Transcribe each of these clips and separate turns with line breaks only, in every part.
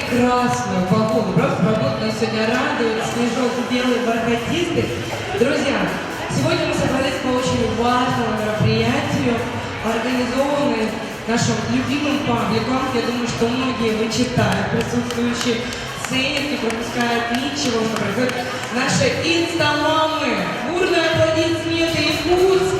прекрасную погоду. Просто погода нас сегодня радует, снежок белый, бархатистый. Друзья, сегодня мы собрались по очень важному мероприятию, организованному нашим любимым пабликом. Я думаю, что многие вы читают, присутствующие, ценят, не пропускают ничего, что происходит. Наши инстамамы, бурные аплодисменты и пусть!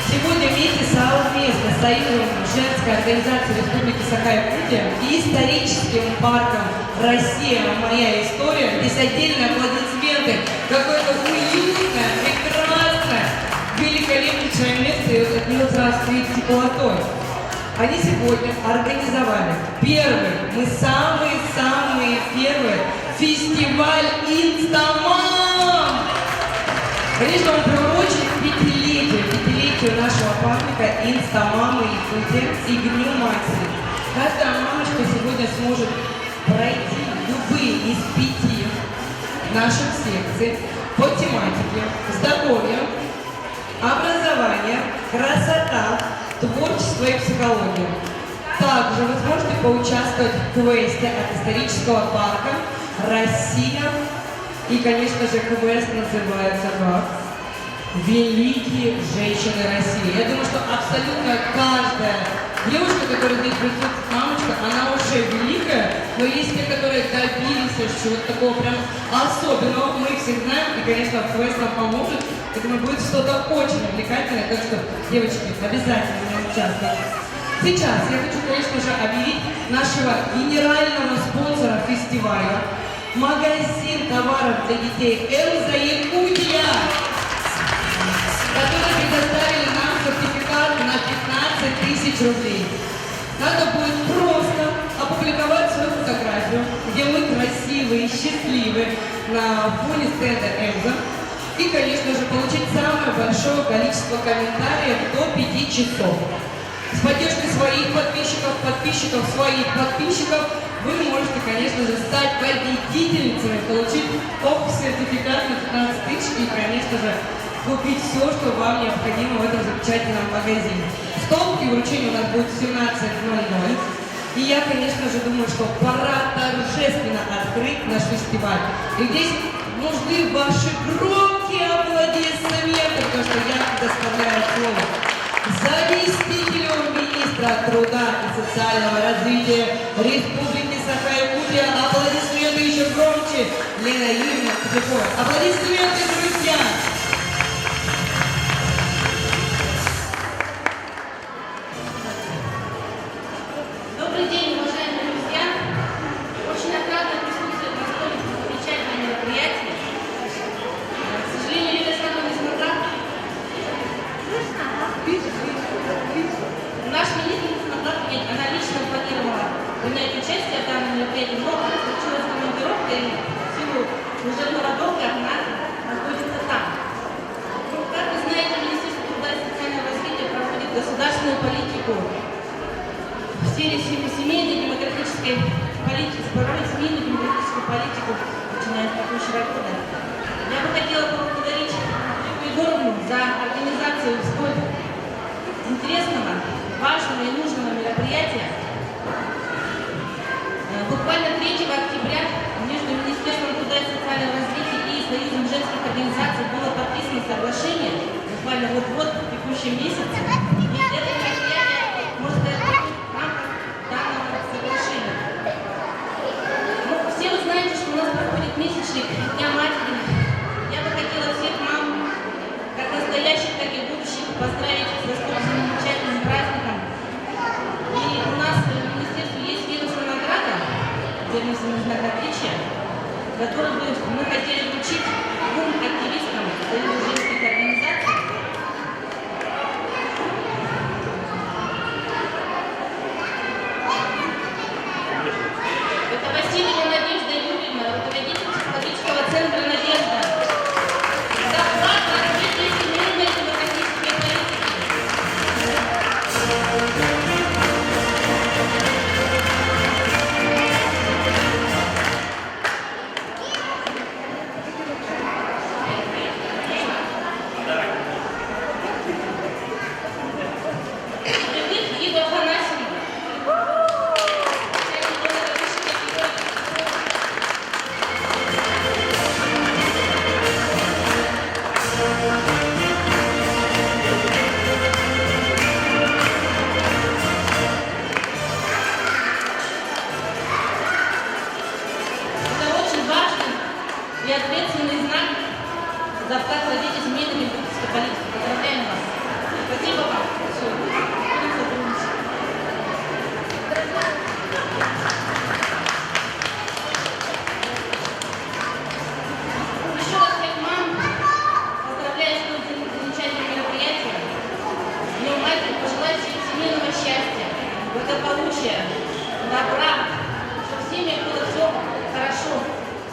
Сегодня вместе совместно с Союзом женской организации Республики Саха-Якутия и историческим парком «Россия. Моя история». Здесь отдельные аплодисменты. Какое-то уютное, прекрасное, великолепнейшее место, и вот от него сразу стоит теплотой. Они сегодня организовали первый, мы самые-самые первые, фестиваль «Инстамам». Конечно, он приурочен к пятилетию нашего паблика «Инстамамы Якутия» и к Дню матери. Каждая мамочка сегодня сможет пройти любые из 5 наших секций по тематике здоровье, образование, красота, творчество и психология. Также вы сможете поучаствовать в квесте от исторического парка «Россия». И, конечно же, квест называется как «Великие женщины России». Я думаю, что абсолютно каждая девушка, которая здесь присутствует, мамочка, она уже великая, но есть те, которые добились чего-то такого прям особенного. Мы их всех знаем, и, конечно, квест нам поможет. Я думаю, будет что-то очень увлекательное, так что, девочки, обязательно в нем участвуйте. Сейчас я хочу, конечно же, объявить нашего генерального спонсора фестиваля, магазин товаров для детей «Элза Якутия», которые предоставили нам сертификат на 15 000 рублей. Надо будет просто опубликовать свою фотографию, где мы красивые, счастливые на фоне стенда «Элза». И, конечно же, получить самое большое количество комментариев до 5 часов. С поддержкой своих подписчиков своих подписчиков, вы можете, конечно же, стать победительницами, получить топ-сертификат на 15 000 и, конечно же, купить все, что вам необходимо в этом замечательном магазине. Стол и вручение у нас будет в 17:00. И я, конечно же, думаю, что пора торжественно открыть наш фестиваль. И здесь нужны ваши громкие аплодисменты, потому что я предоставляю слово заместителю министра труда и социального развития Республики Саха-Якутия. Аплодисменты еще громче. Лена Юрьевна Кутякова. Аплодисменты, друзья!
Добрый день, уважаемые друзья! Очень отрадно присутствовать на столе замечательном мероприятии. К сожалению, Лилия Александровна не смогла. Наш министр не смогла принять, она лично планировала принять участие в данном мероприятии, но она случилась командировка и в силу служебного долга она находится там. Ну, как вы знаете, Министерство труда и социального развития проводит государственную политику в сфере семейной демократической политики, проводит семейную демократическую политику, начиная с текущего года. Я бы хотела поблагодарить Юлию Егоровну за организацию столь интересного, важного и нужного мероприятия. Буквально 3 октября между Министерством труда и социального развития и Союзом женских организаций было подписано соглашение, буквально вот-вот в текущем месяце. И это мероприятие, можно сказать, в рамках данного соглашения. Ну, все вы знаете, что у нас проходит месячник Дня матери. Я бы хотела всех мам, как настоящих, так и будущих, поздравить с наступным замечательным праздником. И у нас в министерстве есть ведомственная награда, ведомственный знак отличия, который мы хотели вручить 2 активистам Союза женских организаций. Это Васильева Надежда Юрьевна, руководитель психологического центра «Надежда». Доклад о развитии семейной демократической политики.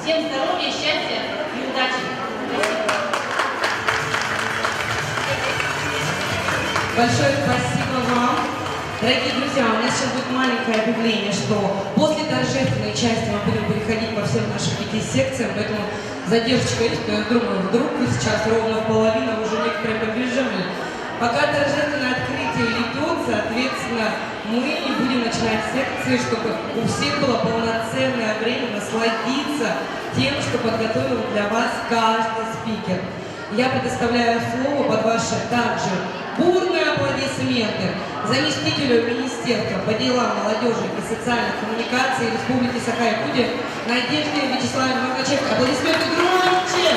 Всем здоровья, счастья и удачи. Спасибо.
Большое спасибо вам. Дорогие друзья, у нас сейчас будет маленькое объявление, что после торжественной части мы будем переходить по всем нашим 5 секциям, поэтому задержка есть, я думаю, вдруг вы сейчас ровно в половину уже некоторые побежали. Пока торжественное открытие идет, соответственно, мы не будем начинать секции, чтобы у всех было полноценное время насладиться тем, что подготовил для вас каждый спикер. Я предоставляю слово под ваши также бурные аплодисменты заместителю Министерства по делам молодежи и социальных коммуникаций Республики Саха-Якутия Надежде Вячеславовне Макачевской. Аплодисменты громче!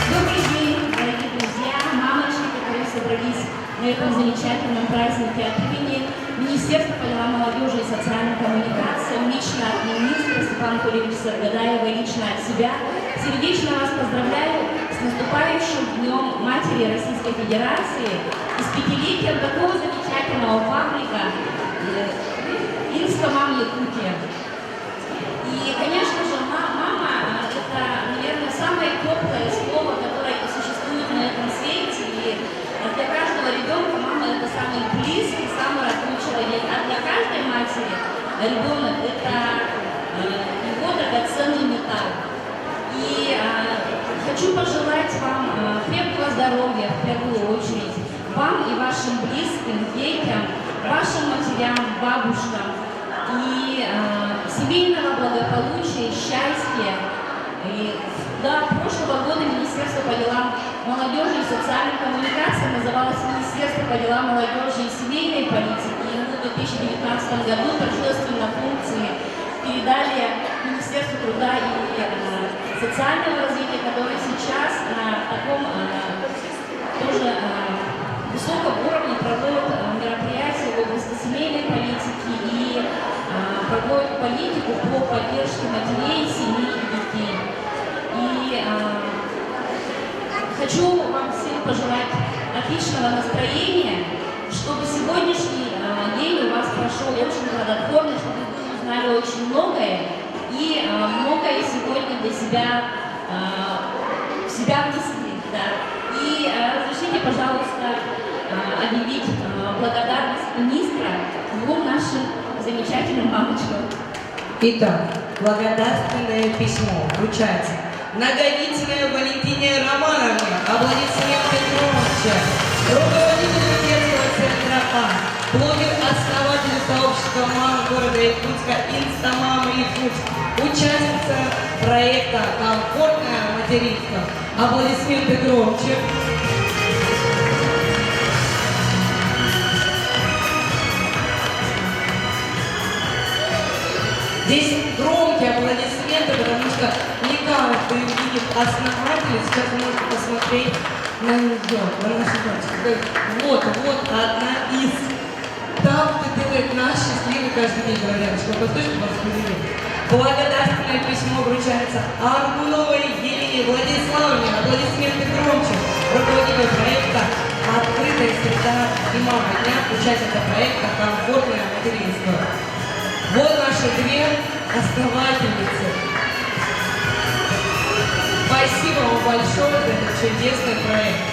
Добрый день, дорогие друзья, мамочки, которые собрались на этом замечательном празднике от имени Министерства по делам молодежи и социальным коммуникациям, лично от министра Степана Кулевича Саргадаева, лично от себя. Сердечно вас поздравляю с наступающим Днем Матери Российской Федерации и с 5-летием такого замечательного паблика Инстамам Якутия. И, конечно же, мама – это, наверное, самое теплое слово, которое существует на этом свете. И для каждого ребенка мама – это самый близкий, самый родной человек. А для каждой матери ребенок – это его драгоценный металл. И хочу пожелать вам крепкого здоровья, в первую очередь, вам и вашим близким, детям, вашим матерям, бабушкам, и семейного благополучия, счастья. И до прошлого года Министерство по делам молодежи и социальной коммуникации называлось Министерство по делам молодежи и семейной политики. И мы в 2019 году торжественно функции передали Министерству труда и социального развития, которое сейчас на таком тоже высоком уровне проводит мероприятия в области семейной политики и проводит политику по поддержке матерей, семей и детей. И хочу вам всем пожелать отличного настроения, чтобы сегодняшний день у вас прошел очень плодотворно, чтобы вы узнали очень многое и многое сегодня для себя внесли. Да. И разрешите, пожалуйста, объявить благодарность министра двум нашим замечательным мамочкам.
Итак, благодарственное письмо вручается Наговицыной Валентине Романовне. Аплодисменты громче. Руководителю детского центра А, блогер-основатель сообщества мам города Якутска Инстамам Якутск, участница проекта «Комфортное материнство». Аплодисменты громче. Здесь громкие аплодисменты, потому что не каждый видит основателя. Сейчас вы можете посмотреть на нее, на нашу дочку. Вот одна из. Там, кто делает нас счастливы каждый день, говорят, что послушайте вас повели. Благодарственное письмо вручается Аргуновой Елене Владиславовне. Аплодисменты громче. Руководитель проекта «Открытая среда и мама дня», участница проекта «Комфортное материнство». Вот наши две основательницы. Спасибо вам большое за этот чудесный проект.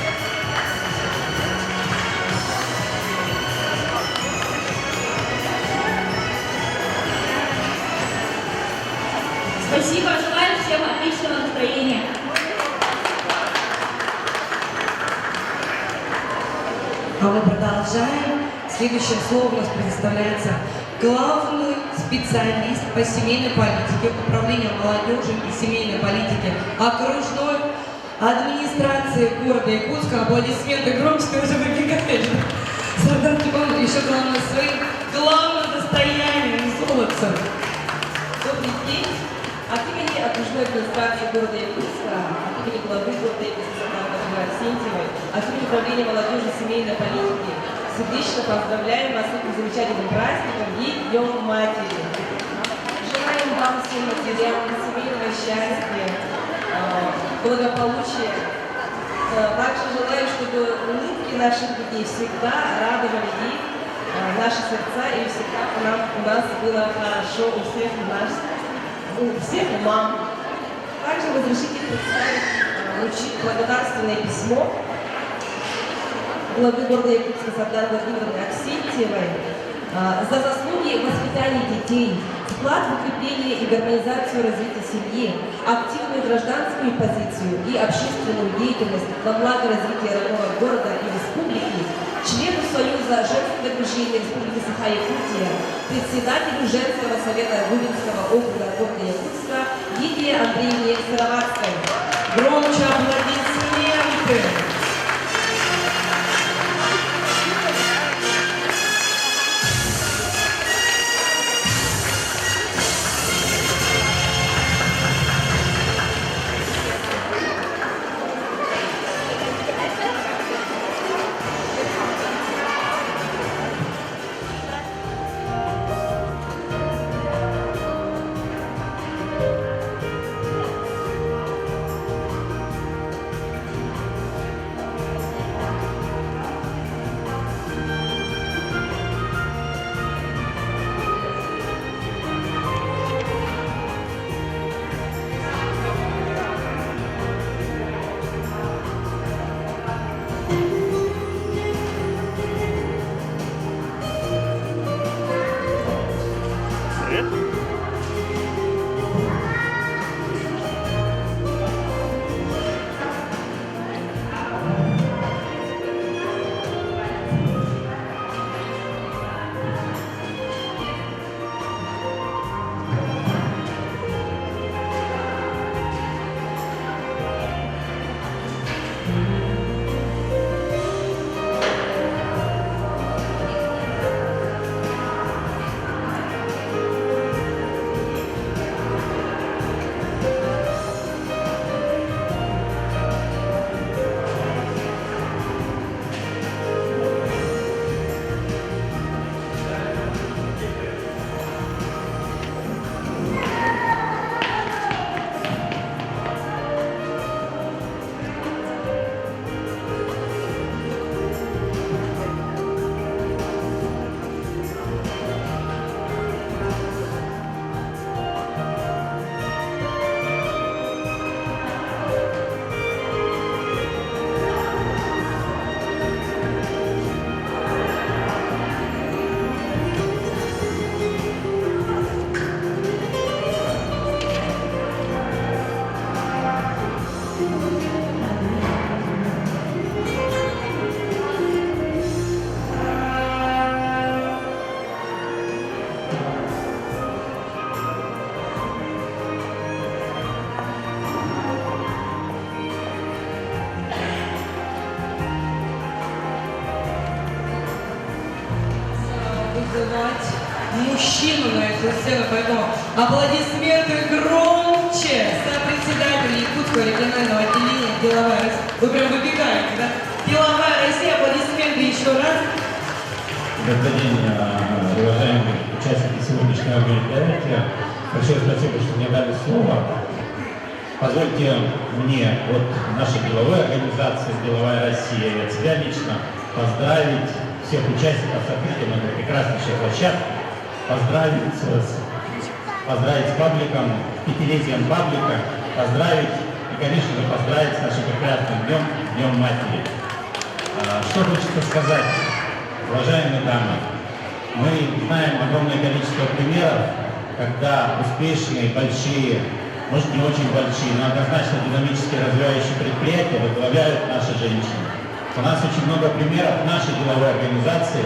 Спасибо, желаю всем отличного настроения.
А мы продолжаем. Следующее слово у нас предоставляется главный специалист по семейной политике Управления молодежи и семейной политики окружной администрации города Якутска. Аплодисменты громче, ты уже выбегаешь. Сардан Степанов еще главное своим главным достоянием, золотцем.
Добрый день. От имени окружной администрации города Якутска, от имени главы города Якутска Арсентьевой, от имени Управления молодежи и семейной политики сердечно поздравляем вас с этим замечательным праздником и Днем Матери. Желаем вам всем матерям семейного счастья, благополучия. Также желаю, чтобы улыбки наших детей всегда радовали их, наши сердца и всегда у нас было хорошо, у всех мам. Также разрешите представить вручить благодарственное письмо главы города Якутска Сардар Владимировны Аксентьевой за заслуги в воспитании детей, вклад в укрепление и гармонизацию развития семьи, активную гражданскую позицию и общественную деятельность во благо развития родного города и республики, члену Союза женского движения Республики Саха-Якутия, председателю Женского совета Губинского округа города Якутска Лидии Андреевне Сыроватской.
Громче аплодисменты. Вызывать мужчину на эту сцену, поэтому аплодисменты громче. Сопредседатель Якутского регионального отделения «Деловая Россия». Вы прям выбегаете, да? «Деловая Россия», аплодисменты еще раз.
Добрый день, уважаемые участники сегодняшнего мероприятия. Большое спасибо, что мне дали слово. Позвольте мне от нашей деловой организации «Деловая Россия» и от себя лично поздравить всех участников с открытием этой прекраснейшей площадки, поздравить с пабликом, пятилетием паблика, поздравить и, конечно же, поздравить с нашим прекрасным днем, Днем Матери. Что хочется сказать, уважаемые дамы, мы знаем огромное количество примеров, когда успешные, большие, может не очень большие, но однозначно динамически развивающие предприятия возглавляют наши женщины. У нас очень много примеров нашей деловой организации,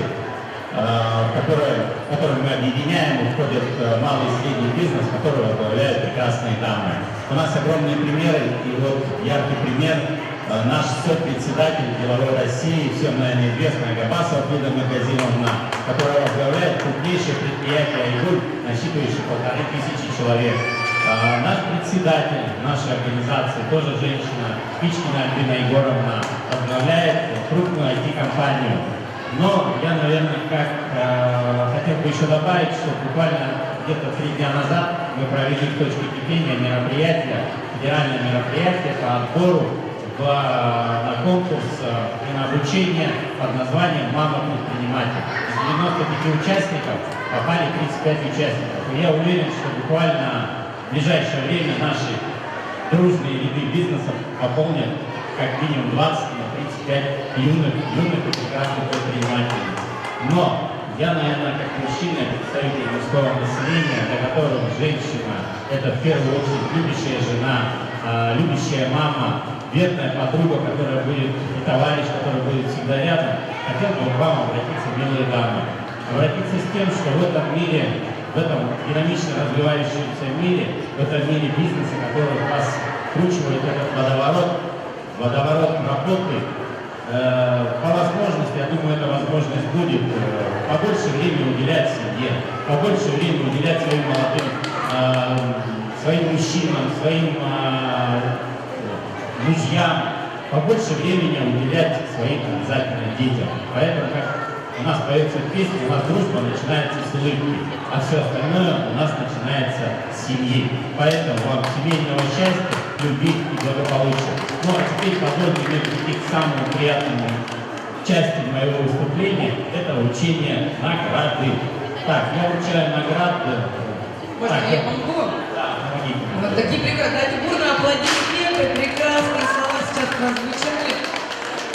в которой мы объединяем, входит малый и средний бизнес, который возглавляют прекрасные дамы. У нас огромные примеры, и вот яркий пример наш сопредседатель Деловой России, всем, наверное, известная Габасова Лида Магазиновна, которая возглавляет крупнейшее предприятие «Айгуль», насчитывающее 1500 человек. Наш председатель нашей организации, тоже женщина, Пичкина Альбина Егоровна, возглавляет крупную IT-компанию. Но я, наверное, хотел бы еще добавить, что буквально где-то 3 дня назад мы провели в точке кипения мероприятие, федеральное мероприятие по отбору на конкурс и на обучение под названием «Мама предприниматель». 95 участников попали 35 участников. И я уверен, что буквально в ближайшее время наши дружные ряды бизнеса пополнят как минимум 20 на 35 юных и прекрасных предпринимателей. Но я, наверное, как мужчина, представитель мужского населения, для которого женщина – это в первую очередь любящая жена, любящая мама, верная подруга, которая будет, и товарищ, который будет всегда рядом, хотел бы к вам обратиться, милые дамы. Обратиться с тем, что в этом мире, в этом динамично развивающемся мире, в этом мире бизнеса, который вас вкручивает этот водоворот работы, по возможности, я думаю, эта возможность будет побольше времени уделять семье, побольше времени уделять своим молодым, своим мужчинам, своим мужьям, побольше времени уделять своим обязательно детям. Поэтому, как у нас поется песня, у нас дружба начинается с улыбки, а все остальное у нас начинается с семьи. Поэтому вам семейного счастья, любви и благополучия. Ну а теперь позвольте мне перейти к самому приятному части моего выступления, это вручение награды. Так, я вручаю награды.
Можно я помогу?
Да, помогите.
Вот такие прекрасные, дайте бурные аплодисменты, прекрасные слова сейчас прозвучали.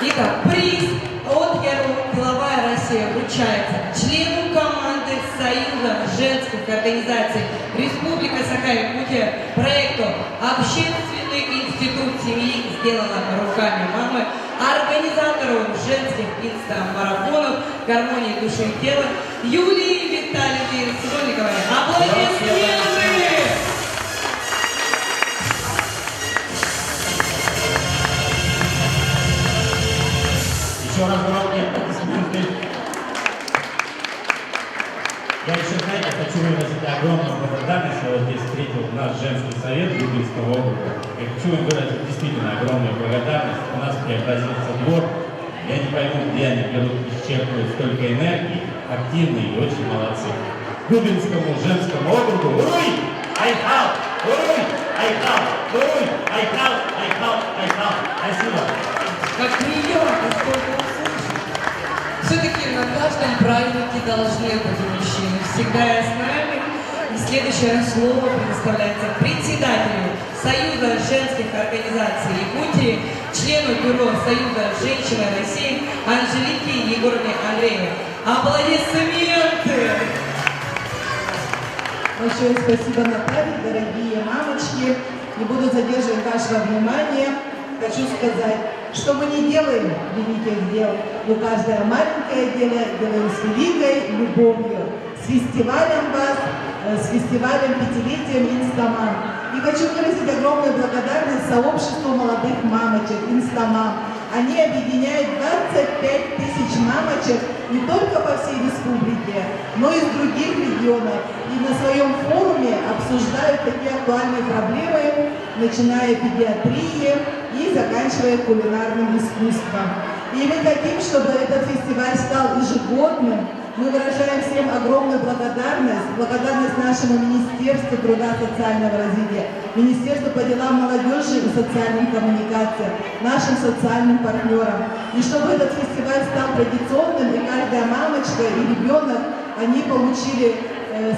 Итак, приз от ЯРО «Деловая Россия» вручается члену команды Союза женских организаций Республика Саха-Якутия проекту «Общественный институт семьи» сделано руками мамы, организатору женских инстамарафонов «Гармонии души и тела» Юлии Витальевне Сольниковой. Аплодисменты!
Еще раз громкие аплодисменты. Я еще, знаете, хочу выразить огромную благодарность. Я вот здесь встретил наш женский совет Губинского округа. Я хочу им выразить действительно огромную благодарность. У нас преобразился двор. Я не пойму, где они берут и черпают столько энергии. Активные и очень молодцы. Губинскому женскому округу. Уруй! Айхал! Уруй! Айхал! Уруй! Айхал! Айхал! Айхал! Спасибо.
Как приятно, сколько услышать. Все-таки на каждом празднике должны быть мужчины. Всегда я с нами. И следующее слово предоставляется председателю Союза женских организаций Якутии, члену бюро Союза женщин России Анжелике Егоровне Андреевой. Аплодисменты!
Большое спасибо, Наталья, дорогие мамочки. Не буду задерживать вашего внимания. Хочу сказать, что мы не делаем великих дел, но каждое маленькое дело делаем с великой любовью. С фестивалем вас, с фестивалем 5-летием Инстамам. И хочу выразить огромную благодарность сообществу молодых мамочек Инстамам. Они объединяют 25 тысяч мамочек не только по всей республике, но и из других регионов. И на своем форуме обсуждают такие актуальные проблемы, начиная педиатрии и заканчивая кулинарным искусством. И мы хотим, чтобы этот фестиваль стал ежегодным. Мы выражаем всем огромную благодарность нашему Министерству труда и социального развития, Министерству по делам молодежи и социальным коммуникациям, нашим социальным партнерам. И чтобы этот фестиваль стал традиционным, и каждая мамочка и ребенок, они получили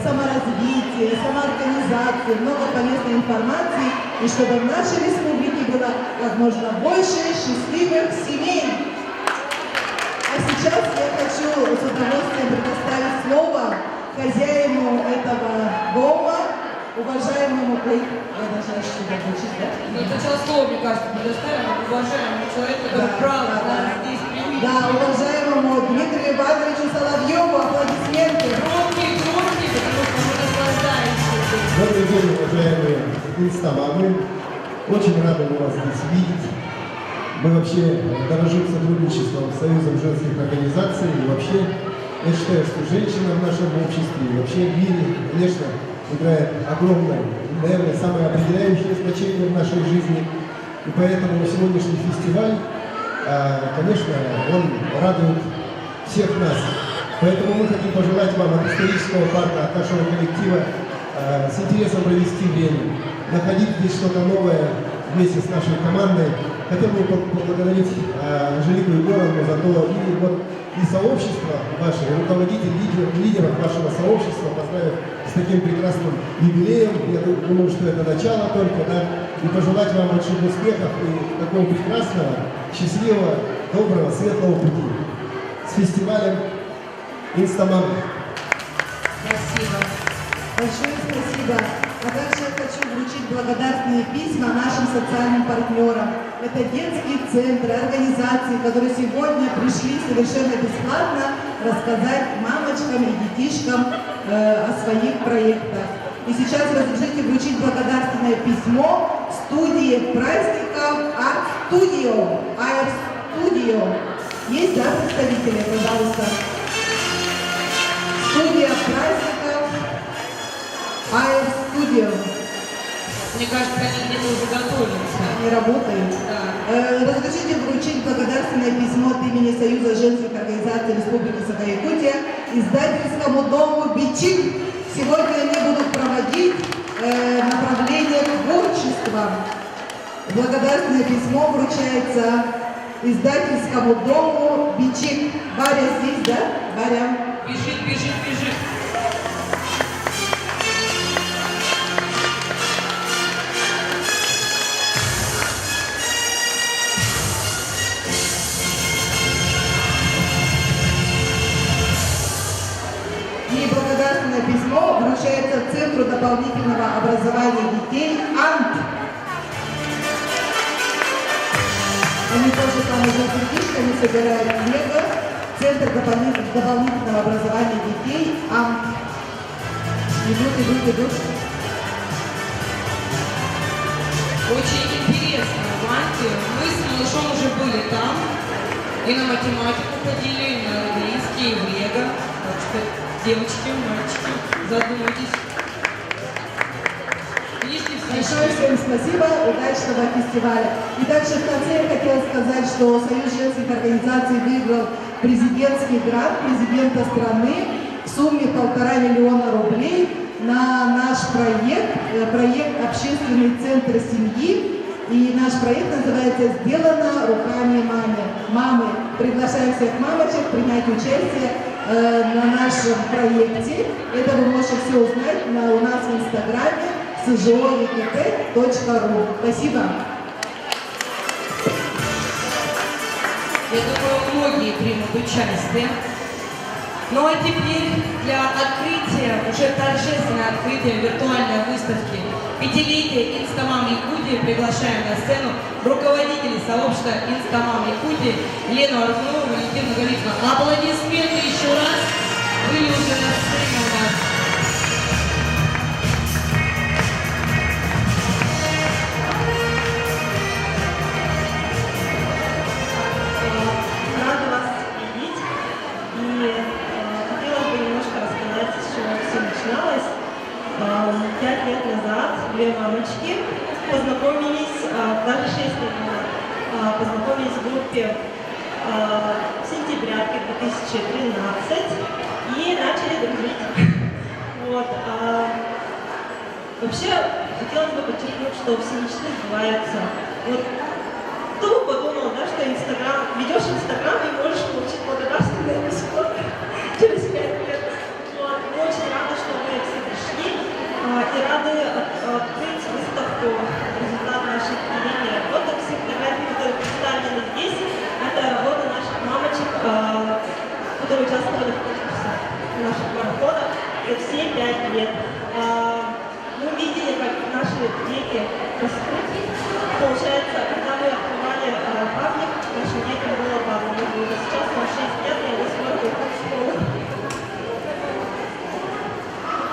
саморазвитие, самоорганизацию, много полезной информации, и чтобы в нашей республике было как можно больше счастливых семей. А сейчас я хочу с удовольствием предоставить слово хозяину этого дома, уважаемому... Ой, я должна что-то включить, да?
Ну, сначала слово, мне кажется, предоставим уважаемому человеку, который право здесь приучить.
Да, уважаемому Дмитрию Ивановичу Соловьеву аплодисменты.
Громкие, потому что мы наслаждаемся.
Добрый день, уважаемые инстамамы. Очень рады вас здесь видеть. Мы вообще дорожим сотрудничеством с Союзом женских организаций. И вообще, я считаю, что женщина в нашем обществе и вообще в мире, конечно, играет огромное, наверное, самое определяющее значение в нашей жизни. И поэтому сегодняшний фестиваль, конечно, он радует всех нас. Поэтому мы хотим пожелать вам от исторического парка, от нашего коллектива с интересом провести время, находить здесь что-то новое вместе с нашей командой. Хотел бы поблагодарить Анжелику Егоровну за то, и вот и сообщества ваши, и руководитель, лидеров вашего сообщества поздравить с таким прекрасным юбилеем. Я думаю, что это начало только, да, и пожелать вам больших успехов и такого прекрасного, счастливого, доброго, светлого пути с фестивалем Инстамамы.
Спасибо.
Большое спасибо. А также я хочу вручить благодарственные письма нашим социальным партнерам. Это детские центры, организации, которые сегодня пришли совершенно бесплатно рассказать мамочкам и детишкам о своих проектах. И сейчас разрешите вручить благодарственное письмо студии праздников Art Studio. Art Studio. Есть, да, представители, пожалуйста? Студия праздников Art Studio.
Мне кажется, они где-то уже готовятся.
Не работает.
Да.
Разрешите вручить благодарственное письмо от имени Союза женских организаций Республики Саха-Якутия издательскому дому «Бичик». Сегодня они будут проводить направление творчества. Благодарственное письмо вручается издательскому дому «Бичик». Варя здесь, да? Варя.
Бежит, бежит, бежит.
И благодарственное письмо вручается Центру дополнительного образования детей «АНТ». Они тоже там уже сердечками собирают лего. Центр дополнительного образования детей «АНТ». Идут.
Очень интересно, Ванти. Мы с малышом уже были там. И на математику ходили, и на английский, и в лего. Так что, девочки, мальчики, задумайтесь. Видите, все.
Большое всем спасибо, удачного фестиваля. И также в конце я хотела сказать, что Союз женских организаций выиграл президентский грант президента страны в сумме 1,5 миллиона рублей на наш проект «Общественный центр семьи». И наш проект называется «Сделано руками мамы». Приглашаем всех мамочек принять участие на нашем проекте. Это вы можете все узнать у нас в инстаграме sjo.ekt.ru. Спасибо.
Я думаю, многие примут участие. Ну а теперь для открытия, уже торжественное открытие виртуальной выставки «Пятилетие Инстамам Якутии» приглашаем на сцену руководителей сообщества Инстамам Якутии Лену Аркунову, Валентину Галицину. Аплодисменты еще раз. Вы уже на сцене у нас.
Рада вас видеть. И хотелось бы немножко рассказать, с чего все начиналось. 5 лет назад две мамочки познакомились, даже 6 лет назад, познакомились в группе сентябрятки 2013 и начали дружить. Вот. Вообще, хотелось бы подчеркнуть, что все мечты сбываются. Вот кто бы подумал, да, что Инстаграм, ведешь Инстаграм и можешь получить благодарственное письмо через 5 лет. Вот. Мы очень рады, что вы все пришли и рады открыть выставку «Результат наших деяний». Работа всех фотографий, которые представлены здесь, это работа наших мамочек, которые участвовали в конкурсах наших марафонов за все 5 лет. Мы видели, как наши дети растут. Получается, когда мы открывали паблик, нашим детям было по 1 году. Сейчас нам 6 лет, и они скоро уйдут в школу.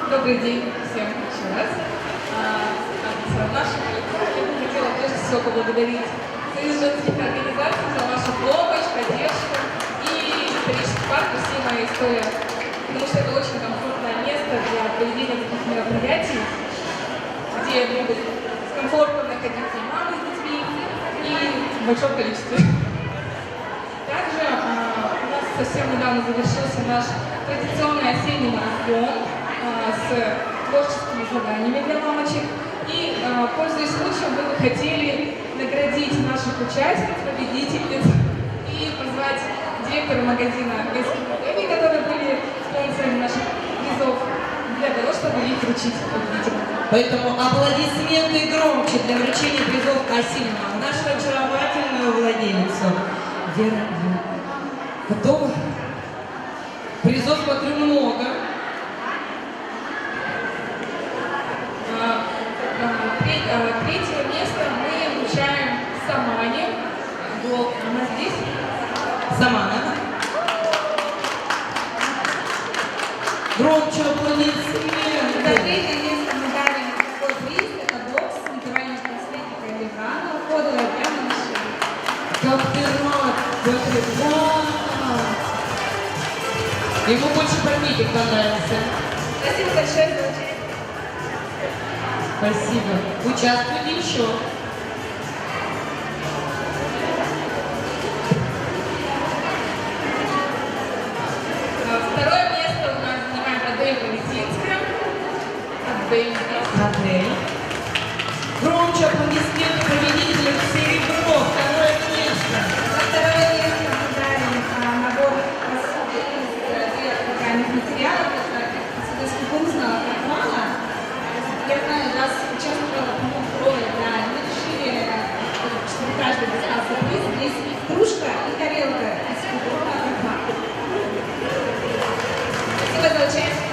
Добрый день всем еще раз. От нашего коллектива я бы хотела прежде всего поблагодарить Союз женских организаций за вашу помощь, поддержку и исторический парк «Россия. Моя история», потому что это очень комфортное место для проведения таких мероприятий, где могут комфортно находиться мамы с детьми и в большом количестве. Также у нас совсем недавно завершился наш традиционный осенний марафон с творческими заданиями для мамочек. И, пользуясь случаем, мы бы хотели наградить наших участниц, победительниц и позвать директору магазина «Армейские пельмени», которые были спонсорами наших призов, для того, чтобы их вручить победителям.
Поэтому аплодисменты громче для вручения призов Асильма. Нашу очаровательную владелицу. Вера, готова? Призов, смотрю, много.
Третье место мы вручаем Самане. Вот, она здесь.
Самана. Громче аплодисменты.
За третье место мы дали такой приз, это бокс с натуральной косметикой Легана, уходовая прямо на шею.
Как ты рад, Патрик. Вау! Ему больше пакетик понравился.
Спасибо большое за участие.
Спасибо. Участвуйте еще.
Второе место у нас занимает Адель Валентинская. Адель здесь.
Адель. Громче аплодисменты победителю серебро. Второе место.
За второе место мы дали набор посуды из тканных материалов. Это скупумзно мало. Я знаю, у нас участвовало, по-моему, трое, да. Мы решили, чтобы каждый достался приз. Здесь кружка и тарелка из скупумзна. Спасибо за участие.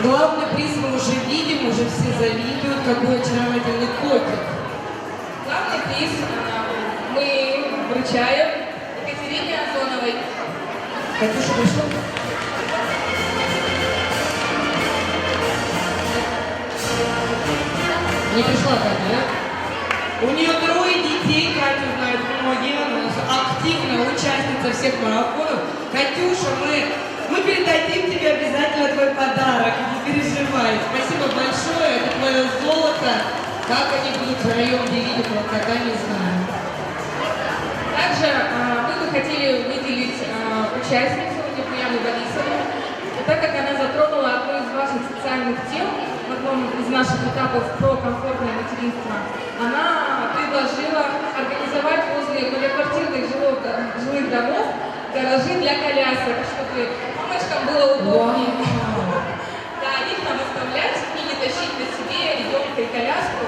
Главный приз мы уже видим, уже все завидуют, какой очаровательный котик.
Главный приз мы вручаем Екатерине Озоновой.
Катюша пришла? Не пришла Катя, да? У нее трое детей, Катю знают многие, она у нас активная участница всех марафонов. Катюша, мы передадим тебе обязательно твой подарок, не переживай. Спасибо большое, это твое золото. Как они будут втроем делить этого кота, не знаю.
Также мы бы хотели выделить участницу Неприяму Борисовну, так как она затронула одну из ваших социальных тем в одном из наших этапов про комфортное материнство. Она предложила организовать возле многоквартирных жилых домов гаражи для колясок, чтобы мамочкам было удобнее. Да, их там оставлять и не тащить на себе ребенка и коляску.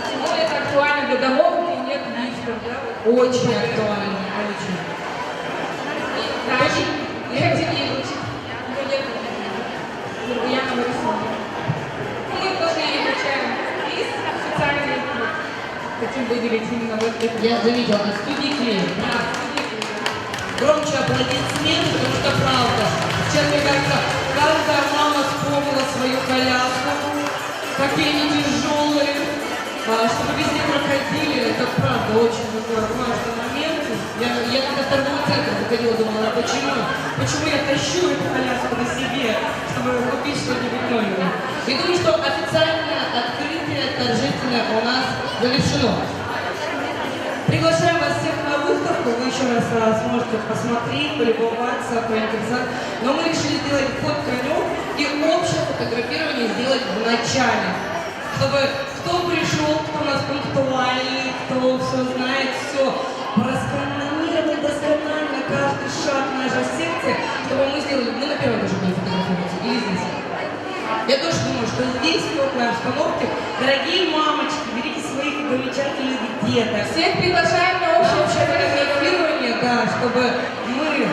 Тем более это актуально для домов, где нет лифтов, да?
Очень актуально, очень.
Да, и хотим ей вручить. Но нет, Яна Борисовна. Мы тоже ей вручаем приз социальный. Хотим выделить именно вот это.
Я заметила, на студии клеит.
Да, студии.
Громче аплодисменты, потому что правда. Сейчас, мне кажется, каждая мама вспомнила свою коляску, какие они тяжелые, чтобы везде проходили. Это правда очень такой важный момент. Я когда в торговый центр выходила, думала, почему я тащу эту коляску на себе, чтобы купить что-нибудь новенькое. И думаю, что официальное открытие торжественное у нас завершено. Приглашаем вас всех на выставку, вы еще раз сможете посмотреть, полюбоваться, поинтересоваться. Но мы решили сделать вход конем и общее фотографирование сделать в начале. Чтобы кто пришел, кто у нас пунктуальный, кто все знает, все просканировать досконально каждый шаг нашей секции, чтобы мы сделали, мы на первом этаже будем фотографироваться, или здесь. Я тоже думаю, что здесь, в теплой обстановке, дорогие мамочки, берите своих замечательных деток.
Всех приглашаем на общее
фотографирование, да, чтобы мы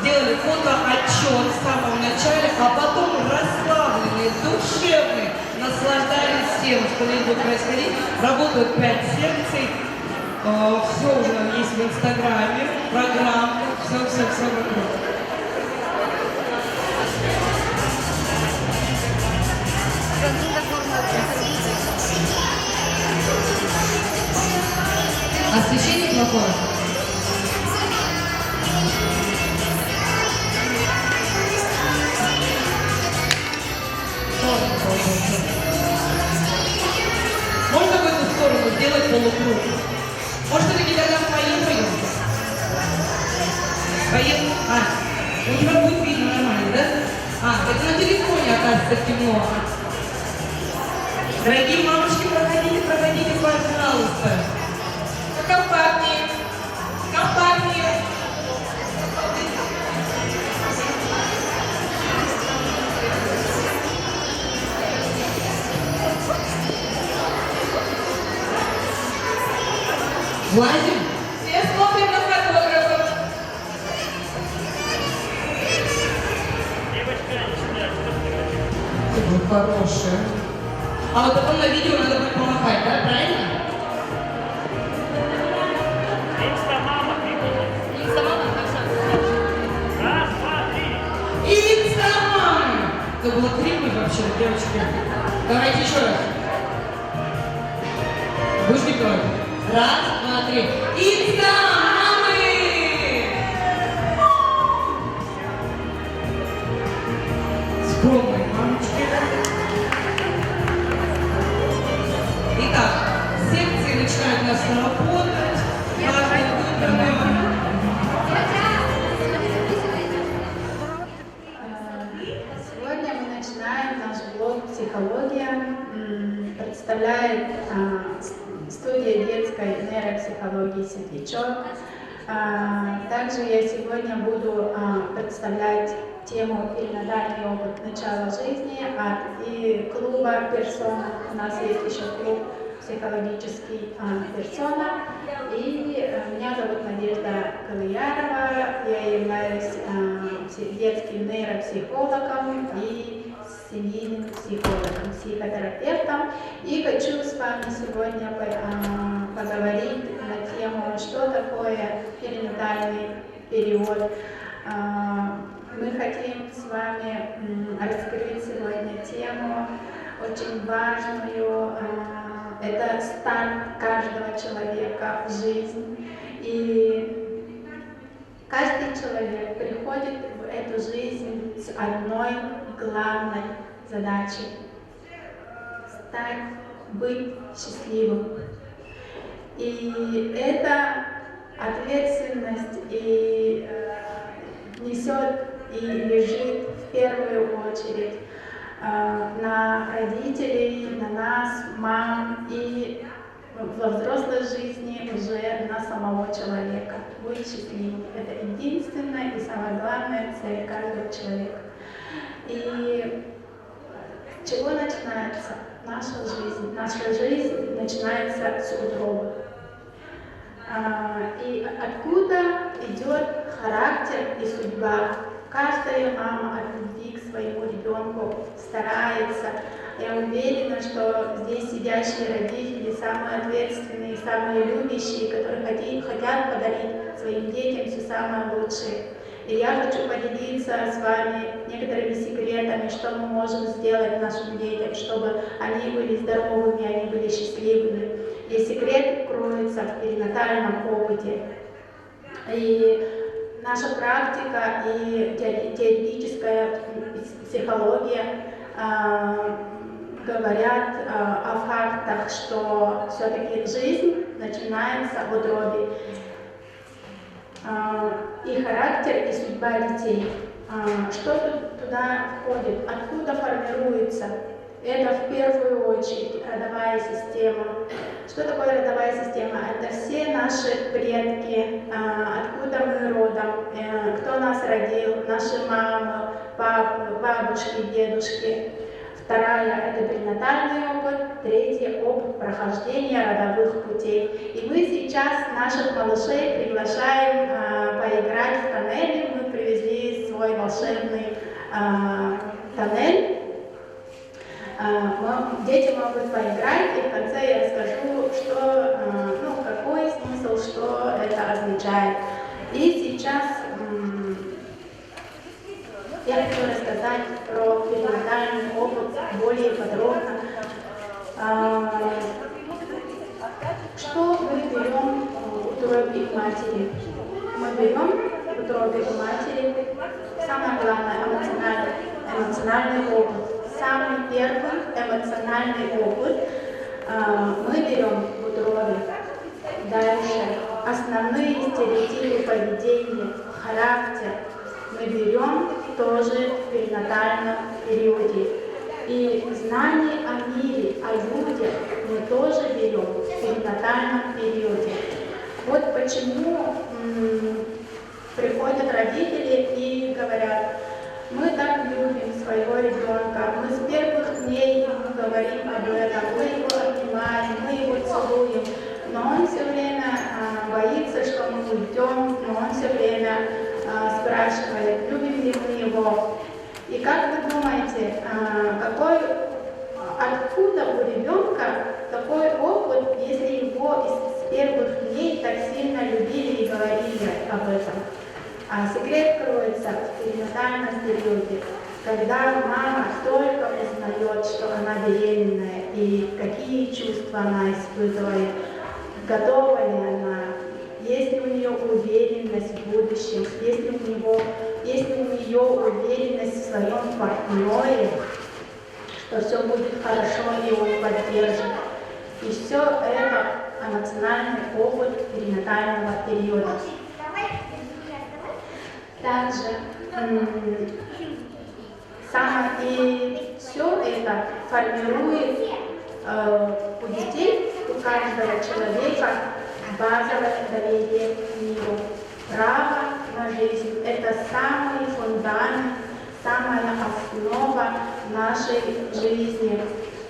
сделали фотоотчет в самом начале, а потом расслабленные, душевные, наслаждались тем, что здесь будет происходить. Работают 5 секций, все уже есть в Инстаграме, программы, все вокруг. Освещение плохое? Можно в эту сторону сделать полукруг? Может, это никогда поем? Поем? У тебя будет видно нормально, да? Это на телефоне, оказывается, темно. Дорогие мамочки, проходите, проходите, пожалуйста.
Компактнее. Компактнее.
Влазим?
Все смотрим на фотографа.
Вы хорошая. А вот потом на видео надо будет помахать, да? Правильно?
Инстамама,
Раз, два, три.
Инстамам! Это было крикнуть вообще, девочки. Давайте еще раз. Будешь диктовать? Раз, два, три. Инстамамы! Скромные мамочки. Итак, секции начинают у нас работать.
Сегодня мы начинаем наш блог «Психология». Представляет студия детской нейропсихологии «Светлячок». Также я сегодня буду представлять тему «Перинатальный опыт начала жизни» от клуба «Персона». У нас есть еще клуб психологический «Персона». И меня зовут Надежда Калыярова. Я являюсь детским нейропсихологом и семейным психологом, психотерапевтом. И хочу с вами сегодня поговорить на тему, что такое перинатальный период. Мы хотим с вами раскрыть сегодня тему очень важную. Это старт каждого человека в жизнь. И каждый человек приходит в эту жизнь с одной главной задачей – быть счастливым. И эта ответственность и несет и лежит в первую очередь на родителей, на нас, мам, и во взрослой жизни уже на самого человека. Быть счастливым – это единственная и самая главная цель каждого человека. И с чего начинается наша жизнь? Наша жизнь начинается с утробы. И откуда идет характер и судьба? Каждая мама от любви к своему ребенку старается. Я уверена, что здесь сидящие родители самые ответственные, самые любящие, которые хотят подарить своим детям все самое лучшее. И я хочу поделиться с вами некоторыми секретами, что мы можем сделать нашим детям, чтобы они были здоровыми, они были счастливыми. И секрет кроется в перинатальном опыте. И наша практика и теоретическая психология говорят о фактах, что все-таки жизнь начинается в утробе. И характер, и судьба детей. Что туда входит? Откуда формируется? Это в первую очередь родовая система. Что такое родовая система? Это все наши предки, откуда мы родом, кто нас родил, наши мамы, папы, бабушки, дедушки. Вторая – это перинатальный опыт. Третий – опыт прохождения родовых путей. И мы сейчас наших малышей приглашаем поиграть в тоннели. Мы привезли свой волшебный тоннель. Дети могут поиграть, и в конце я расскажу, какой смысл, что это означает. И сейчас я хочу рассказать про перинатальный опыт более подробно. Что мы берем в утробе матери? Мы берем в утробе матери самое главное эмоциональный опыт. Самый первый эмоциональный опыт мы берем в утробе. Дальше основные стереотипы поведения, характер мы берем тоже в перинатальном периоде. И знание о мире, о людях мы тоже берем в перинатальном периоде. Вот почему приходят родители и говорят: мы так любим своего ребенка, мы с первых дней ему говорим об этом, мы его обнимаем, мы его целуем, но он все время боится, что мы уйдем, но он все время спрашивает, любим ли мы его. И как вы думаете, откуда у ребенка такой опыт, если его с первых дней так сильно любили и говорили об этом? Секрет кроется в перинатальном периоде, когда мама только узнает, что она беременная, и какие чувства она испытывает, готова ли она, есть ли у нее уверенность в будущем, есть ли у нее уверенность в своем партнере, что все будет хорошо и он поддержит. И все это эмоциональный опыт перинатального периода. Также и все это формирует у детей, у каждого человека базовое доверие к миру. Право на жизнь – это самый фундамент, самая основа нашей жизни,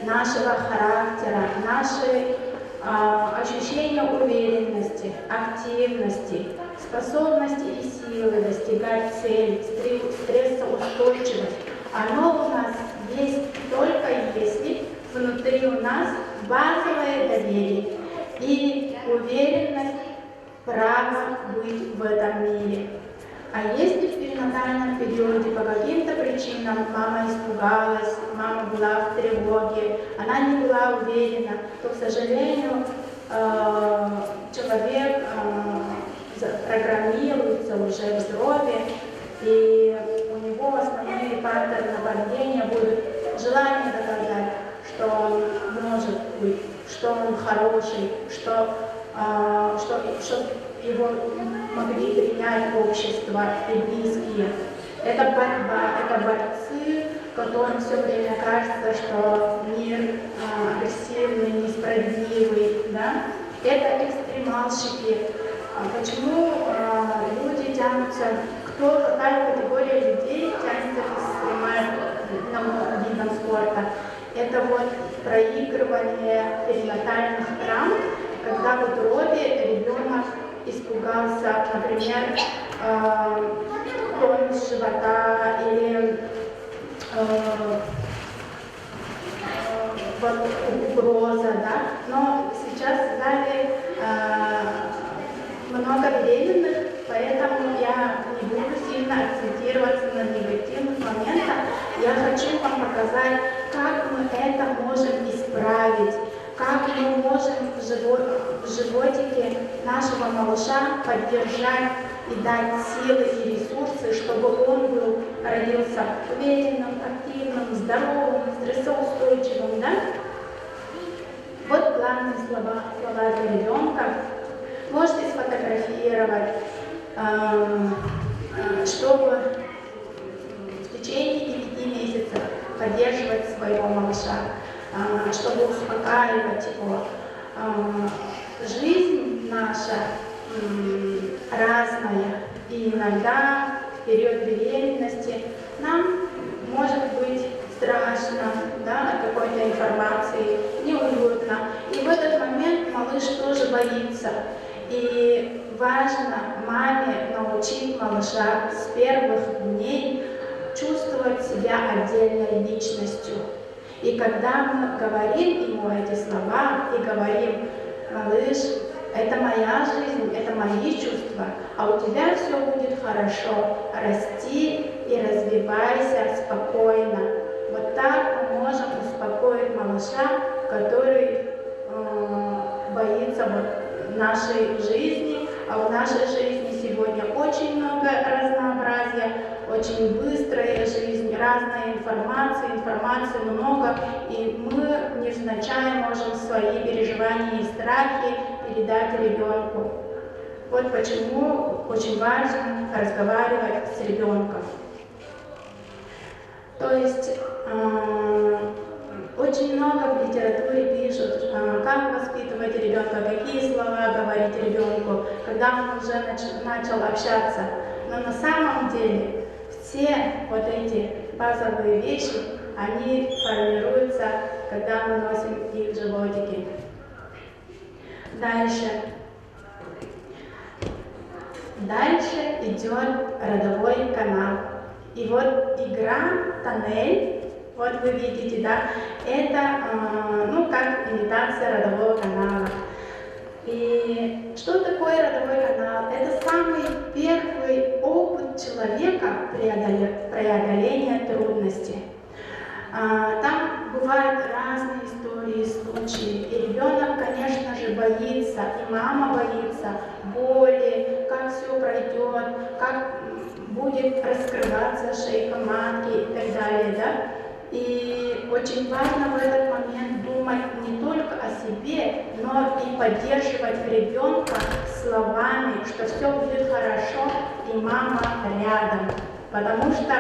нашего характера, нашей ощущения уверенности, активности, способности и силы достигать цели, стрессоустойчивость. Оно у нас есть только если внутри у нас базовое доверие и уверенность права быть в этом мире. А если в перинатальном периоде по каким-то причинам мама испугалась, мама была в тревоге, она не была уверена, то, к сожалению, человек программируется уже в дроби, и у него основные паттерны поведения будут желание доказать, что он может быть, что он хороший, что его могли принять общество и близкие. Это борьба, это борцы, которым все время кажется, что мир агрессивный, несправедливый. Да? Это экстремалщики. Почему люди тянутся, какая категория людей тянется к экстремальным видам спорта? Это вот проигрывание перинатальных травм, когда в утробе ребенок испугался, например, тонус живота или угроза, да? Но сейчас в зале много беременных, поэтому я не буду сильно акцентироваться на негативных моментах. Я хочу вам показать, как мы это можем исправить, как мы можем в животике нашего малыша поддержать и дать силы и ресурсы, чтобы он родился уверенным, активным, здоровым, стрессоустойчивым. Да? Вот главные слова для ребенка. Можете сфотографировать, чтобы в течение 9 месяцев поддерживать своего малыша, чтобы успокаивать его. Жизнь наша разная, и иногда в период беременности нам может быть страшно, да, от какой-то информации, неуютно. И в этот момент малыш тоже боится. И важно маме научить малыша с первых дней чувствовать себя отдельной личностью. И когда мы говорим ему эти слова и говорим: малыш, это моя жизнь, это мои чувства, а у тебя все будет хорошо, расти и развивайся спокойно. Вот так мы можем успокоить малыша, который боится нашей жизни, а в нашей жизни сегодня очень много разнообразия, очень быстрая жизнь, разная информации много, и мы невзначай можем свои переживания и страхи передать ребенку. Вот почему очень важно разговаривать с ребенком. То есть очень много в литературе пишут, как воспитывать ребенка, какие слова говорить ребенку, когда он уже начал общаться. Но на самом деле все вот эти базовые вещи, они формируются, когда мы носим их в животике. Дальше идет родовой канал. И вот игра «Тоннель», вот вы видите, да, это, как имитация родового канала. И что такое родовой канал? Это самый первый опыт человека преодоления трудностей. Там бывают разные истории, случаи. И ребенок, конечно же, боится, и мама боится боли, как все пройдет, как будет раскрываться шейка матки и так далее, да? И очень важно в этот момент думать не только о себе, но и поддерживать ребенка словами, что все будет хорошо, и мама рядом. Потому что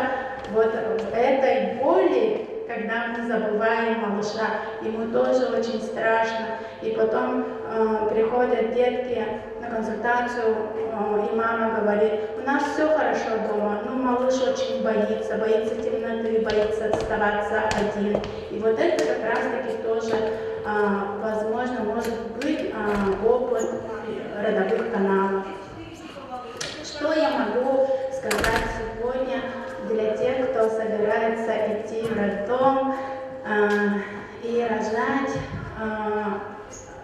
вот в этой боли, когда мы забываем малыша, ему тоже очень страшно. И потом приходят детки на консультацию, и мама говорит: у нас все хорошо дома, но малыш очень боится темноты, боится оставаться один. И вот это как раз-таки тоже, возможно, может быть опыт родовых каналов. Что я могу сказать сегодня для тех, кто собирается идти в роддом и рожать?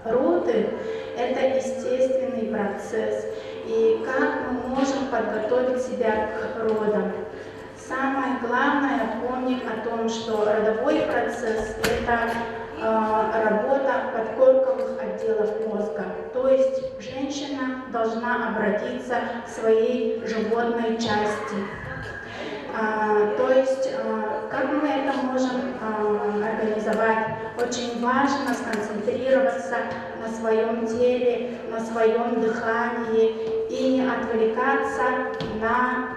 Роды – это естественный процесс. И как мы можем подготовить себя к родам? Самое главное – помнить о том, что родовой процесс – это работа подкорковых отделов мозга. То есть женщина должна обратиться к своей животной части. То есть, как мы это можем организовать? Очень важно сконцентрироваться на своем теле, на своем дыхании и не отвлекаться на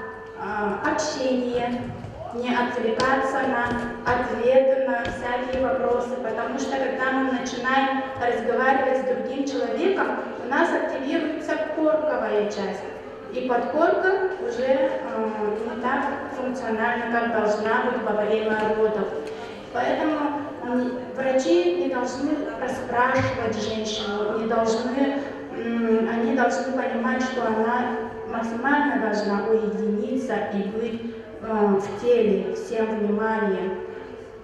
общение, не отвлекаться на ответы на всякие вопросы, потому что когда мы начинаем разговаривать с другим человеком, у нас активируется корковая часть. И подкорка уже не так функциональна, как должна быть во время родов. Поэтому врачи не должны расспрашивать женщину, они должны понимать, что она максимально должна уединиться и быть в теле, всем вниманием.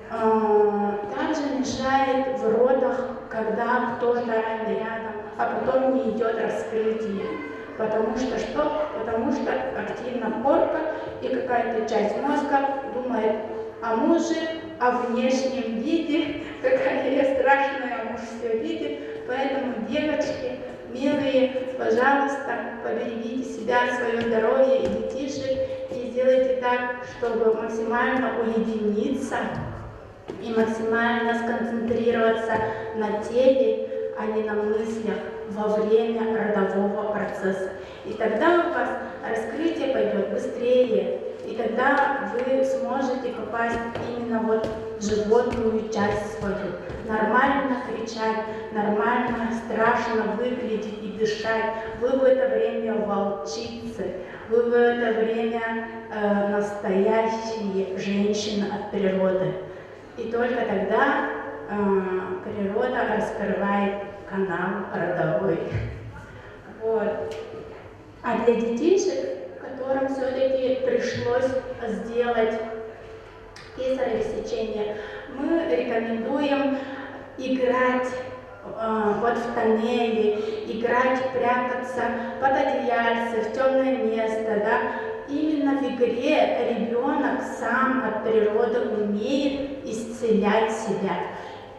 Также мешает в родах, когда кто-то рядом, а потом не идет раскрытие. Потому что что? Потому что активна корка, и какая-то часть мозга думает о муже, о внешнем виде, какая я страшная, а муж все видит. Поэтому, девочки, милые, пожалуйста, поберегите себя, свое здоровье и детишек, и сделайте так, чтобы максимально уединиться и максимально сконцентрироваться на теле, а не на мыслях во время родового процесса. И тогда у вас раскрытие пойдет быстрее, и тогда вы сможете попасть именно вот в животную часть свою. Нормально кричать, нормально, страшно выглядеть и дышать. Вы в это время волчицы, вы в это время настоящие женщины от природы. И только тогда природа раскрывает канал родовой. Вот. А для детишек, которым все-таки пришлось сделать кесарево сечение, мы рекомендуем играть вот в тоннеле, играть, прятаться под одеяльце, в темное место, да. Именно в игре ребенок сам от природы умеет исцелять себя.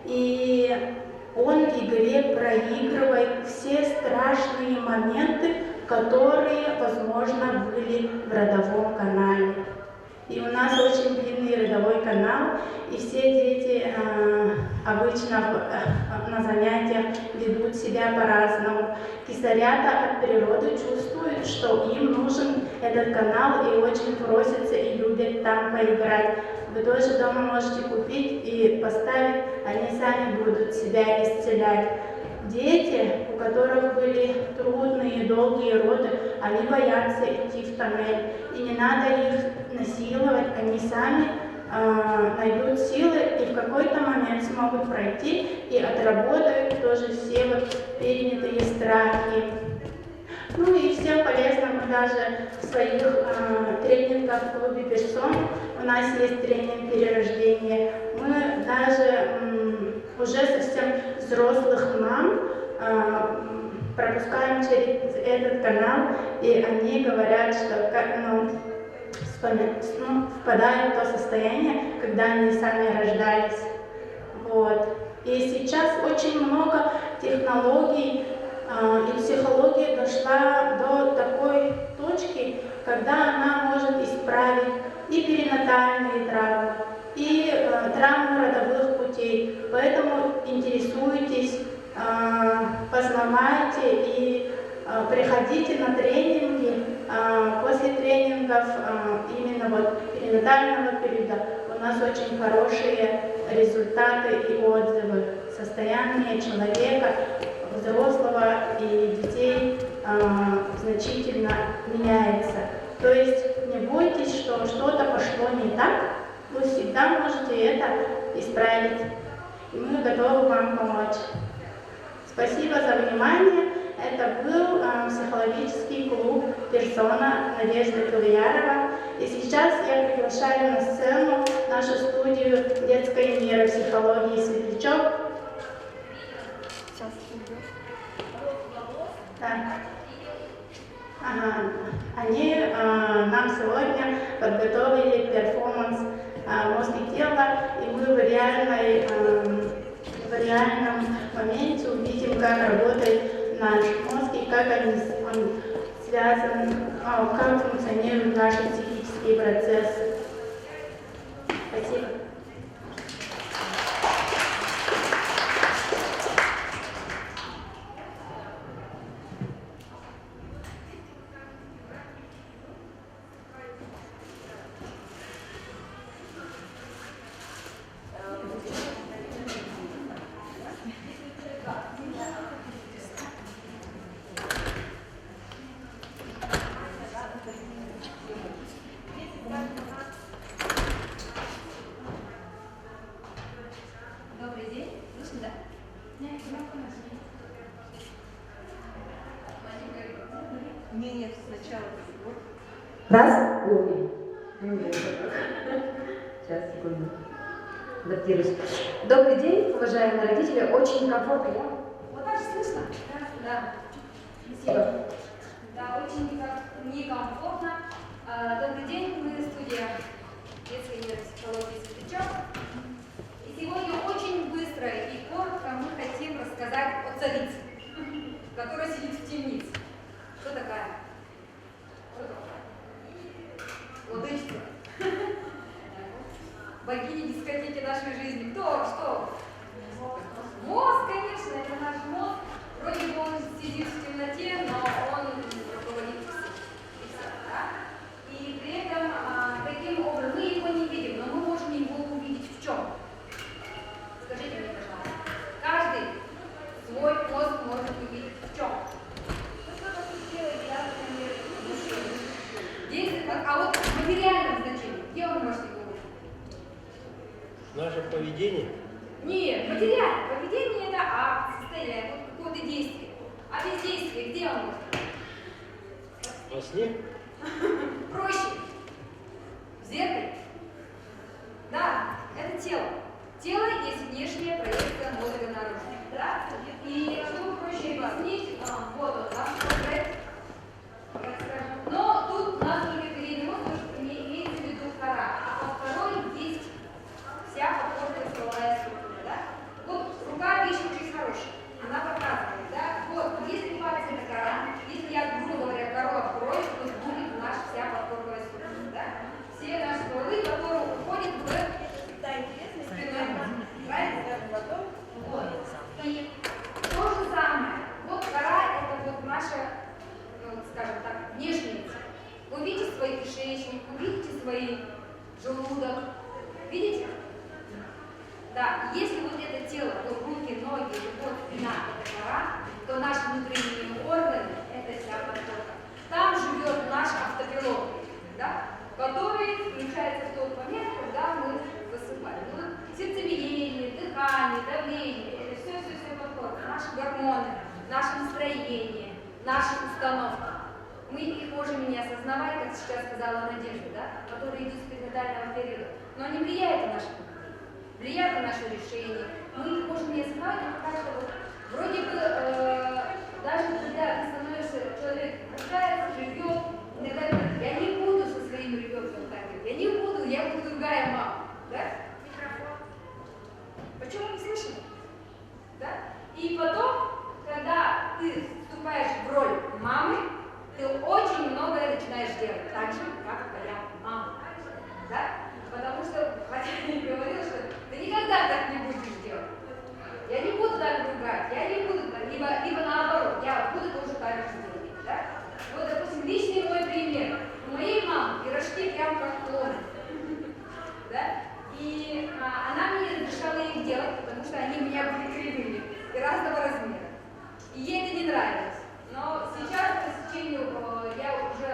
И он в игре проигрывает все страшные моменты, которые, возможно, были в родовом канале. И у нас очень длинный родовой канал, и все дети обычно на занятиях ведут себя по-разному. Кисарята от природы чувствуют, что им нужен этот канал и очень просятся и любят там поиграть. Вы тоже дома можете купить и поставить, они сами будут себя исцелять. Дети, у которых были трудные, долгие роды, они боятся идти в тоннель. И не надо их насиловать, они сами найдут силы и в какой-то момент смогут пройти и отработают тоже все вот перенятые страхи. Ну и всем полезно, мы даже в своих тренингах в клубе Персон, у нас есть тренинг перерождения, мы даже уже совсем взрослых мам пропускаем через этот канал, и они говорят, что впадают в то состояние, когда они сами рождались. Вот. И сейчас очень много технологий, и психология дошла до такой точки, когда она может исправить и перинатальные травмы, и травмы родовых путей. Поэтому интересуйтесь, познавайте и приходите на тренинги. После тренингов именно вот перинатального периода у нас очень хорошие результаты и отзывы. Состояние человека, взрослого и детей значительно меняется. То есть не бойтесь, что что-то пошло не так, вы всегда можете это исправить. И мы готовы вам помочь. Спасибо за внимание. Это был психологический клуб «Персона» Надежда Кулиярова. И сейчас я приглашаю на сцену нашу студию детской нейропсихологии «Светлячок». Так. Они нам сегодня подготовили перформанс «Мозг и тело», и мы в реальном моменте увидим, как работает наш мозг и как он связан, как функционируют наши психические процессы. Спасибо.
Раз, лови. Сейчас, секунду. Адаптируюсь. Добрый день, уважаемые родители. Очень комфортно. Вот так слышно? Да. Спасибо. Да, очень некомфортно. Добрый день, мы студия детской нейропсихологии «Светлячок». И сегодня очень быстро и коротко мы хотим рассказать о царице, которая сидит в темнице. Кто такая? Владычество. Богиня дискотеки нашей жизни. Кто? Что? Мозг, конечно, это наш мозг. Вроде бы он сидит в темноте, но он руководит всем. Да? И при этом таким образом мы его не видим, но мы можем его увидеть в чем? Скажите мне, пожалуйста. Каждый свой мозг может увидеть в чем? А вот в материальном значении, где он может его увидеть?
Наше поведение?
Нет, материальное поведение это акт, состояние, какое-то действие. А бездействие, где он может быть?
Во сне?
Проще. В зеркале. Да, это тело. Тело есть внешняя проекция мозга наружу. Да? И чтобы проще объяснить, вот он, наш проект. Но тут у нас только передний мозг, имеется в виду кора. А под корой есть вся подкорковая стволовая структура. Да? Вот рука вещь очень хорошая. Она показывает. Да? Вот если палец это кора, если я, грубо говоря, кору открою, то будет наша вся подкорковая структура. кишечник, увидите свой желудок. Видите? Да, и если вот это тело, то руки, ноги, живот, спина, это кора, то наши внутренние органы – это вся подпорка. Там живет наш автопилот, да, который включается в тот момент, когда мы засыпаем. Ну, сердцебиение, дыхание, давление – это все подпорка. Наши гормоны, наше настроение, наши установки. Мы их можем не осознавать, как сейчас сказала Надежда, да, которые идут с перинатального периода, но они влияют на наше поведение, влияют на наше решение. Мы их можем не осознавать, но пока что вот, вроде бы даже когда ты становишься человек, рождается, живет, иногда говорит, я не буду со своим ребенком так говорить, я не буду, я буду другая мама, да? Почему не слышно? Да? И потом, когда ты вступаешь в роль мамы, ты очень многое начинаешь делать, так же, как твоя мама. Да? Потому что Владимир говорил, что ты никогда так не будешь делать. Я не буду так ругать, я не буду так, либо наоборот, я буду тоже так же делать. Да? Вот, допустим, личный мой пример. У моей мамы пирожки прям как клоны. Да? И она мне разрешала их делать, потому что они у меня были кривыми и разного размера. И ей это не нравилось. Но сейчас, по течению, я уже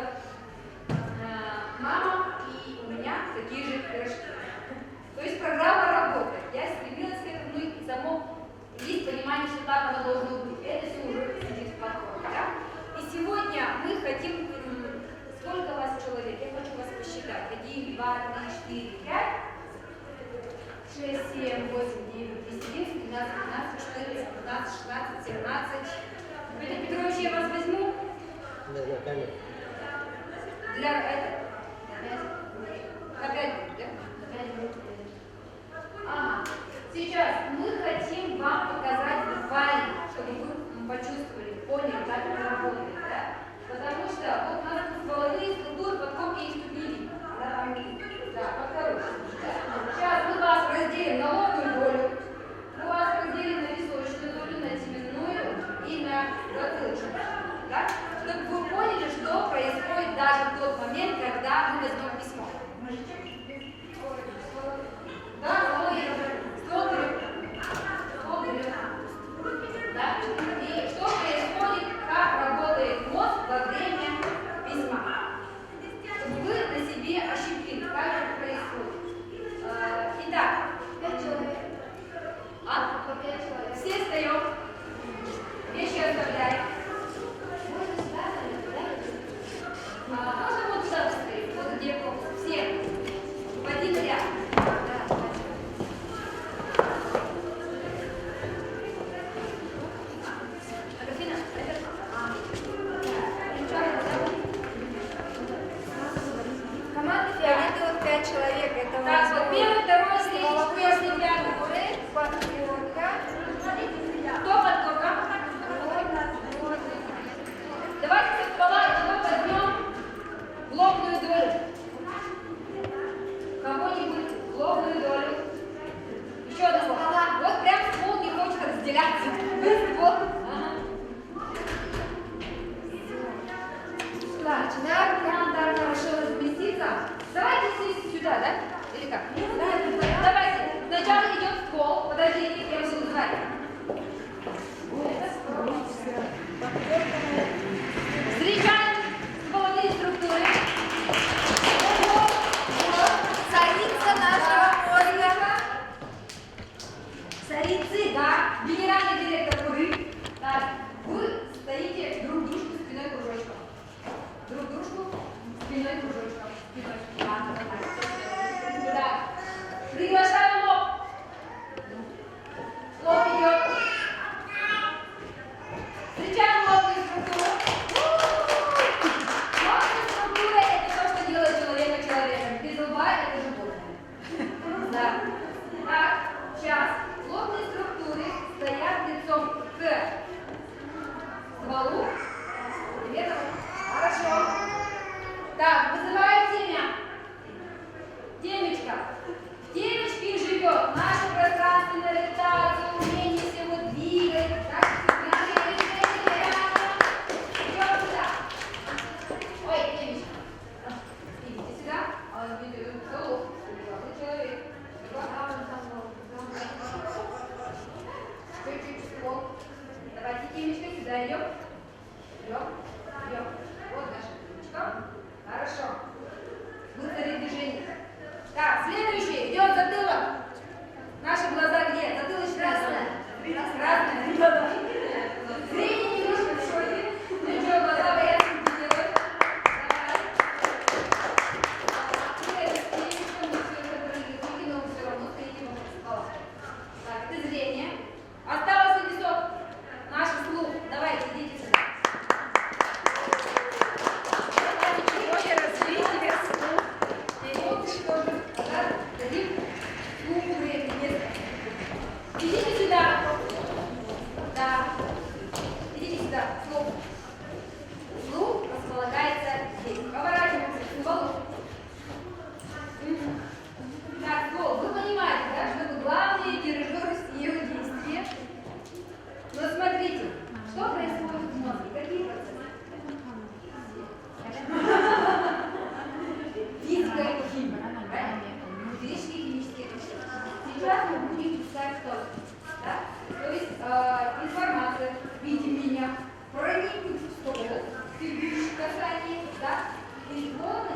мама, и у меня такие же пирожки. То есть программа работает. Я стремилась к этому, и само есть понимание, что так оно должно быть. Это все уже сидит в подходе. Да? И сегодня мы хотим, сколько у вас человек? Я хочу вас посчитать. 1, 2, 3, 4, 5, 6, 7, 8, 9, 10, 11, 12, 13, 14, 15, 16, 17. Дмитрий Петрович, я вас возьму.
Да, на камеру.
Для этого. На 5 минут, да? На 5 минут. Ага. Сейчас мы хотим вам показать буквально, чтобы вы почувствовали, поняли, как это работает, да? Потому что вот у нас тут воловые структуры, подкопки и ступени. Да, по-второму. Сейчас мы вас разделим на лобную долю, мы вас разделим на височную долю, на теменную и на затылочную. Да? Чтобы вы поняли, что происходит даже в тот момент, когда мы возьмем письмо. Да, ствол берем. Да? И что происходит, как работает мозг во время письма. Чтобы вы на себе ощутили, как это происходит. Итак, 5 человек. По 5 человек. Все встаем. Вещи оставляем. Можно сюда, да? Можно вот сюда встать, вот где комната. Все. В один ряд. Да. Аграфина, это...
Команда фиолетовых 5 человек. Это
так, вот первый, второй, третий, четвертый, пятый.
подпорка.
Кто подпорка? Давайте со стола возьмем в лобную долю. Кого-нибудь в лобную долю. Еще одного. Вот прям ствол не хочет разделяться. Ствол. Ага. Так, начинаем прям так хорошо разместиться. Давайте сесть сюда, да? Или как? Давайте. Сначала идет ствол. Подождите, я буду называть. Встречаем стволовые структуры.
Царица нашего мозга.
Царицы, да. Генеральный директор.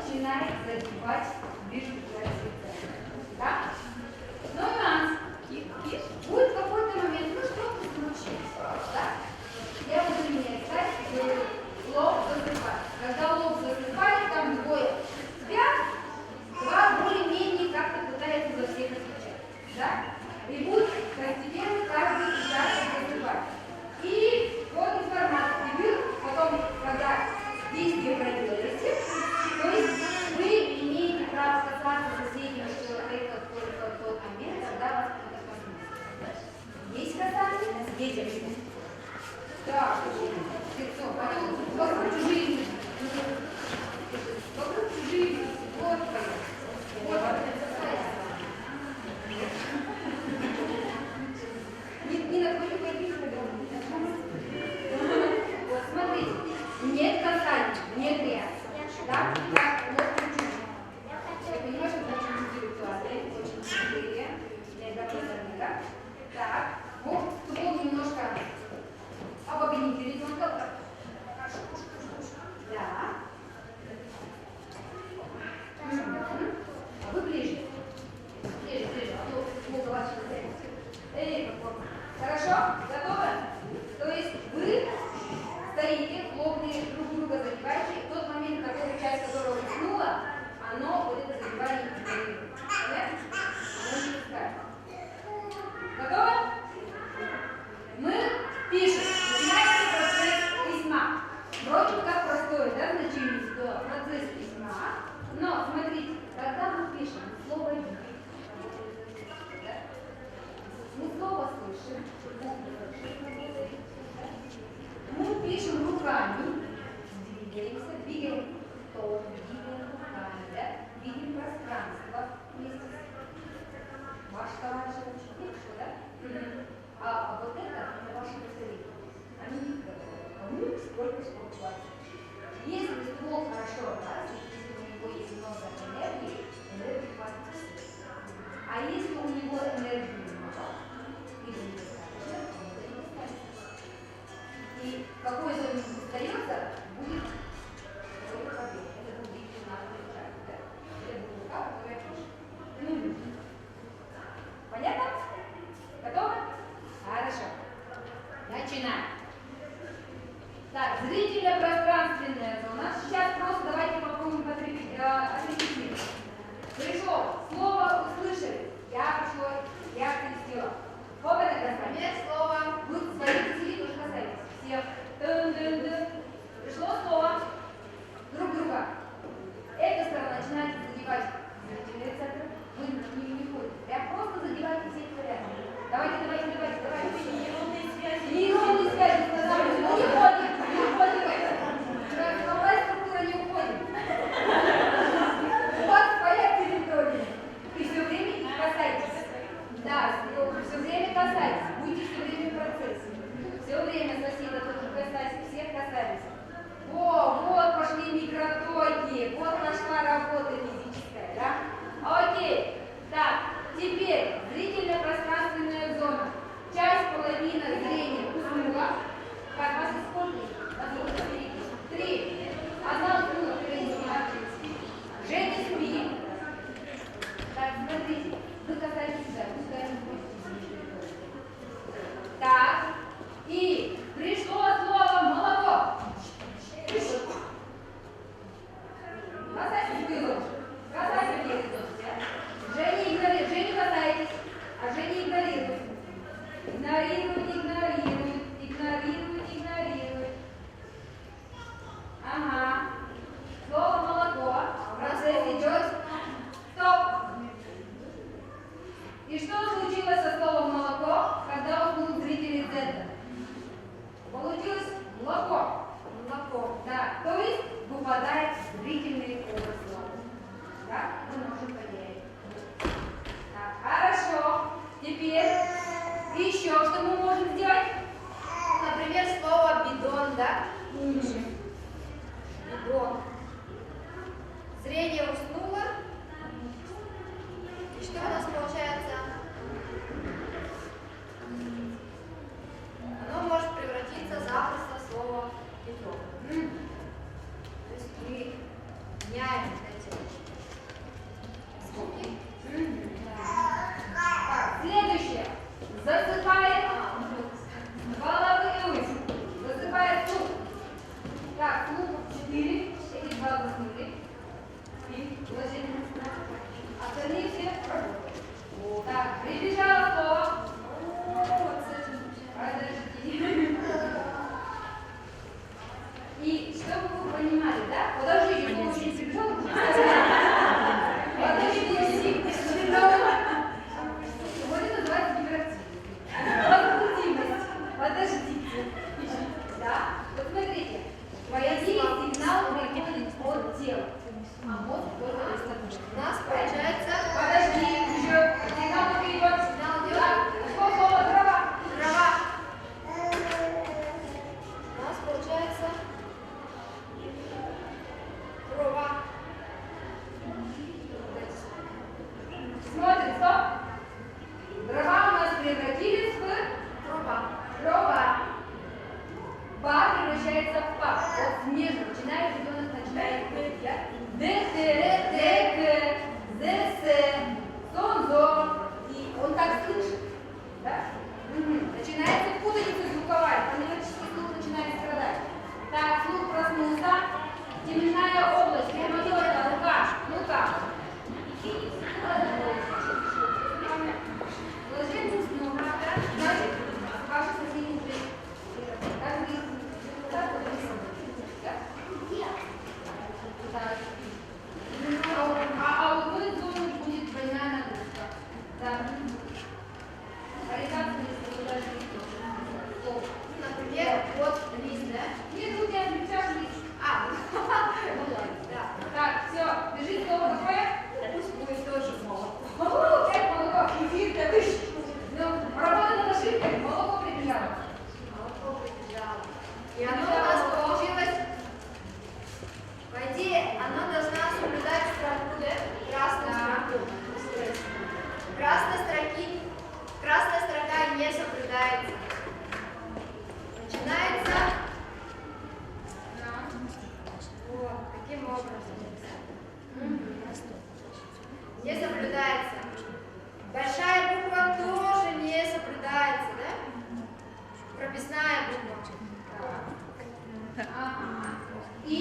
начинает задевать виртуальный центр. Да? Но нюанс. Будет какой-то момент, ну что-то случится. Да? Я буду менять, лоб засыпает. Когда лоб засыпает, там двое спят, два более-менее как-то пытаются за всех отвечать. Да? И будет постепенно каждый пытаться засыпать. И вот информация. И вы потом, когда действие проделаете, то есть вы имеете право касаться соседнего человека только в тот момент, когда вас кто-то коснется. Есть касание? Детям. Так, все, вокруг чужие. Вокруг чужие. Вот твоя. Вот не находит пойти. Вот, смотрите. Нет касания, нет грязи. Да? Так, вот чуть-чуть. Я понимаю, что это очень интеллектуальное, очень крутые. Я довольна, да? Так, вот, ствол немножко обогните ребенка. Да. А вы ближе. Ближе, а то ствол вашего зрения. Хорошо? Готовы? То есть вы стоите, лобные друг друга задеваете, и в тот момент, какая часть, которая уснула, оно вот это задевание игнорирует. Понятно? Оно не пускает. Готовы? Мы пишем. Начинается процесс письма. Вроде как простое, да, значение, что процесс письма. Но, смотрите, когда мы пишем слово «ди», мы слово слышим, мы пишем руками, двигаем тон, двигаем руками, да? Видим пространство вместе с ваш товарищ учитель, да? А вот это ваши пациенты. Они не готовы. Кому сколько платят. Если ствол хорошо развит, если у него есть много энергии, энергии хватит всех. А если у него энергии мало, или недостаточно, то он не достаточно. И какой зоне остается, будет какой-то побег. Это будет финальный шаг. Это будет рука, которая пишет. Понятно? Готовы? Хорошо. Начинаем. Так, зрительно-пространственная зона. Сейчас просто давайте попробуем отрепетировать. Пришло, слово услышали. Я пришло, я крестила. Оба это касание слова. Вы своих усилий тоже касаетесь. Всех. Дын-дын-дын. Пришло слово. Друг друга. Эта сторона начинает задевать зрительный центр. Вы не ходите. Прям просто задевайте всех порядок. Давайте. Нейронные связи. Нейронные связи. Не уходим. Какая структура не уходит. У вас своя территория. И все время их касайтесь. Да, все время касайтесь. Будьте все время в процессе. Все время соседа тоже касайтесь. Всех касайтесь. Вот пошли микротоки. Вот пошла работа физическая. Да? Окей. Так, теперь зрительно-пространственная зона. Часть, половина зрения уснула. Как вас используют? 3. Одна уснула, впереди. Женя спит. Так, смотрите. Вы касаетесь сюда. Так. И пришло слово молоко. Касайтесь вы лучше. Касайтесь вы лучше. Женя игнорирует. Женя касайтесь. А Женя игнорирует. Игнорирует. Ага. Слово молоко. Процесс идет. Стоп. Так, прибежало слово. Подожди. И чтобы вы понимали, да? Подождите, вы очень прибежал. Подождите, вот это называется гиперактивность. Возбудимость. Подождите. Да? Вот смотрите. По идее сигнал приходит от тела. А мозг только достаточно.
У нас получается...
Подожди, еще сигнал только идет.
Сигнал идет.
Да. Сколько слова? Трава.
Трава. У нас получается... Трава.
Смотрим, стоп. Дрова у нас превратились в
Трава.
дрова. Ба превращается в па. Вот смежно. Начинает ребенок начинает говорить. Дек, зес, сонзо. И он так слышит. Да? Начинается путаница звуковая. Фонетический слух начинает страдать. Так, слух проснулся. Теменная область. Прямо делает рука. Ну-ка. Положение снова. Значит, ваши соседи уже. А вот в этой зоне будет двойная нагрузка. Да. Ориентация листа, подожди.
Например, вот лист, да?
Нет, тут я отвечаю лист.
Ну ладно, да.
Так, все, бежит слово какое?
Пусть будет тоже молоко.
Опять молоко. Эфир, да ты. Ну, работа над ошибкой. Молоко прибежало.
Молоко прибежало. И оно у нас получилось... По идее, оно должна соблюдать строку, да? Красную строку. Красная строка не соблюдается. Начинается... Вот, таким образом. Не соблюдается. Большая буква тоже не соблюдается, да? Прописная буква.
Ага. И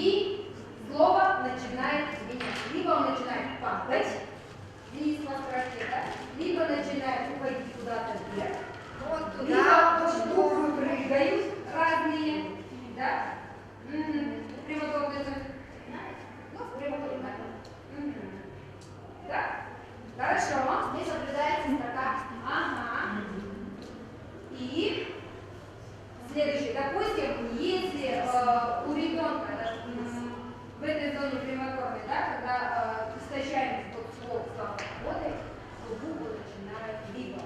слово начинает менять. Либо он начинает падать вниз по строке, да? Либо начинает уходить куда-то вверх.
Вот туда.
Либо буквы прыгают разные, да? Прямоугольный знак. Ну, прямоугольный знак. Да? Хорошо.
Не соблюдается строка.
Ага. И следующее. Допустим, если у ребенка в этой зоне прямоугольной, да, когда истощаемость под слог работает, то буквы начинают либо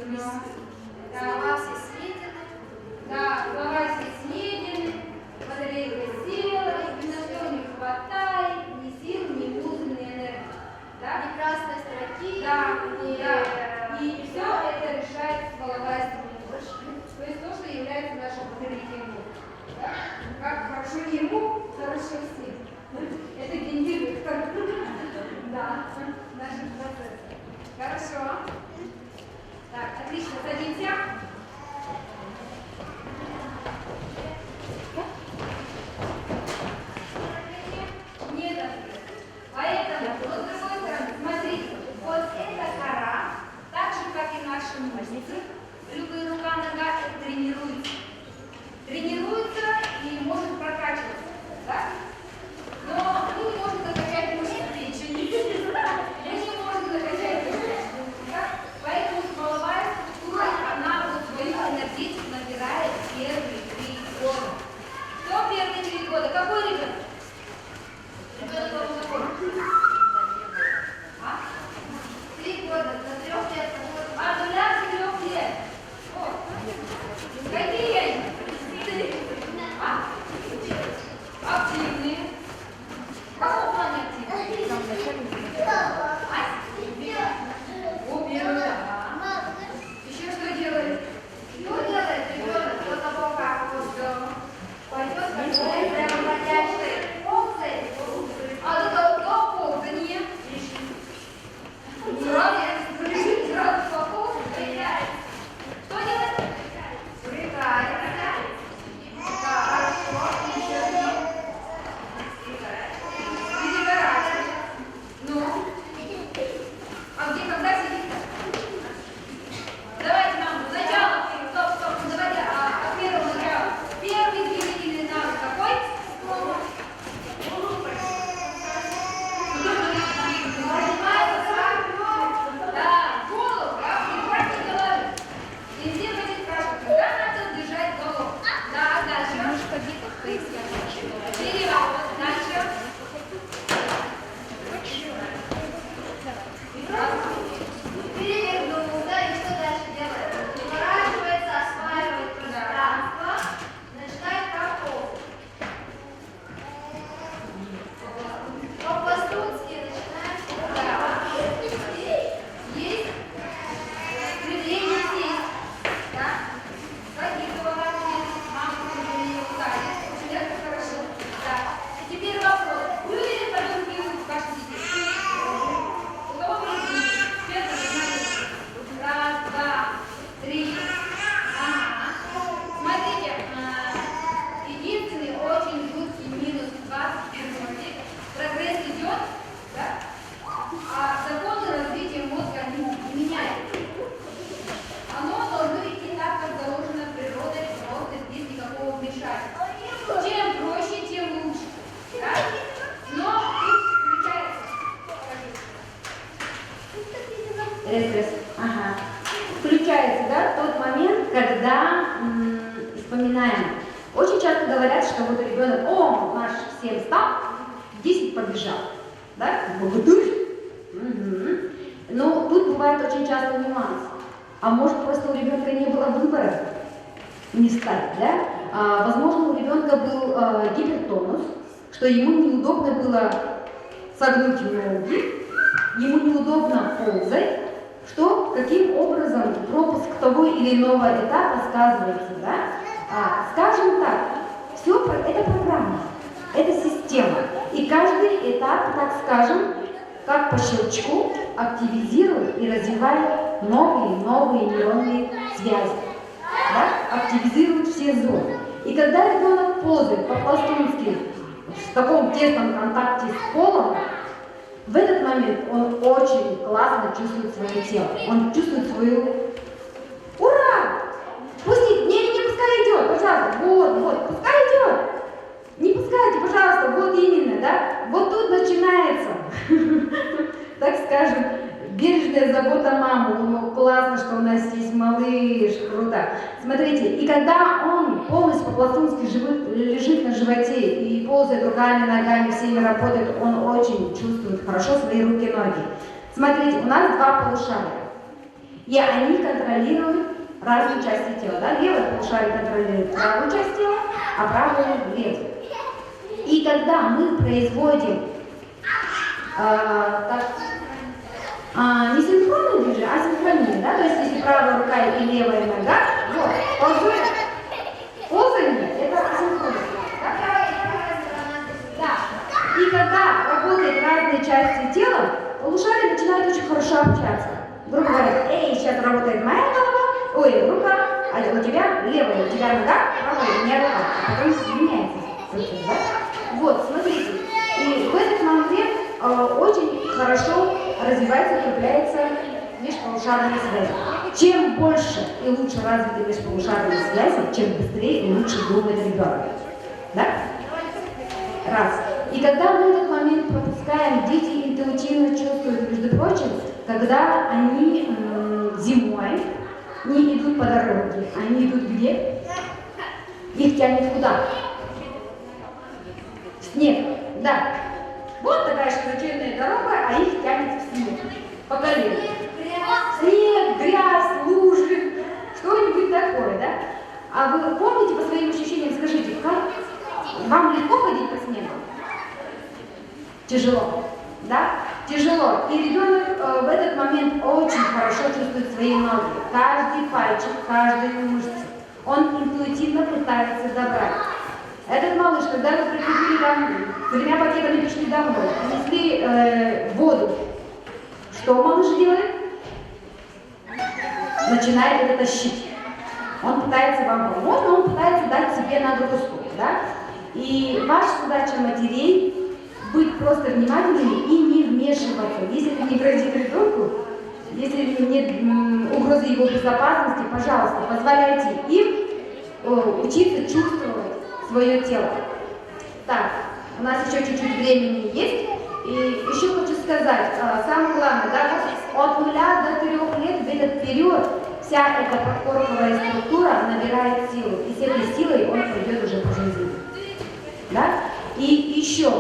Слова все съедены.
Да, слова все съедены, батарейка села, и на все не хватает ни сил, ни музыки, ни энергии. Да?
Ни красной строки,
Да,
ни...
да. И все это решает половая структура. То есть то, что является нашей батарейкой мозга. Да? Как хорошо ему, хорошо всем. Это генерирует да, наши процессы. Хорошо. Так, отлично, садимся. Нет ответа. Поэтому, вот с другой стороны, смотрите, вот эта кора, так же, как и наши мышцы, любые рука, нога, это тренируется. Тренируется и может прокачиваться. Да? Но мы не можем закачать мышцы плечи. Мы не можем закачать мышцы. Поэтому половая структура, она вот свою энергетику набирает первые 3 года. Кто первые 3 года? Какой ребенок? Ребенок какой? А?
3 года, до 3 лет.
А, до 3 лет. О. Какие они? А? Активные. В каком плане активные? Еще что делает?
Что делает ребенок после того, как пойдет какой-то проводящей функции?
А до ползания. Сразу пополз. Что делать?
Прыгается. Хорошо. Еще
Перегорать. Ну? А где, когда сидит? Давайте нам сначала. Стоп, давайте от первого начала. Первый двигательный навык какой? Да, голову, и хватит головы. Везде будет спрашивать, когда надо держать голову. Да, дальше. Переворот. Дальше.
перевернулся, и что дальше делает? Поворачивается, осваивает пространство, начинает проползать. По-пластунски начинает проползать. Есть стремление сесть. Да? Какие поворачивания? Мама, очень это хорошо. Да. И теперь вопрос. Вы уверены, пойдем в ваши детей? У кого будет? Первый, смотрите. 1, 2, 3. Ага. Смотрите, единственный очень жуткий минус 21 век. Прогресс идет, да? А законы развития мозга они не меняются. Оно должно идти так, как заложено природой, просто без никакого вмешательства. Чем проще, тем лучше. Да? Но тут включается.
Ага. Включается, да, тот момент, когда вспоминаем. Очень часто говорят, что вот ребенок, наш 7 встал, 10 побежал. Да? Угу. Но тут бывает очень часто нюанс. А может, просто у ребенка не было выбора не встать, да? Возможно, у ребенка был гипертонус, что ему неудобно было согнуть ноги, ему неудобно ползать, что каким образом пропуск того или иного этапа сказывается, да? Скажем так, все это программа, это система, и каждый этап, так скажем, как по щелчку активизирует и развивает новые нейронные связи, да? Активизирует все зоны. И когда ребенок ползает по-пластунски в таком тесном контакте с полом, в этот момент он очень классно чувствует свое тело. Он чувствует свою... Ура! Пустите! Не, пускай идет, пожалуйста. Вот, пускай идет. Не пускайте, пожалуйста, вот именно, да? Вот тут начинается, так скажем, бережная забота мамы. Ну, классно, что у нас есть малыш, круто. Смотрите, и когда он полностью по-пластунски лежит на животе и ползает руками, ногами, всеми работает, он очень чувствует хорошо свои руки и ноги. Смотрите, у нас 2 полушария. И они контролируют разные части тела. Да? Левое полушарие контролирует правую часть тела, а правое левую. И когда мы производим не синхронное движение, а синхронное, да? То есть если правая рука и левая нога, вот, ползание, это асинхронное. Да? И когда работают разные части тела, полушария начинают очень хорошо общаться. Грубо говоря, эй, сейчас работает моя голова, ой, рука, а у тебя левая, у тебя нога, правая, у меня рука. А потом меняется. Да? Вот, смотрите. И в этот момент очень хорошо развивается, укрепляется межполушарные связи. Чем больше и лучше развиты межполушарные связи, чем быстрее и лучше думает ребенок. Да? Раз. И когда мы этот момент пропускаем, дети интуитивно чувствуют, между прочим, когда они зимой не идут по дороге, они идут где? Их тянет куда? Снег. Да. Вот такая широченная дорога, а их тянет в снег. По колено. Снег, грязь, лужи, что-нибудь такое, да? А вы помните по своим ощущениям, скажите, как вам легко ходить по снегу? Тяжело, да? Тяжело. И ребенок в этот момент очень хорошо чувствует свои ноги. Каждый пальчик, каждую мышцу. Он интуитивно пытается добрать. Этот малыш, когда вы приходили там, с 3 пакетами пришли домой, принесли воду, что малыш делает? Начинает это тащить. Он пытается вам помочь, но он пытается дать себе нагрузку, да? И ваша задача матерей быть просто внимательными и не вмешиваться. Если это не грозит ребенку, если нет угрозы его безопасности, пожалуйста, позволяйте им учиться чувствовать свое тело. Так, у нас еще чуть-чуть времени есть. И еще хочу сказать, самое главное, да, от 0 до 3 лет в этот период вся эта подкорковая структура набирает силу. И с этой силой он пойдет уже по жизни. Да? И еще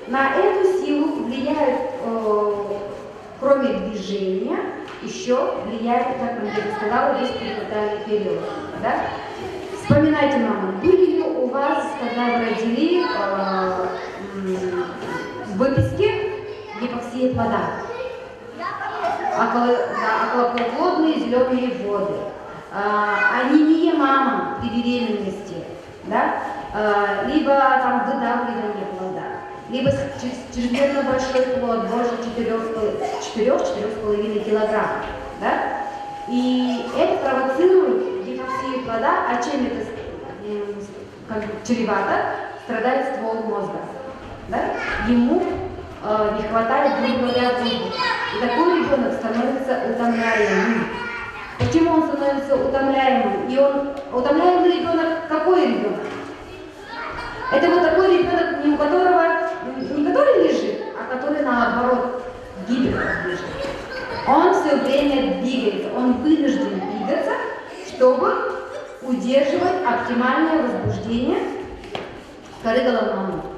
на эту силу влияют, кроме движения, еще влияет, как я уже сказала, весь пренатальный период. Да? Вспоминайте, мама, были ли у вас, когда вы родили, в выписке гипоксия плода? Околоплодные зеленые воды, анемия мамы при беременности, да? Либо там выдавливание плода, либо чрезмерно большой плод, больше 4-4,5 килограмм. Да? И это провоцирует гипоксию плода, а чем это чревато? Страдает ствол мозга. Да? Ему не хватает, грубо говоря, воздуха. И такой ребенок становится утомляемым. Почему он становится утомляемым? И он утомляемый ребенок, какой ребенок? Это вот такой ребенок, не который лежит, а который наоборот гипердвижет. Он все время двигается, он вынужден двигаться, чтобы удерживать оптимальное возбуждение коры головного мозга.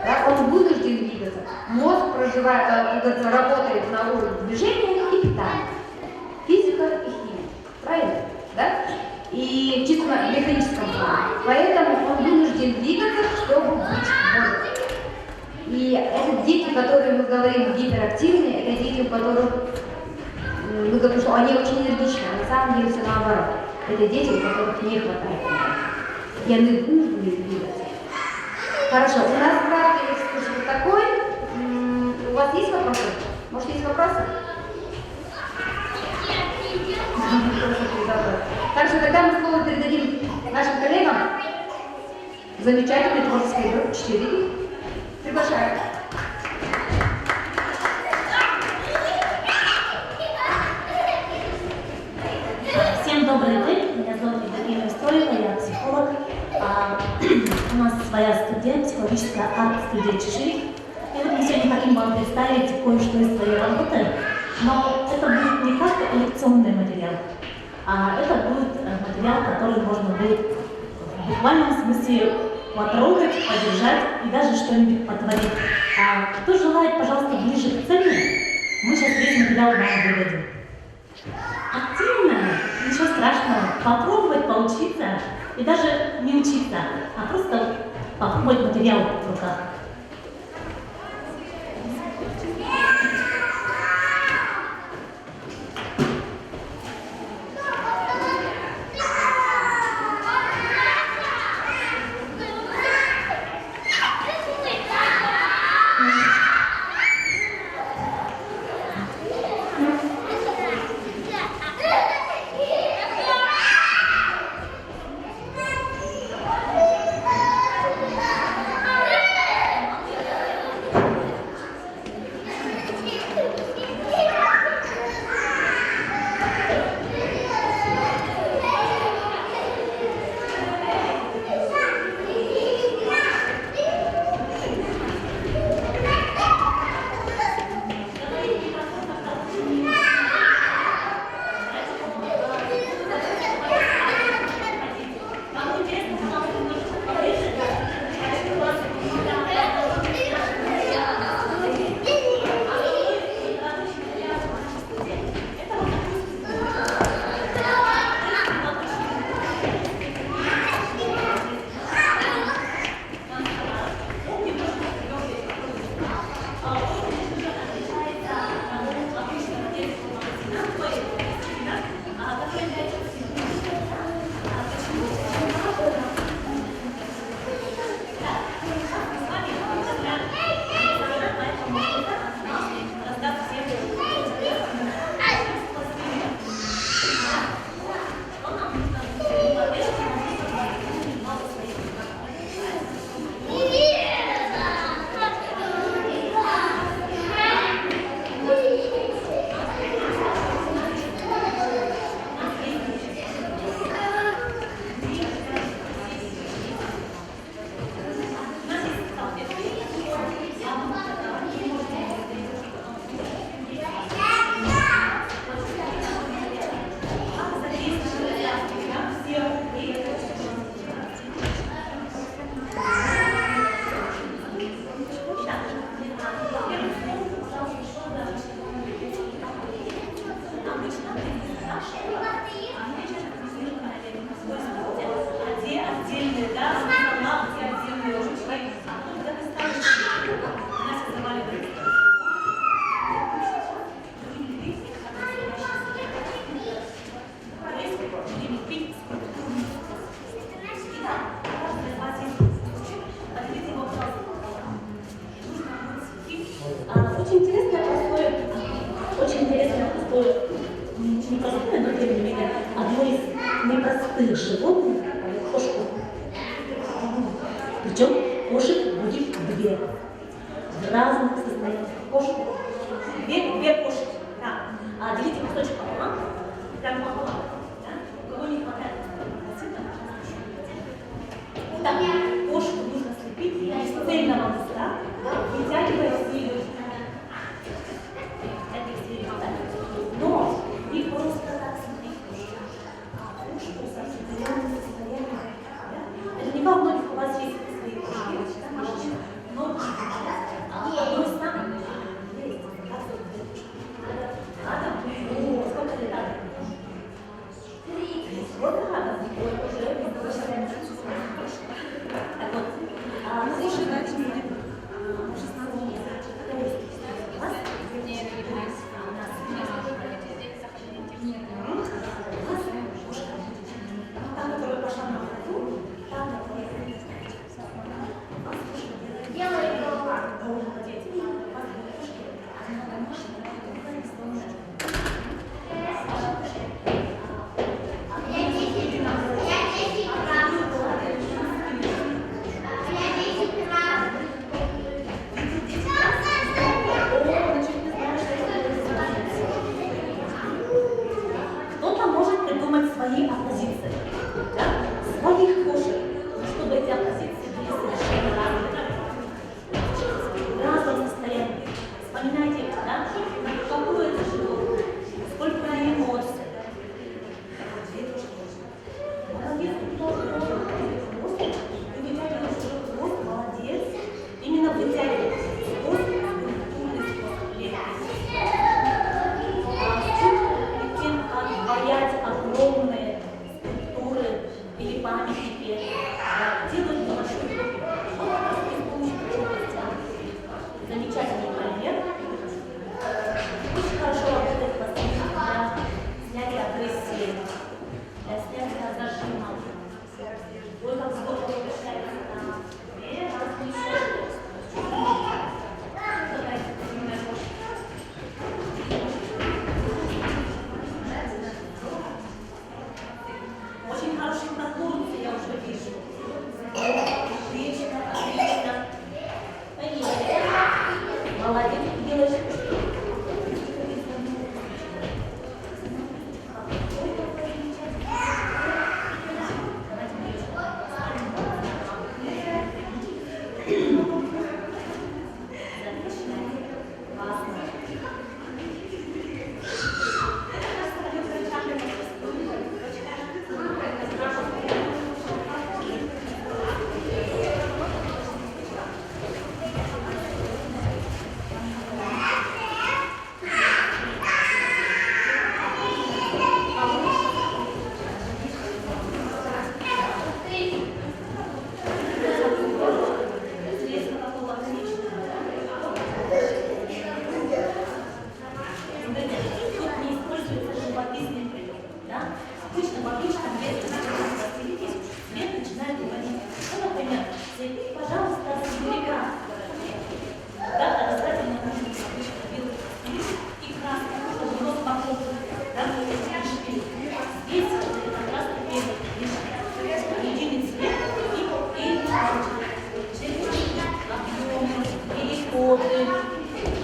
Да? Он вынужден двигаться. Мозг работает на уровне движения и питания. Физика и химия. Правильно? Да? И чисто на механическом плане. Поэтому он вынужден двигаться, чтобы быть бодрым. И это дети, которые мы говорим гиперактивные, это дети, у которых мы говорим, что они очень энергичны, а на самом деле все наоборот. Это дети, у которых не хватает энергии. И они вынуждены двигаться. Хорошо, у нас краткий экскурс вот такой. У вас есть вопросы? Может, есть вопросы? Хорошо, тогда мы слово передадим нашим коллегам. Замечательной творческой группе «Чечевики». Приглашаю.
Всем добрый день. Меня зовут Евгения Строева, я психолог. У нас своя студия, психологическая арт-студия «Чечевик». И вот мы сегодня хотим вам представить кое-что из своей работы. Но это будет не как лекционный материал, а это будет материал, который можно будет в буквальном смысле потрогать, подержать и даже что-нибудь потворить. Кто желает, пожалуйста, ближе к цели, мы сейчас весь материал вам выдадим. Активная, ничего страшного. Попробовать поучиться и даже не учиться, а просто попробовать материал в руках. Очень интересное, простое, непростое, но тем не менее, одно из непростых животных — кошку. Причем кошек будет две. В разных состояниях. Кошку. Две кошки. Да. А делите кусочек пополам. Прям пополам. Да? У кого не хватает вот так. Кошку нужно слепить из цельного листа, вытягивая снизу. Но не просто так смотреть кошку, а кошку с определенным состоянием. Наверняка у многих у вас есть свои кошки, но одной из самых есть. Адам? Сколько лет Адам? 3. Вот Адам. Уже ваши конкурсы я уже вижу. Отлично, отлично. Поехали. Молодец, девочка.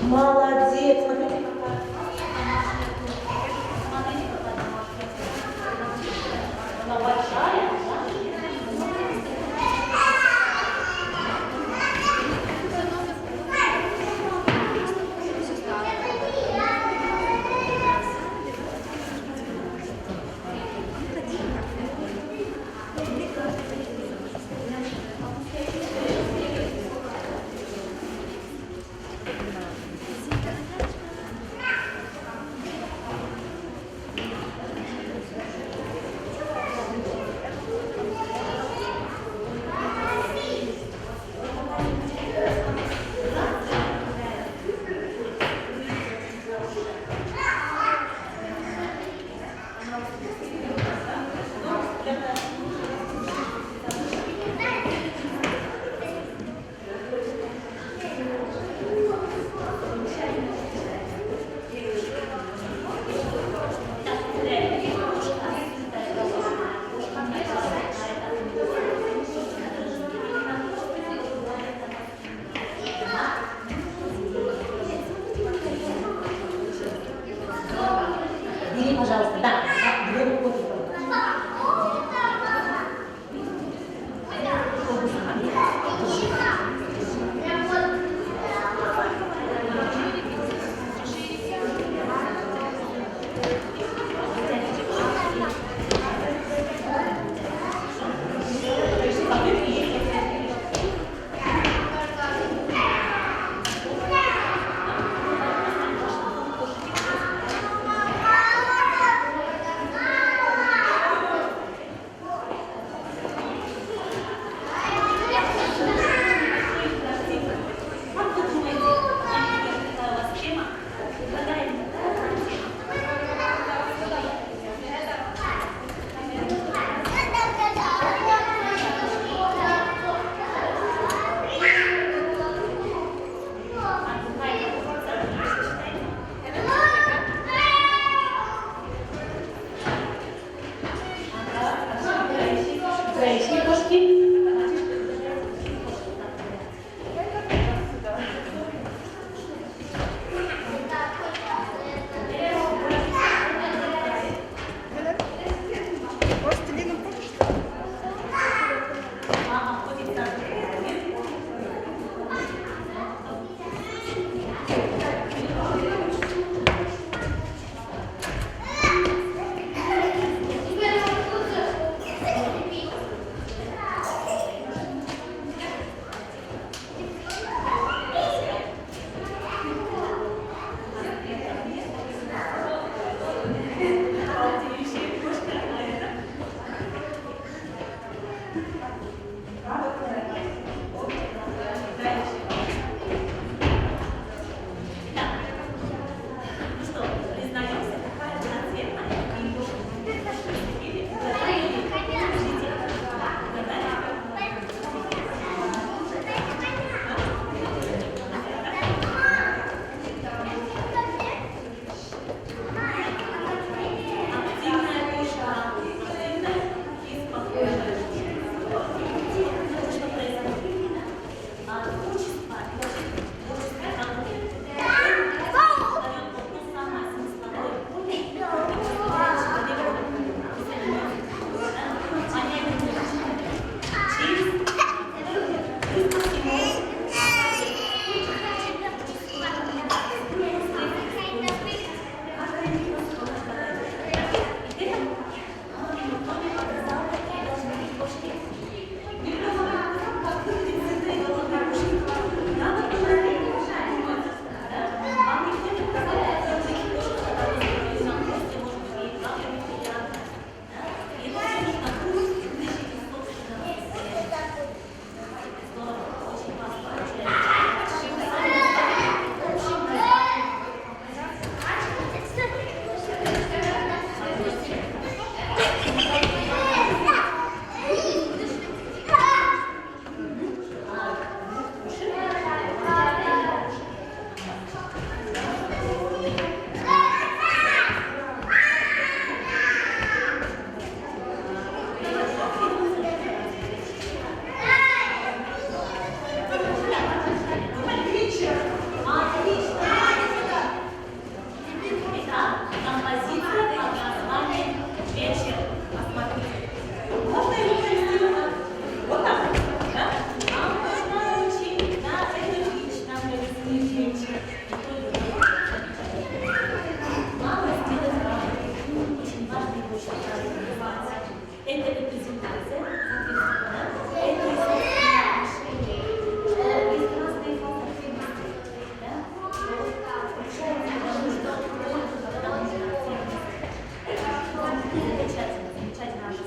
Молодец, смотрите, какая. Смотрите, какая она большая, да? Итак, композиция под названием «Вечер». Посмотрите. Можно его провести вот так, да? А можно учить на энергично провести вечер. Мама сделает правильно. Очень важно его очень правильно называть. Это репрезентация, соответственно, это естественное отношение, что есть разные формы активности, да? Замечательно, замечательно наша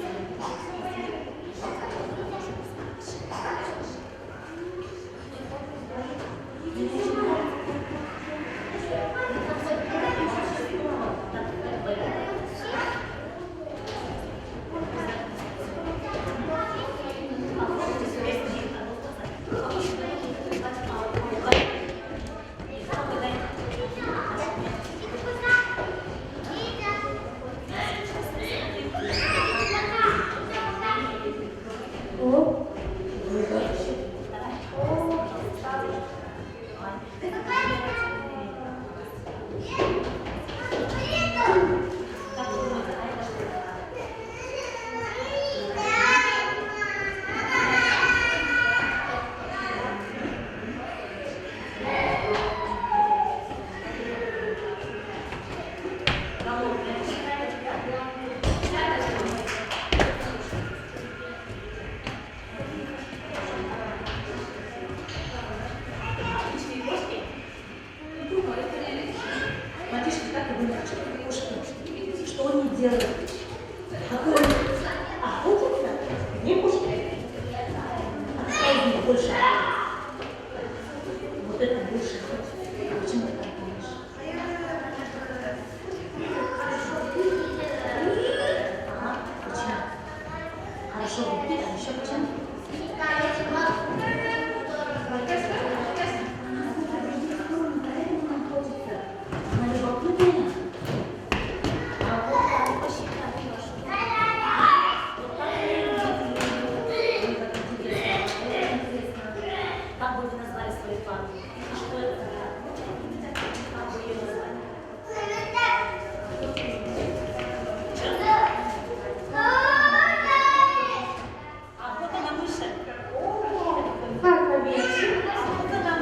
что он не делает. Какой он охотится, не кушает. А из них больше вот это больше охотится. Почему ты так думаешь? Ага, почему? Хорошо, вот это еще почему? Она любопытная. Как бы вы назвали свою пару? Что это такое? Как бы ее назвали? Охота на мыши. Как победить? Охота на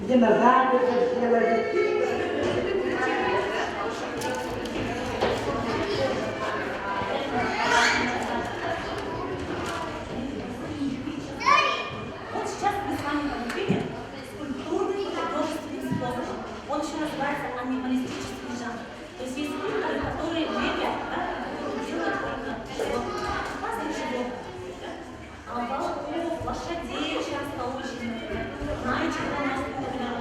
где ногами это сделали.
Вот сейчас мы с вами поговорим скульптурный художественный способ. Он еще называется анималистический жанр. То есть есть скульпторы, которые лепят, да, которые делают только опасных животных. Волков, лошадей часто очень, мальчик у нас, например,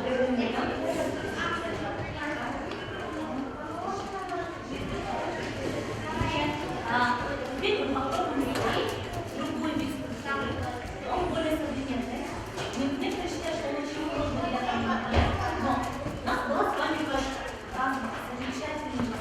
теперь мы попробуем любой вид скульптуры. Он более современный. Некоторые считают, что он очень сложный для понимания. Но у нас была с вами тоже разных замечательных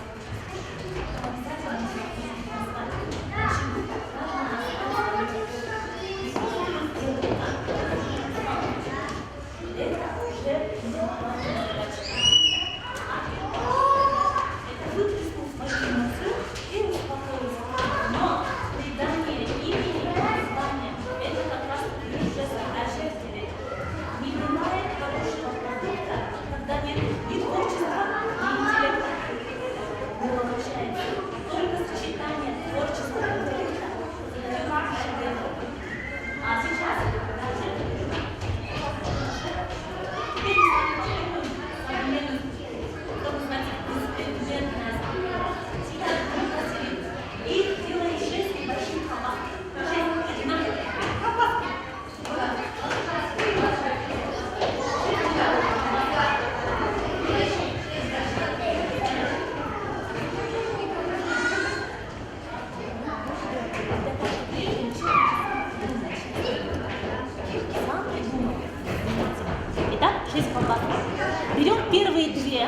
берем первые две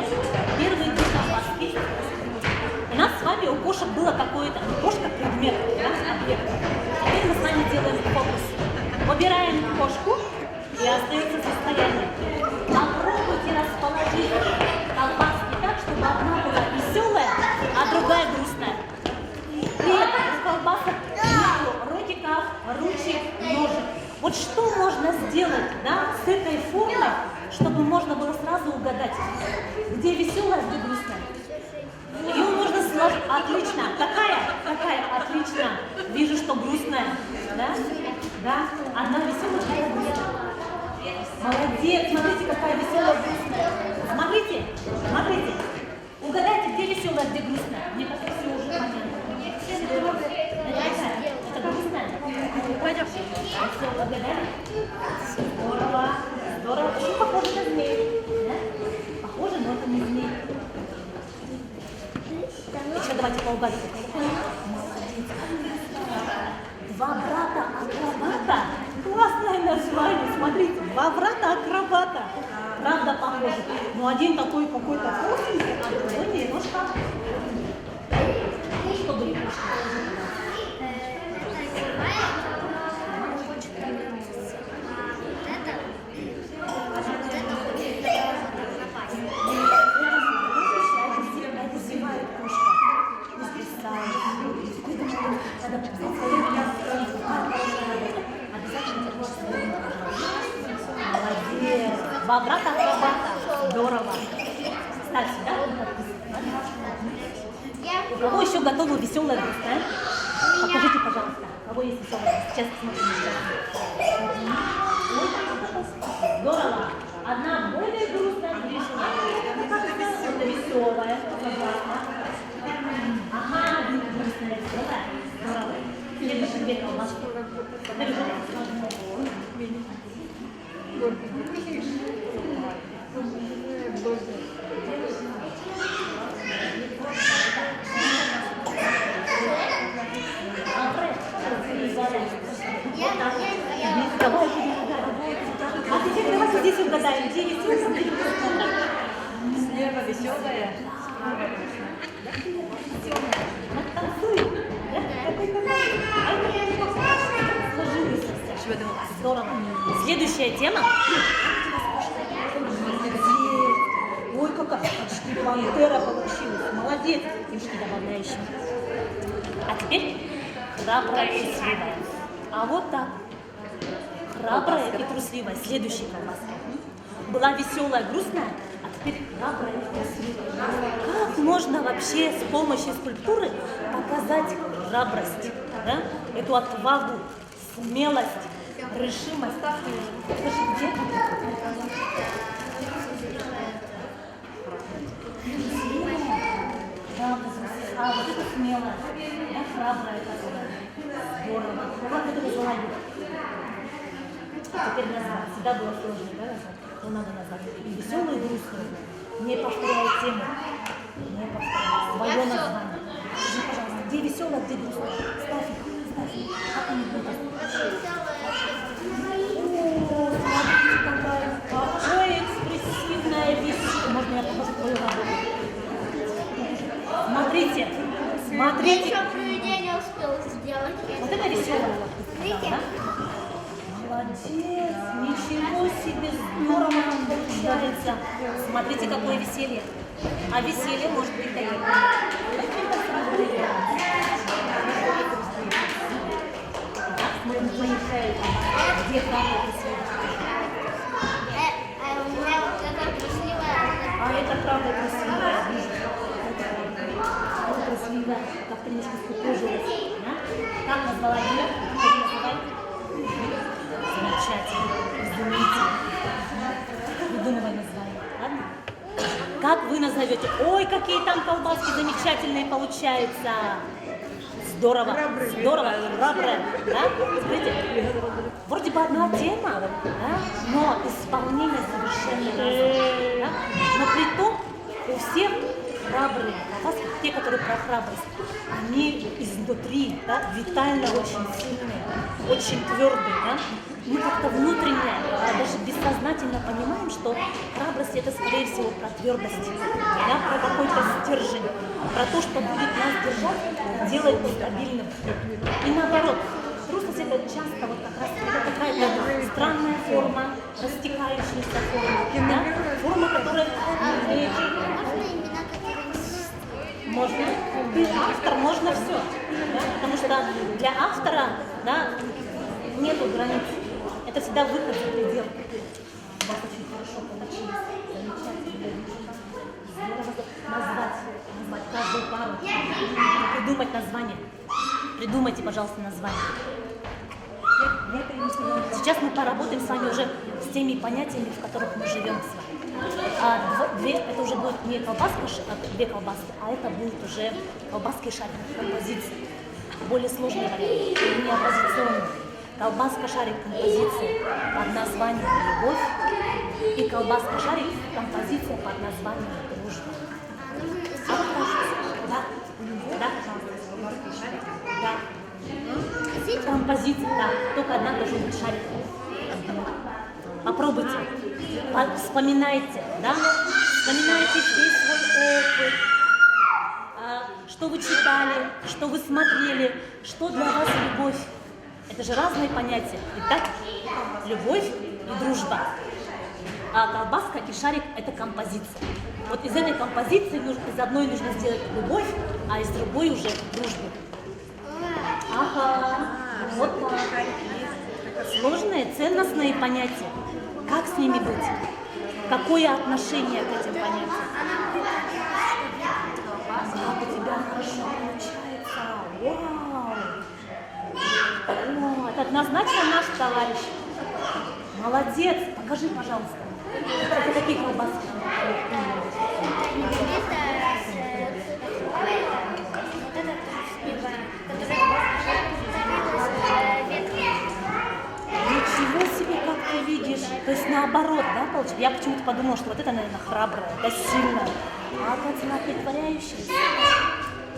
колбаски. У нас с вами у кошек было какое-то, кошка предмет, да, объект. Теперь мы с вами делаем фокус. Выбираем кошку и остается в состоянии. Попробуйте расположить колбаски так, чтобы одна была веселая, а другая грустная. При этом у колбасок нету ротиков, ручек, ножек. Вот что можно сделать, да, с этой формой, чтобы можно было сразу угадать, где веселая, где грустная. Ее можно сложить. Отлично. Какая? Отлично. Вижу, что грустная. Да? Да? Одна веселая, другая грустная. Молодец. Смотрите, какая веселая, грустная. Смотрите. Угадайте, где веселая, где грустная. Мне кажется, все уже понятно. Это грустная? Пойдем. Все, угадали? Здорово. Очень похоже на змей. Да? Похоже, но это не змей. Еще давайте поугадать. Молодец. Два брата акробата. Классное название. Смотрите, два брата акробата. Правда похожи. Но один такой какой-то вкусненький, а другой немножко. Что были молодец. Два брата акробата. Здорово. Ставь сюда. У кого еще готова веселая грустная? Покажите, пожалуйста. У кого есть веселая? Сейчас посмотрим. Здорово. Одна более грустная, это веселая. Ага, грустная, веселая. Здорово. Следующий две колбаски. А теперь давайте здесь угадаем, где веселая, где грустная. Слева веселая. Здорово. Следующая тема. Ой, какая почти пантера получилась. Молодец. Кишки добавляющие. А теперь храбрая и трусливая. А вот так. Храбрая и трусливая. Следующая колбаска. была веселая, грустная, а теперь храбрая и красивая. Как можно вообще с помощью скульптуры показать храбрость, да? Эту отвагу, смелость, решимость? Слушай, где? Да, вот это смелая, да, храбрая такая. Здорово. Как это назвать? Теперь назвать. Всегда было сложно, да, назвать? Ну, надо назвать. Веселую и грустную. Не повторяй тему. Не повторяй. Свое название. Скажи, пожалуйста, где веселая, где грустная? Ставь их. Как они будут? О, смотрите, какая экспрессивная веселая. Можно я покажу твою работу? Смотрите. Смотрите.
Я еще проведение успела сделать.
Вот это веселая. Да? Молодец, ничего себе, здорово получается. Смотрите, какое веселье. А веселье может быть таким. Где правда красивая?
У меня вот это красивая.
А это правда красивая. Это красивая, как ты немножко скукожилась. Как назвала ее? Как называть? Замечательно, изумительно. Придумывай название, ладно? Как вы назовете? Ой, какие там колбаски замечательные получаются! Здорово, здорово, храбрые, да? Смотрите, вроде бы одна тема, да? Но исполнение совершенно разное, да? Но при том у всех храбрые колбаски, те, которые про храбрость, они изнутри, да, витально очень сильные, очень твердые, да? Мы как-то внутренне, даже бессознательно понимаем, что храбрость это, скорее всего, про твердость, да, про какой-то стержень, про то, что будет нас держать, делать стабильным. И наоборот, трусость это часто вот как раз какая-то странная форма, растекающаяся форма, да? Форма, которая... Можно. Ты автор, можно все. Да? Потому что для автора, да, нету границ. Это всегда выход за предел. У вас очень хорошо получилось. Замечательно. Здорово назвать каждую пару. Придумать название. Придумайте, пожалуйста, название. Сейчас мы поработаем с вами уже с теми понятиями, в которых мы живем с вами. Это уже будет не колбаска, две колбаски, а это будет уже колбаски шарик композиции. Более сложный вариант, не оппозиционный. Колбаска шарик композиция под названием «Любовь» и колбаска шарик композиция под названием «Дружба». А вот кажется, да, пожалуйста, да. Композиция, да, только одна должна быть шарик. Попробуйте, вспоминайте, да? Вспоминайте весь свой опыт, что вы читали, что вы смотрели, что для вас любовь. Это же разные понятия. Итак, любовь и дружба. А колбаска и шарик – это композиция. Вот из этой композиции из одной нужно сделать любовь, а из другой уже дружбу. Ага, вот так. Сложные, ценностные понятия. Как с ними быть? Какое отношение к этим понятиям? Как у тебя хорошо получается. Вау! О, это однозначно наш товарищ. Молодец. Покажи, пожалуйста. Это какие колбаски? Ничего себе, как ты видишь. То есть наоборот, да, получается? Я почему-то подумала, что вот это, наверное, храброе, это сильное. А вот она притворяющаяся.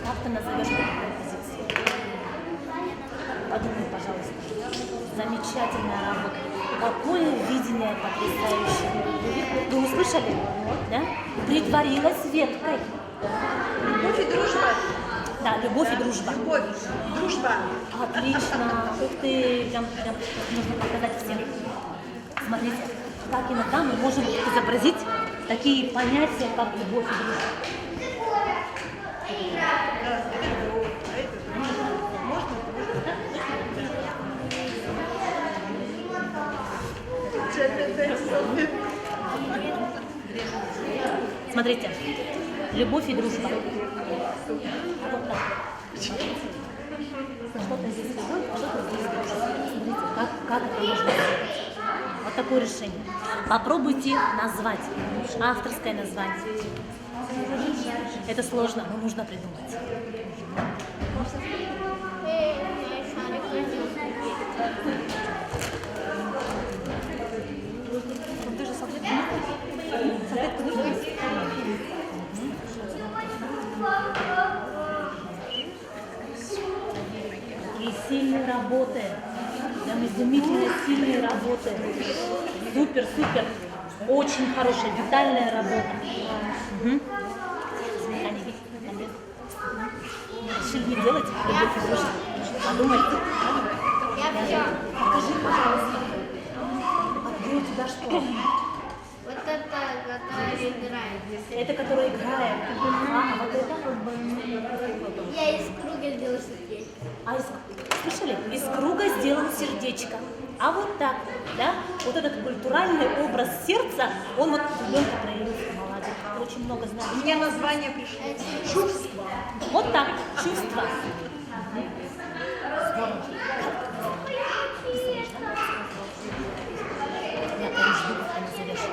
Как ты назовешь эту композицию? Подумай, пожалуйста. Замечательная работа. Какое видение потрясающее. Вы услышали? Да? Притворилась веткой.
Любовь и дружба.
Да, любовь и дружба.
Любовь, дружба.
Отлично. Ух ты, прям нужно показать всем. Смотрите, как иногда мы можем изобразить такие понятия, как любовь и дружба. Смотрите, любовь и дружба. Вот так. Что-то здесь любовь, что-то здесь дружба. Смотрите, как это можно сделать. Вот такое решение. Попробуйте назвать. Авторское название. Это сложно, но нужно придумать. Ты же салфетку нужно? И сильные работы. Прям изумительно сильные работы. Супер, супер. Очень хорошая, витальная работа. Угу. Решили не делать любовь и дружбу. Подумайте. Покажи, пожалуйста. А где у тебя что?
Вот это, которая играет.
Это, которая играет. А вот это?
Я из круга сделала сердечко.
Слышали? Из круга сделан сердечко. А вот так, да? Вот этот культуральный образ сердца, он вот в ребенке проявился. Молодец. Ты очень много знаешь.
У меня название пришло. Чувство.
Вот так. Чувство. Здорово. Я там жду, пока не завяжу.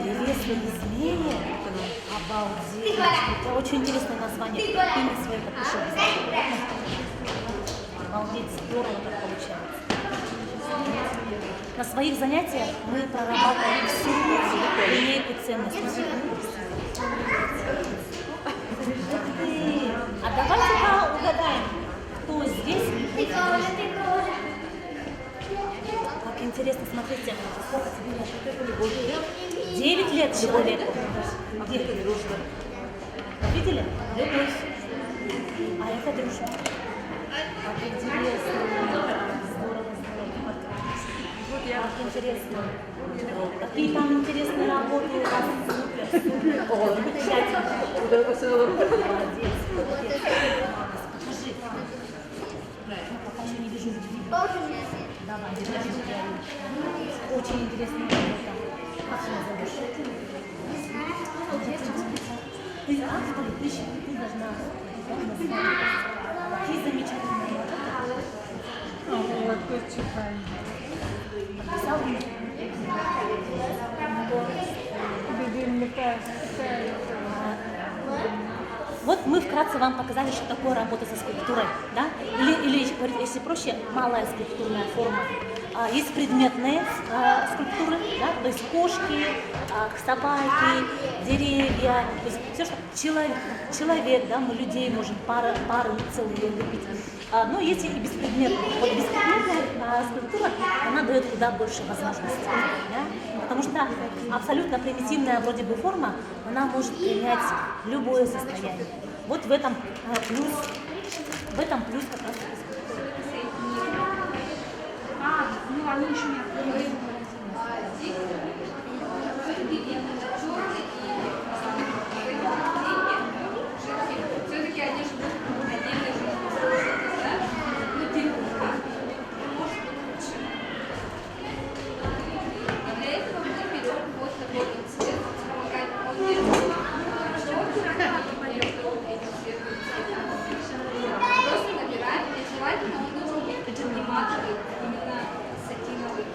Древесные змеи. Обалдеть. Это очень интересное название. Имя свое подпишу. Обалдеть, здорово так получается. На своих занятиях мы прорабатываем всю линейку ценностей. А давайте-ка угадаем, кто здесь. Как интересно, смотрите, сколько тебе лет? 9 лет человеку. Где это дружба? Видели? Любовь. А это дружба. Как интересно. Здорово. Вот я. Как интересно. Какие там интересные работы у вас. Супер. Молодец. Покажи. Пока еще не вижу. Давай, держи. Очень интересная работа. Как ты назовешь? Ты автор, ты должна назвать. Какие замечательные работы. Вот, почитай. Написал мне? Вот мы вкратце вам показали, что такое работа со скульптурой, да? Или если проще, малая скульптурная форма. Есть предметные скульптуры, да? То есть кошки, собаки, деревья, то есть все, что человек, да, мы людей можем пары целые любить. Но есть и беспредметные. Вот беспредметная скульптура, она дает куда больше возможностей, да? Потому что абсолютно примитивная вроде бы форма, она может принять любое состояние. Вот в этом плюс как раз таки скульптура.
Ну, они еще не открыли.
Все-таки они живут отдельной жизнью. Для этого мы берем вот такой цвет, помогает просто набираем, и желательно он должен быть матовый, именно сатиновый.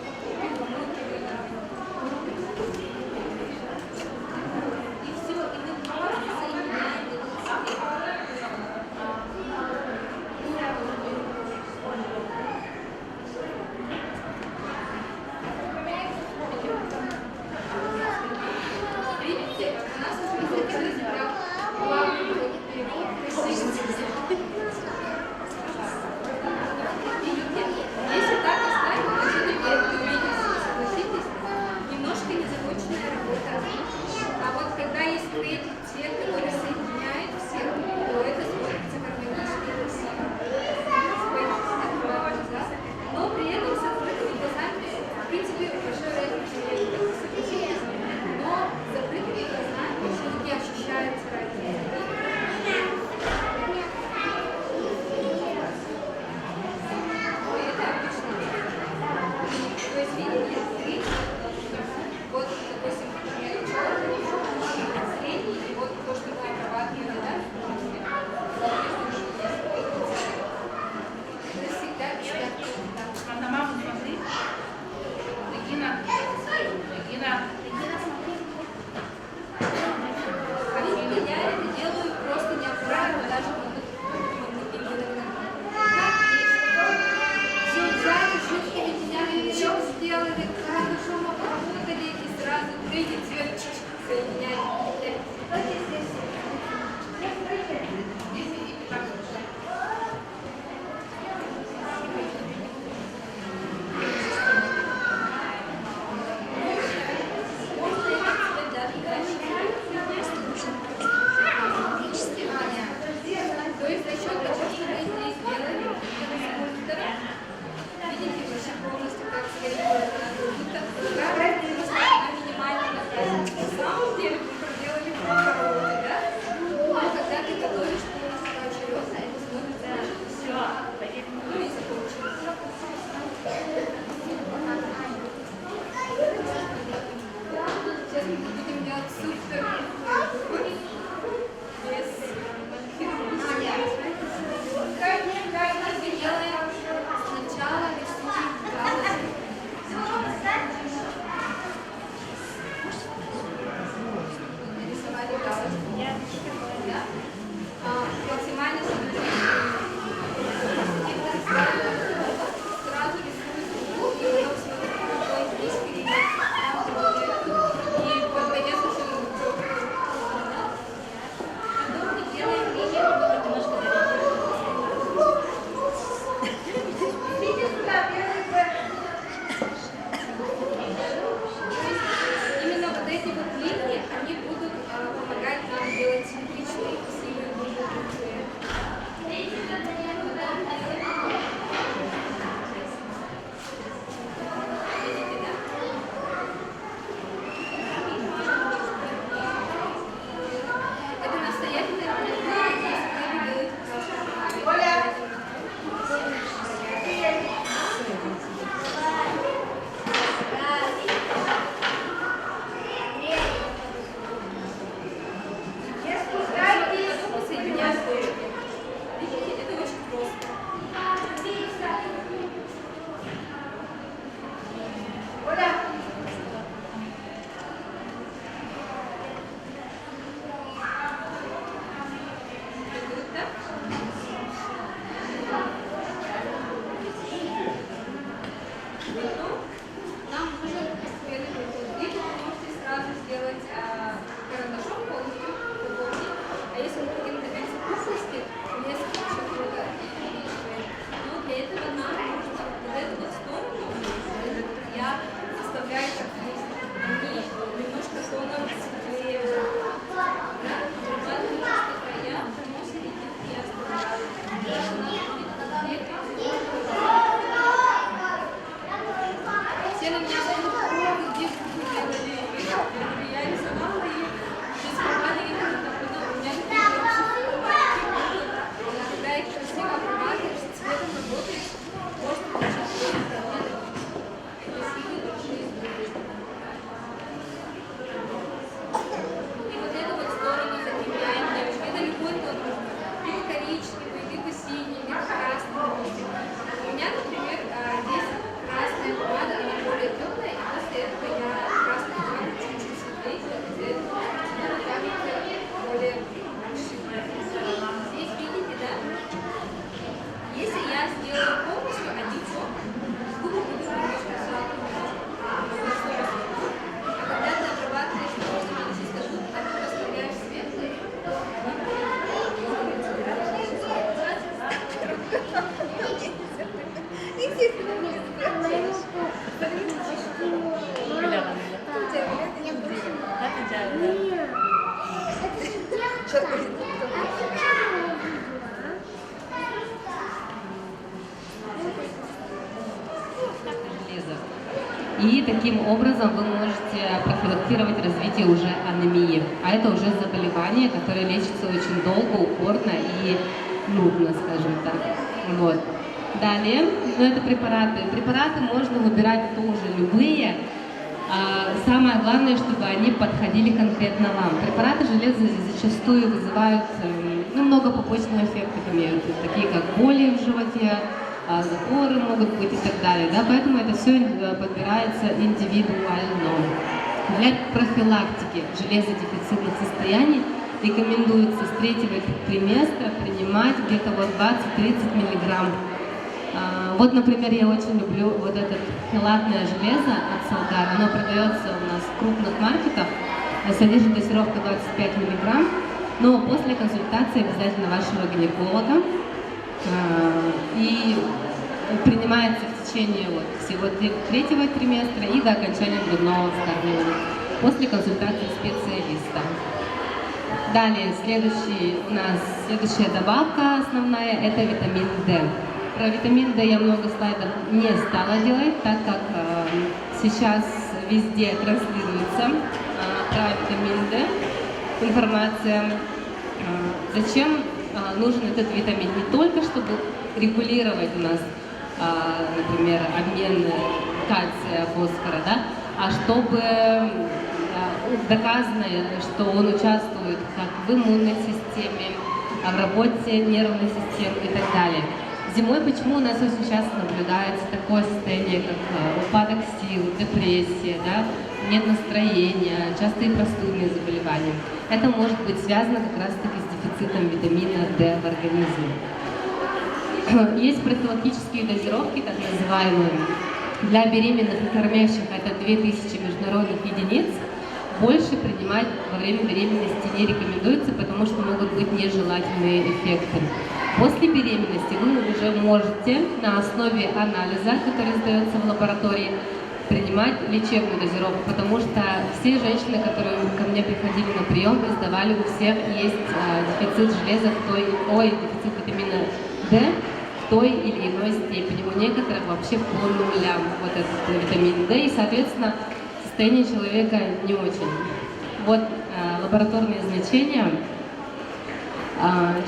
супер без как мы делаем сначала рисуем галочку. Нарисовали галочку. Да? Максимально сразу рисуем круг, и потом смотрим, какой здесь период. И под конец рисуем круг. Потом мы делаем линию, немножко именно вот эти вот линии, они будут помогать нам делать симметричные красивые губы. Это настоятельная рекомендация, если вы делаете красную. Оля! Видите, это очень просто. Оля! Нам нужен постепенный процесс. Либо вы можете сразу сделать карандашом полностью выполнить. А если мы хотим добиться пухлости, несколько шагов увеличиваем. Но для этого нам нужно вот эту вот сторону, я оставляю как есть. Они немножко тоном светлее. Да? Прикладываем края, наносим и оставляем. Все на меня смотрят, где вы делали. Я рисовала и рисовали их, у меня не получилось. Когда их красиво обрабатываешь, с цветом работаешь, можно получить красивые души. И вот эту вот сторону закрепляем. Это любой тон, либо коричневый, либо синий, либо красный. У меня, например, здесь красная помада, она более темная, и после этого я красную помаду чуть-чуть светлее, после этого более расширенная. Здесь видите, да? Если я сделаю полностью один тон, губы будут немножко сладкие. А когда ты обрабатываешь, просто если скажу, так ты оставляешь светлые,
И таким образом вы можете профилактировать развитие уже анемии. А это уже заболевание, которое лечится очень долго, упорно и нудно, скажем так. Вот. Далее, это препараты. Препараты можно выбирать тоже любые. Самое главное, чтобы они подходили конкретно вам. Препараты железа зачастую вызывают много побочных эффектов, имеют, такие как боли в животе, запоры могут быть и так далее. Да? Поэтому это все подбирается индивидуально. Для профилактики железодефицитных состояний рекомендуется с 3-го триместра принимать где-то 20-30 миллиграмм. Вот, например, я очень люблю вот это хелатное железо от Солгар. Оно продается у нас в крупных маркетах, содержит дозировка 25 миллиграмм, но после консультации обязательно вашего гинеколога и принимается в течение всего 3-го триместра и до окончания грудного вскармливания после консультации специалиста. Далее, следующая добавка основная – это витамин D. Про витамин D я много слайдов не стала делать, так как сейчас везде транслируется про витамин D информация. Зачем нужен этот витамин? Не только чтобы регулировать у нас, например, обмен кальция, фосфора, да, а чтобы
доказано, что он участвует как в иммунной системе, в работе нервной системы и так далее. Зимой почему у нас очень часто наблюдается такое состояние, как упадок сил, депрессия, да? Нет настроения, частые простудные заболевания. Это может быть связано как раз-таки с дефицитом витамина D в организме. Есть профилактические дозировки, так называемые. Для беременных и кормящих это 2000 международных единиц. Больше принимать во время беременности не рекомендуется, потому что могут быть нежелательные эффекты. После беременности вы уже можете на основе анализа, который сдается в лаборатории, принимать лечебную дозировку, потому что все женщины, которые ко мне приходили на прием, сдавали, у всех есть дефицит железа, дефицит витамина D в той или иной степени. У некоторых вообще по нулям вот этот витамин D, и, соответственно, состояние человека не очень. Вот лабораторные значения.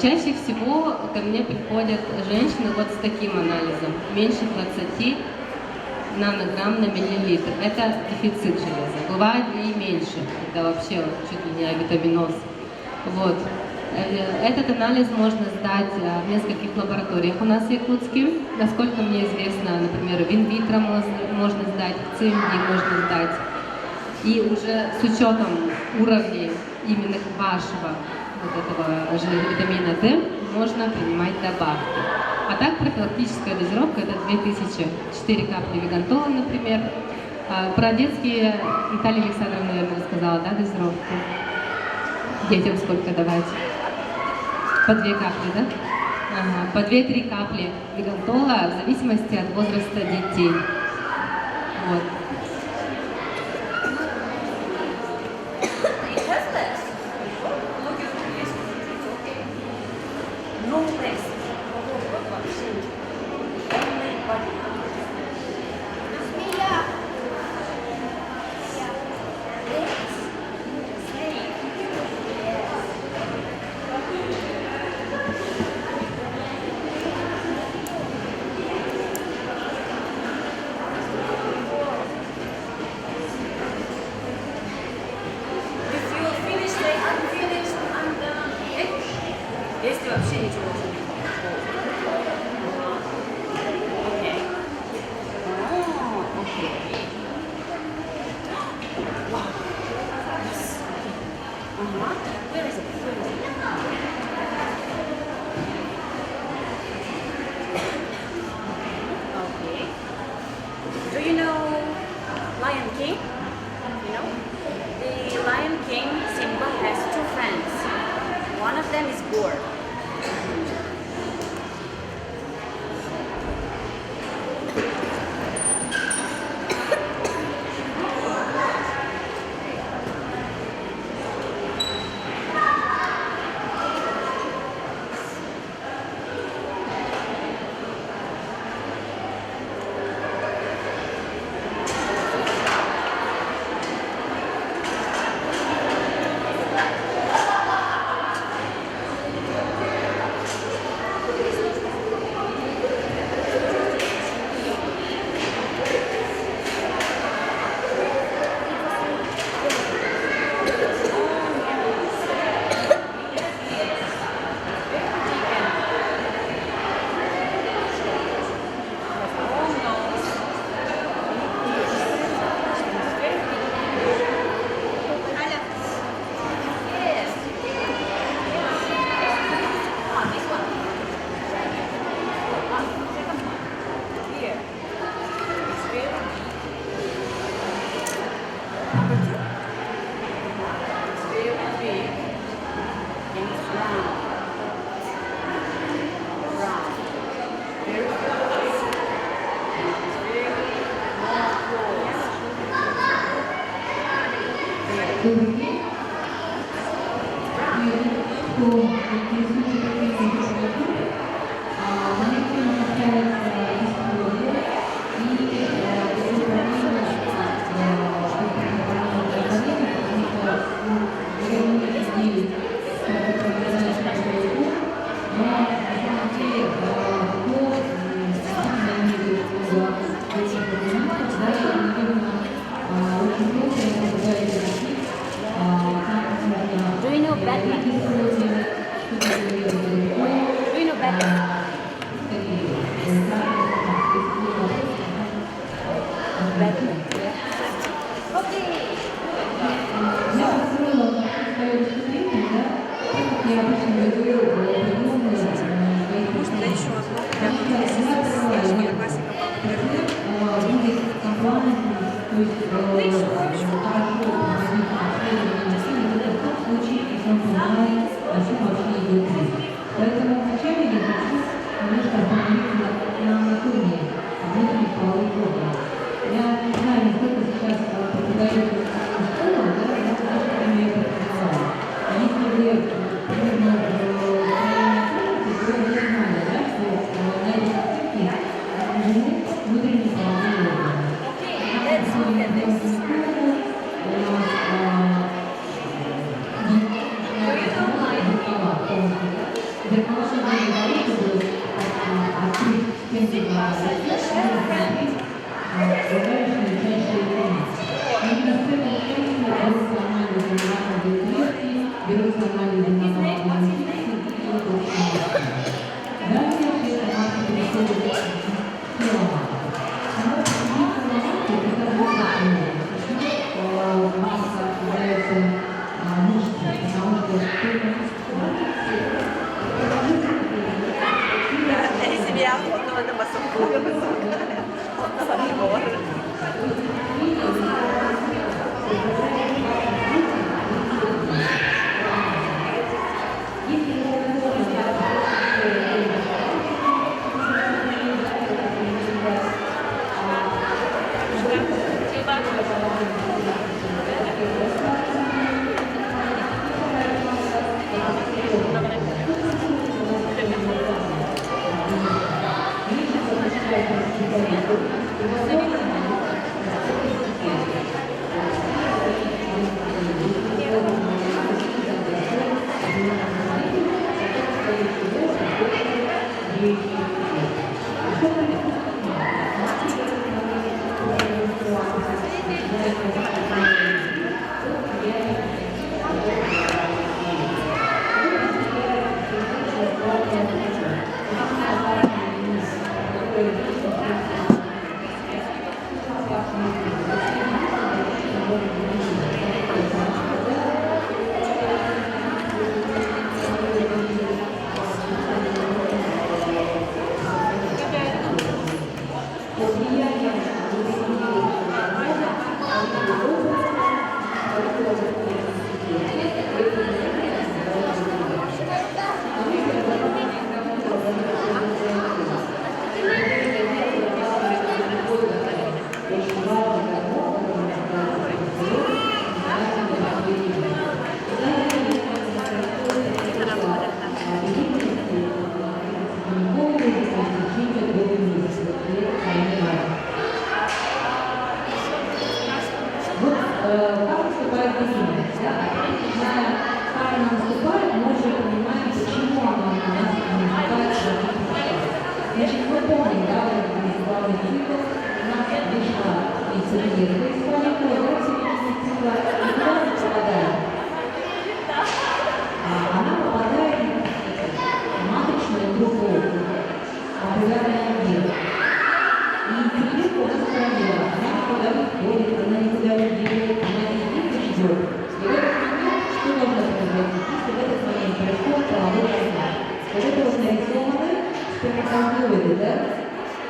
Чаще всего ко мне приходят женщины вот с таким анализом, меньше 20 нанограмм на миллилитр. Это дефицит железа. Бывает и меньше, когда вообще чуть ли не авитаминоз. Вот. Этот анализ можно сдать в нескольких лабораториях у нас в Якутске. Насколько мне известно, например, в инвитро можно сдать, в ЦМД можно сдать. И уже с учетом уровней именно вашего вот этого витамина D можно принимать добавки. А так профилактическая дозировка это 2000, 4 капли вигантола, например. Про детские Наталья Александровна, наверное, рассказала, да, дозировку? Детям сколько давать? По 2 капли, да? Ага. По 2-3 капли вигантола в зависимости от возраста детей. Вот.
Если вообще ничего не Do you know Lion King? You know? The Lion King, Simba has 2 friends. One of them is Gore.
Поэтому вначале я хочу немножко остановиться на анатомии внутренних половых органов. Я не знаю, насколько сейчас преподают в школах, да, я немножко имею это представление. Если вы примерно то вы знали, да, что на этой картинке отражены внутренние половые органы.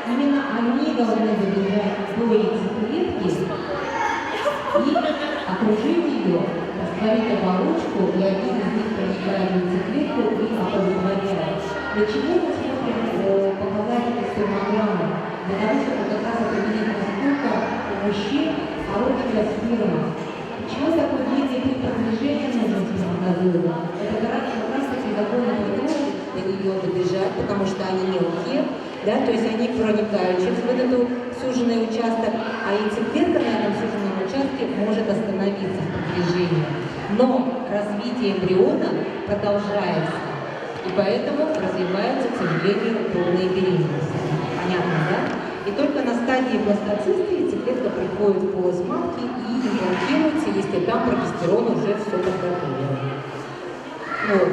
Именно они должны добежать до яйцеклетки и окружить ее, растворить оболочку, и один из них проникает в яйцеклетку и оплодотворяет. Для чего мы смотрим показатели спермограммы? Для того, чтобы как раз определить, насколько у мужчин хорошая сперма. Почему такой длинный путь продвижения нужен сперматозоиду? Это как раз таки довольно трудно до нее добежать, потому что они мелкие. Да, то есть они проникают через вот этот суженный участок, а яйцеклетка на этом суженном участке может остановиться в продвижении. Но развитие эмбриона продолжается, и поэтому развиваются, к сожалению, трудные беременности. Понятно, да? И только на стадии бластоциста яйцеклетка приходит в полость матки и имплантируется, если там прогестерон уже все подготовлено. Вот.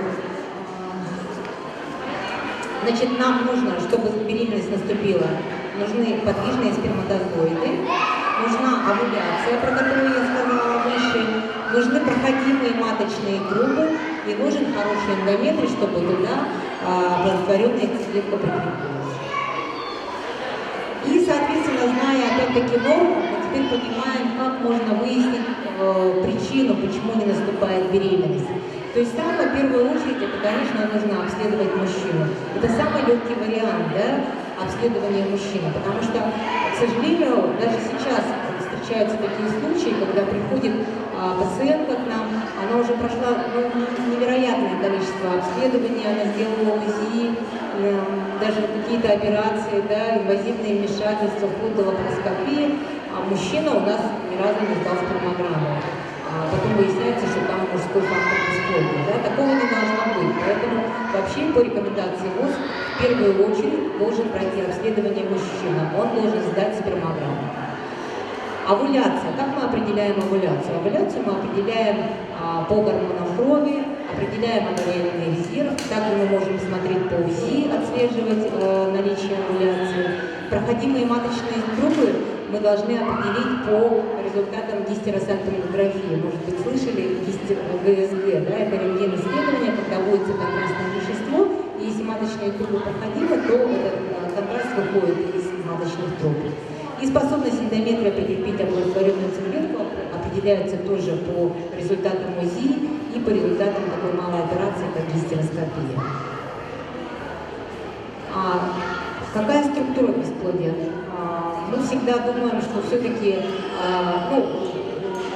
Значит, нам нужно, чтобы беременность наступила, нужны подвижные сперматозоиды, нужна овуляция, про которую я сказала выше, нужны проходимые маточные трубы и нужен хороший эндометрий, чтобы туда оплодотворенная яйцеклетка прикрепилась. И, соответственно, зная опять-таки норму, мы теперь понимаем, как можно выяснить причину, почему не наступает беременность. То есть в первую очередь, это, конечно, нужно обследовать мужчину. Это самый легкий вариант, да, обследования мужчины, потому что, к сожалению, даже сейчас встречаются такие случаи, когда приходит пациентка к нам, она уже прошла невероятное количество обследований, она сделала УЗИ, даже какие-то операции, да, инвазивные вмешательства, вплоть до лапароскопии, а мужчина у нас ни разу не сдал спермограмму. Потом выясняется, что там мужской фактор бесплодия. Да? Такого не должно быть. Поэтому вообще по рекомендации ВОЗ в первую очередь должен пройти обследование мужчина. Он должен сдать спермограмму. Овуляция. Как мы определяем овуляцию? Овуляцию мы определяем по гормонам крови, определяем овариальный резерв. Также мы можем смотреть по УЗИ, отслеживать наличие овуляции. Проходимые маточные трубы мы должны определить по результатам гистеросальпингографии. Может быть, слышали ГСГ, да, это рентген-исследование, когда вводится контрастное вещество, и если маточные трубы проходимы, то этот контраст выходит из маточных труб. И способность эндометрия прикрепить оплодотворенную яйцеклетку определяется тоже по результатам УЗИ и по результатам такой малой операции, как гистероскопия. Какая структура бесплодия? Мы всегда думаем, что все-таки,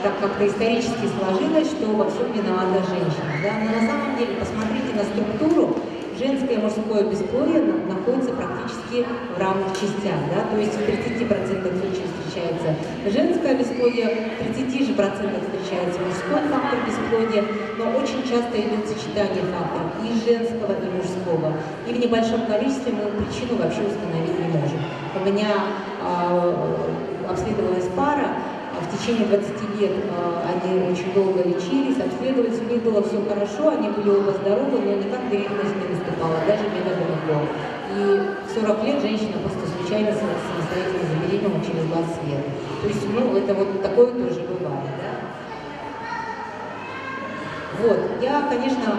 так как-то исторически сложилось, что во всем виновата женщина. Да? Но на самом деле, посмотрите на структуру, женское и мужское бесплодие находится практически в равных частях. Да? То есть в 30% случаев встречается женское бесплодие, в 30% же встречается мужской фактор бесплодия, но очень часто идет сочетание факторов и женского, и мужского. И в небольшом количестве мы причину вообще установить не можем. У меня обследовалась пара, в течение 20 лет они очень долго лечились, обследовались, у них было все хорошо, они были оба здоровы, но никак беременность не наступала, даже методом ЭКО. И в 40 лет женщина просто случайно самостоятельно забеременела через 20 лет. То есть, это вот такое тоже бывает, да? Вот, я, конечно,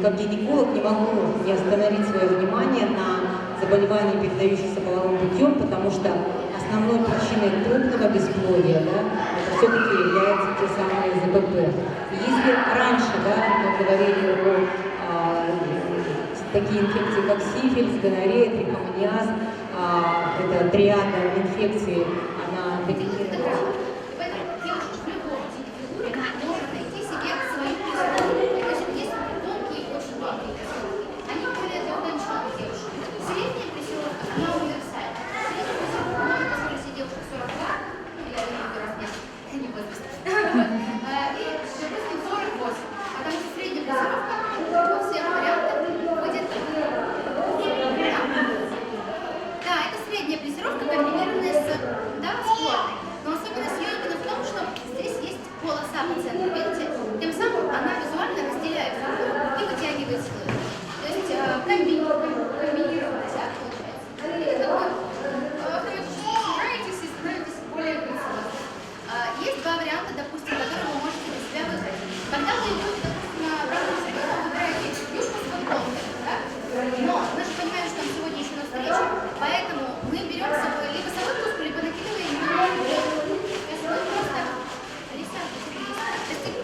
как гинеколог не могу не остановить свое внимание на заболевании, передающихся половым путем, потому что основной причиной крупного бесплодия, да, это все-таки являются те самые ЗПП. И если раньше, да, мы говорили о такие инфекции, как сифилис, гонорея, трихомониаз, это триада инфекции, она доминировала.
Если вы просто рисунок,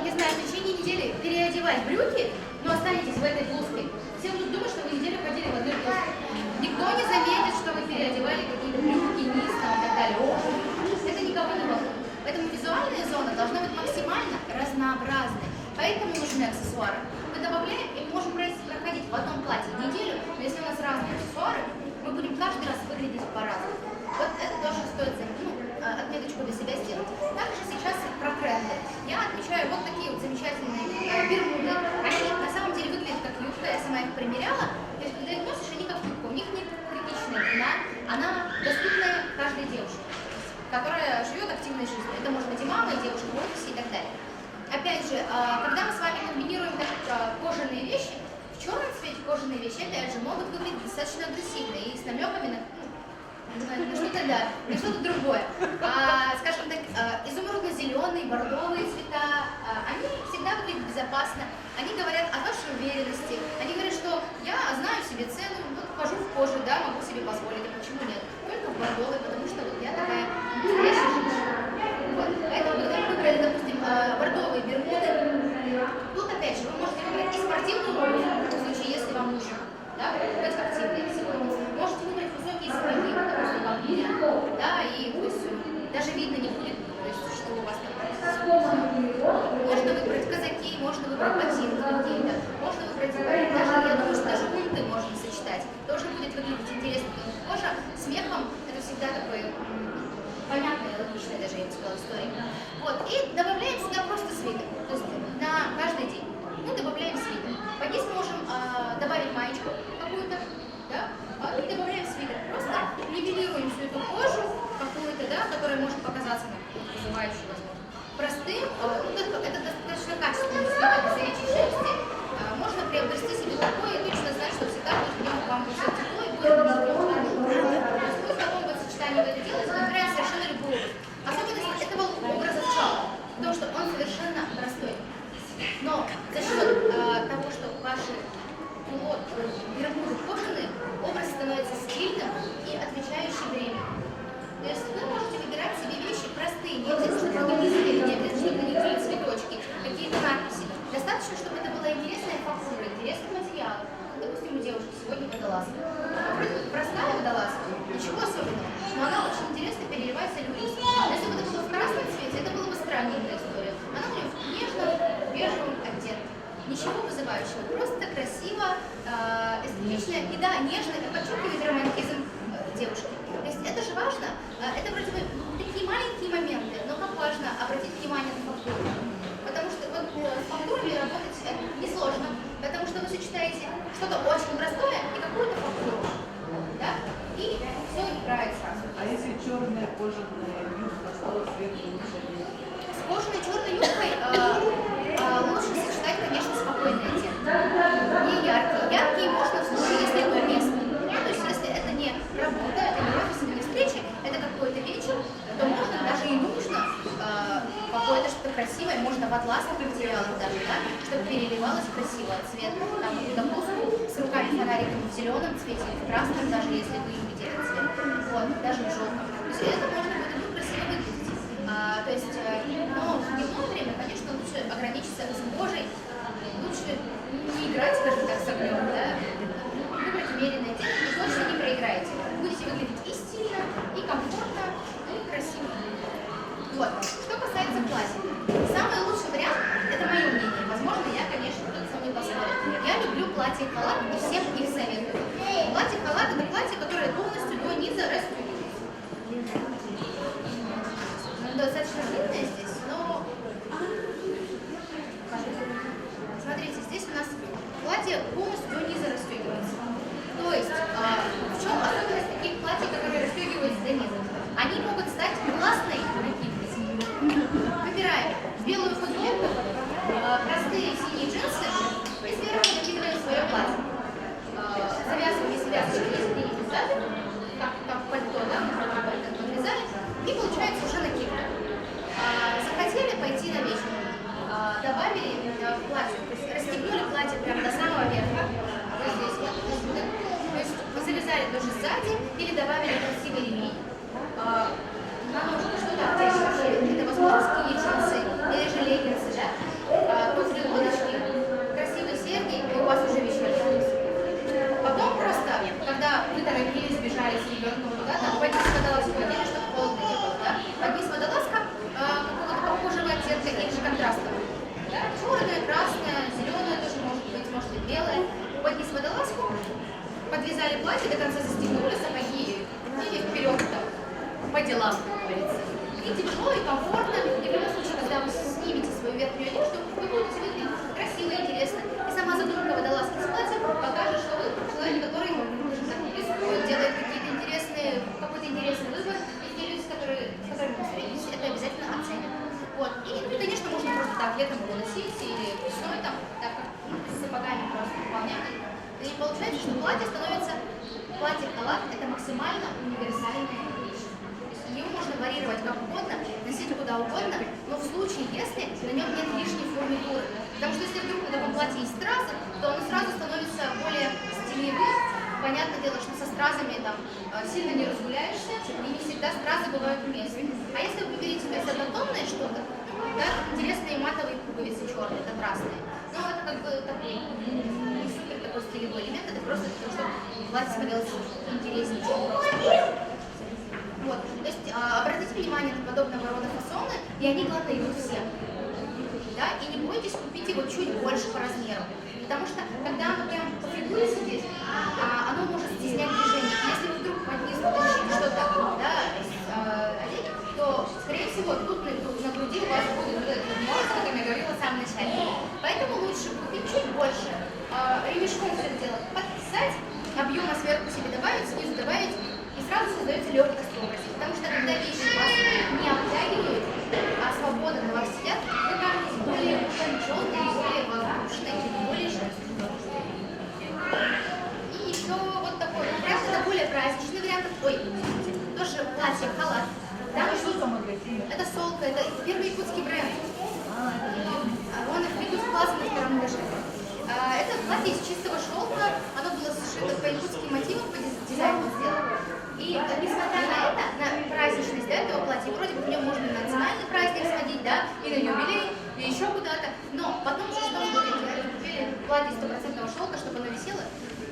не знаю, в течение недели переодевать брюки, но останетесь в этой блузке, все будут думать, что вы неделю ходили в одной блузке. Никто не заметит, что вы переодевали какие-то брюки, низ там, и так далее. Это никого не волнует. Поэтому визуальная зона должна быть максимально разнообразной. Поэтому нужны аксессуары. Мы добавляем и мы можем проходить в одном платье неделю, но если у нас разные аксессуары, мы будем каждый раз выглядеть по-разному. Вот это тоже стоит отметочку для себя сделать. Также сейчас про тренды. Я отмечаю вот такие вот замечательные бермуды. Они на самом деле выглядят как юбка, я сама их примеряла. То есть, когда их носишь, они как юбка. У них нет критичная длина, она доступная каждой девушке, которая живет активной жизнью. Это может быть и мама, и девушка в офисе и так далее. Опять же, когда мы с вами комбинируем кожаные вещи, в черном цвете кожаные вещи, опять же, могут выглядеть достаточно агрессивно и с намеками на что-то, да, на что-то другое. Скажем так, изумрудно-зеленые, бордовые цвета, они всегда выглядят безопасно, они говорят о вашей уверенности, они говорят, что я знаю себе цену, вот хожу в коже, да, могу себе позволить, а почему нет? Только в бордовой, потому что вот я такая настоящая женщина. Вот. Поэтому, когда мы выбрали, допустим, бордовые бермуды, тут опять же вы можете выбрать и спортивную обувь, в случае, если вам нужно, да, быть активной сегодня. Можете выбрать высокие сапоги, потому что вам нельзя, да, и то есть, даже видно не будет, то есть, что у вас там происходит. Можно выбрать казаки, можно выбрать ботинки какие-то, можно выбрать, даже, я думаю, что даже унты можно сочетать, тоже будет выглядеть интересно, потому что кожа с мехом, это всегда такое понятная, логичная даже, я бы сказала, история. Вот, и добавляем сюда просто свитер, то есть на каждый день. Мы добавляем свитер. Под низ можем добавить маечку какую-то, да, и добавляем свитер. Просто нивелируем всю эту кожу какую-то, да, которая может показаться нам вызывающей, возможно. Простым, это достаточно качественный свитер из овечьей шерсти. Можно приобрести себе такой и точно знать, что всегда будет в нем вам будет тепло и будет в таком вот сочетании вы это делаете, выбираем совершенно любую обувь. Особенность этого образа в чем? В том, что он совершенно простой. Но за счет того, что ваши бермуды кожаные, образ становится стильным и отвечающим времени. То есть вы можете выбирать себе вещи простые, не обязательно организовать, не обязательно, чтобы на них были цветочки, какие-то надписи. Достаточно, чтобы это была интересная фактура, интересный материал. Допустим, у девушки сегодня водолазка. Вроде бы простая водолазка, ничего особенного, но она очень интересно переливается люрисом. Если бы это было в красном цвете, это было бы странненькая история. Она у нее в нежном бежевом оттенке. Ничего вызывающего, просто красиво, эстетично и да, нежно, и подчеркивает романтизм девушки. То есть это же важно, это вроде бы такие маленькие моменты, но как важно обратить внимание на фактуру. Потому что вот с фактурами работать несложно, потому что вы сочетаете что-то очень простое и какую-то фактуру. Да? И все играет сразу.
А если черная кожаная юбка стала светлой, лучше?
С кожаной черной юбкой лучше сочетать, конечно, спокойные оттенки. Не яркие. Яркие можно в случае, если это уместно. То есть, если это не работа, это не офис, не встреча, это какой-то вечер, то можно, даже и нужно какое-то что-то красивое, можно в атласных материалах даже, да, чтобы переливалось красиво цвет. Там какую-то блузку с руками-фонариками в зеленом цвете, в красном, даже если вы любите этот цвет. Вот, даже в желтом. То есть это можно будет красиво выглядеть. То есть, но в дневное время, конечно, лучше ограничиться с кожей, лучше не играть, скажем так, с огнем, да, выбрать умеренные оттенки, и точно не проиграете. Будете выглядеть и стильно, и комфортно, и красиво. Вот. Что касается платья. Самый лучший вариант, это мое мнение, возможно, я, конечно, кто-то со мной поспорит. Я люблю платье-халат и всем их советую. Платье-халат — это платье, которое полностью до низа расстегивается. Достаточно длинная здесь, но смотрите, здесь у нас платье полностью до низа расстегивается. То есть, в чем особенность таких платьев, которые расстегиваются до низа? Они могут стать классной накидкой. Выбираем белую футболку, простые синие джинсы и сверху накидываем свое платье. Завязываем, если связочки есть где-нибудь сзади, как пальто, да, подрезали, и получается уже накидка. Захотели пойти на вечер, добавили в платье, то есть расстегнули платье прямо до самого верха, вот здесь вот, то есть завязали тоже сзади или добавили красивый ремень, на ножку что-то обтягивающее, это возможно скини, джинсы или же леггинсы, да, под низ водолазка какого-то похожего оттенка или же контрастного. Да? Черная, красная, зеленая тоже может быть белая. Под низ водолазку, подвязали платье, до конца застегнули сапоги и вперед там, по делам, как говорится. И тяжело, и комфортно. И в любом случае, когда вы снимете свою верхнюю одежду, вы будете выглядеть красиво и интересно. И сама задумка водолазки с платьем покажет, что вы человек, который рискует, делает какой-то интересный выбор, и те люди, с которыми вы встретитесь, это обязательно оценят. Вот. И, конечно, можно просто так летом его носить или весной там, так как с сапогами просто выполнять. И получается, что платье-халат это максимально универсальная вещь. Ее можно варьировать как угодно, носить куда угодно, но в случае, если на нем нет лишней фурнитуры. Потому что если вдруг на таком платье есть стразы, то оно сразу становится более стилевым. Понятное дело, что со стразами там сильно не разгуляешься, и не всегда стразы бывают уместны. А если вы выберете однотонное что-то, да, интересные матовые пуговицы черные, контрастные, ну это как бы такой не супер такой стилевой элемент, это просто для того, чтобы платье смотрелось интереснее, чем просто. Вот. То есть обратите внимание на подобного рода фасоны, и они главное идут всем. Да? И не бойтесь купить его чуть больше по размеру. Потому что когда оно прям по фигуре сидит, оно может стеснять движение. Если вы вдруг под низ утащите что-то, да, одеть, то, скорее всего, тут на груди у вас будет нос, как я говорила в самом начале. Поэтому лучше купить чуть больше, ремешком все это дело подписать, объема сверху себе добавить, снизу добавить, и сразу создается легкость в образе. Потому что когда вещи вас не обтягивают, а свободно на вас сидят, вы кажетесь более утонченной, более воздушной, более женской. И еще вот такой вариант, это более праздничный вариант. Ой, тоже платье-халат. Это Солка, это первый якутский бренд. Он в Якутске классе на втором этаже. Это платье из чистого шелка, оно было сшито по якутским мотивам, по дизайну сделано. И несмотря на это, на праздничность этого платья, вроде бы в нем можно на национальный праздник сходить, да, и на юбилей, и еще куда-то, но потом что вы купили платье из 100% шелка, чтобы оно висело?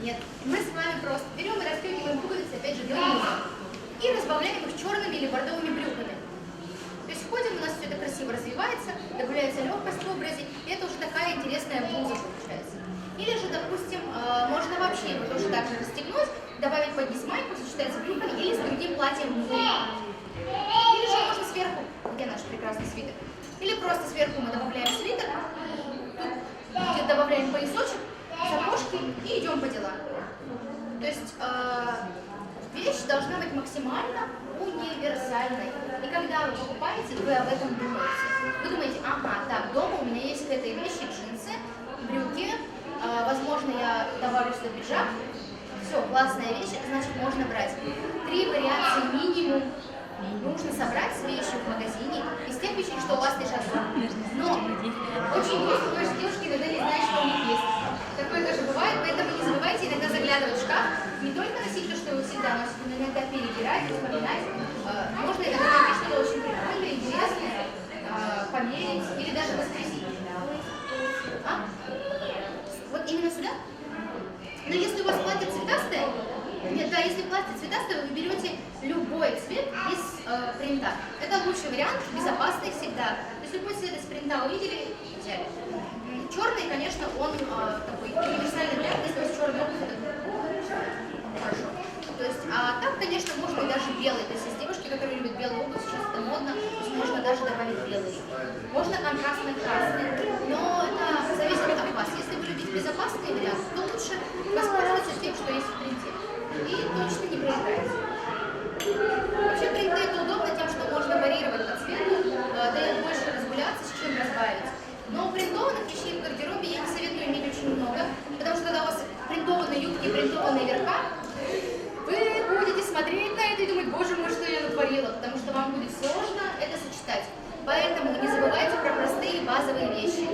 Нет. Мы с вами просто берем и расстегиваем пуговицы, опять же, делаем узор, и разбавляем их черными или бордовыми брюками. То есть ходим, у нас все это красиво развивается, добавляется легкость в образе, и это уже такая интересная блуза получается. Или же, допустим, можно вообще его тоже так же расстегнуть, добавить под низ майку, сочетается с брюками или с другим платьем внутри. Или же можно сверху, где наш прекрасный свитер, или просто сверху мы добавляем свитер, тут добавляем поясочек, сапожки и идем по делам. То есть вещь должна быть максимально универсальной. И когда вы покупаете, вы об этом думаете. Вы думаете, ага, так, дома у меня есть к этой вещи джинсы, брюки, возможно, я добавлю сюда пиджак. Все, классная вещь, значит, можно брать. 3 вариации минимум нужно собрать с вещью в магазине из тех вещей, что у вас лежат дома. Но очень грустно, потому что девушки иногда не знают, что у них есть. Такое тоже бывает, поэтому не забывайте иногда заглядывать в шкаф. Не только носить то, что вы всегда носите, но иногда перебирать, вспоминать. Можно иногда найти что-то очень прикольное, интересное, померить или даже воскресить. Вот именно сюда? Но если у вас платье цветастое, нет, да, если платье цветастое, вы берете любой цвет из принта. Это лучший вариант, безопасный всегда. То есть любой цвет из принта увидели, взяли. Черный, конечно, он такой универсальный вариант, если у вас черный обувь, это хорошо. То есть, а так, конечно, можно и даже белый. То есть есть девушки, которые любят белую обувь, сейчас это модно, то есть можно даже добавить белый. Можно контрастный красный, но это зависит от вас. Если вы любите безопасный вариант, то лучше воспользоваться тем, что есть в принте. И точно не проиграете. Вообще принты это удобно тем, что можно варьировать по цвету, дает больше разгуляться, с чем разбавить. Но принтованных вещей в гардеробе я не советую иметь очень много, потому что когда у вас принтованные юбки, принтованные верха, вы будете смотреть на это и думать, боже мой, что я натворила, потому что вам будет сложно это сочетать. Поэтому не забывайте про простые базовые вещи.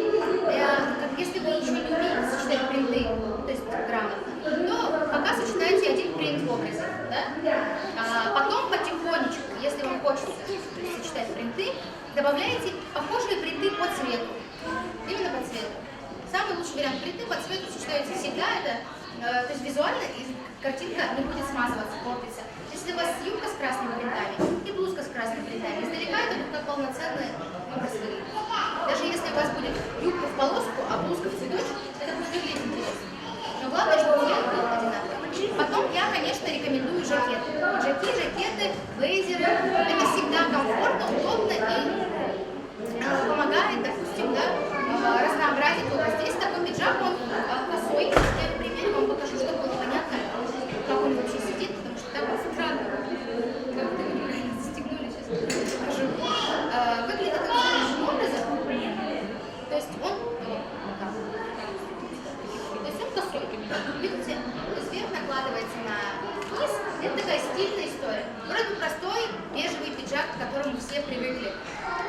Если вы еще не умеете сочетать принты, то есть грамотно, то пока сочетайте один принт в образе. Да? Потом потихонечку, если вам хочется сочетать принты, добавляете похожие принты по цвету. Именно по цвету. Самый лучший вариант принты по цвету сочетаются всегда. То есть визуально картинка не будет смазываться, портиться. Если у вас юбка с красными принтами и блузка с красными принтами, издалека полноценный образ выглядит. Даже если у вас будет юбка в полоску, а блузка в цветочек, это будет выглядеть интересно. Но главное, чтобы цвет был одинаковый. Потом я, конечно, рекомендую жакеты. Жакеты, блейзеры. Это всегда комфортно, удобно и помогает, допустим, да, разнообразить образ. Здесь такой пиджак, он косой. Я, например, вам покажу, чтобы было понятно, как он вообще сидит, потому что так вот странно. Как-то неправильно застегнули, сейчас покажу. Выглядит таким образом. То есть он косой. Видите, сверху накладывается на низ. Это такая стильная история. Вроде простой бежевый пиджак, к которому все привыкли.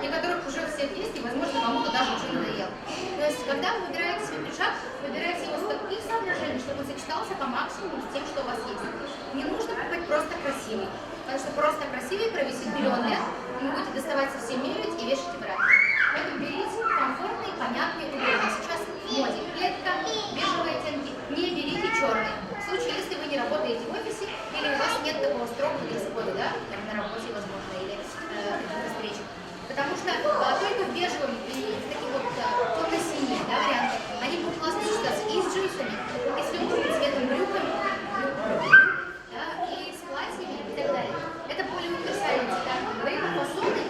И которых уже у всех есть, и, возможно, кому-то даже уже надоел. То есть, когда вы выбираете свой пиджак, выбирайте его с таких соображений, чтобы он сочетался по максимуму с тем, что у вас есть. Не нужно покупать просто красивый, потому что просто красивый провисит миллион лет, и вы будете доставать совсем мерить и вешать и брать. Поэтому берите комфортный, понятный, удобный. Сейчас в моде клетка, бежевые оттенки, не берите черный. В случае, если вы не работаете в офисе, или у вас нет такого строгого дресс-кода, да, как на работе, возможно, или каких-то встречах. Потому что только в бежевом и в таких вот темно-синих, да, вариантах, они будут классно сочетаться и с джинсами, и с любым цветом брюками, да, и с платьями и так далее. Это более универсальные цвета. Говорим о фасоне,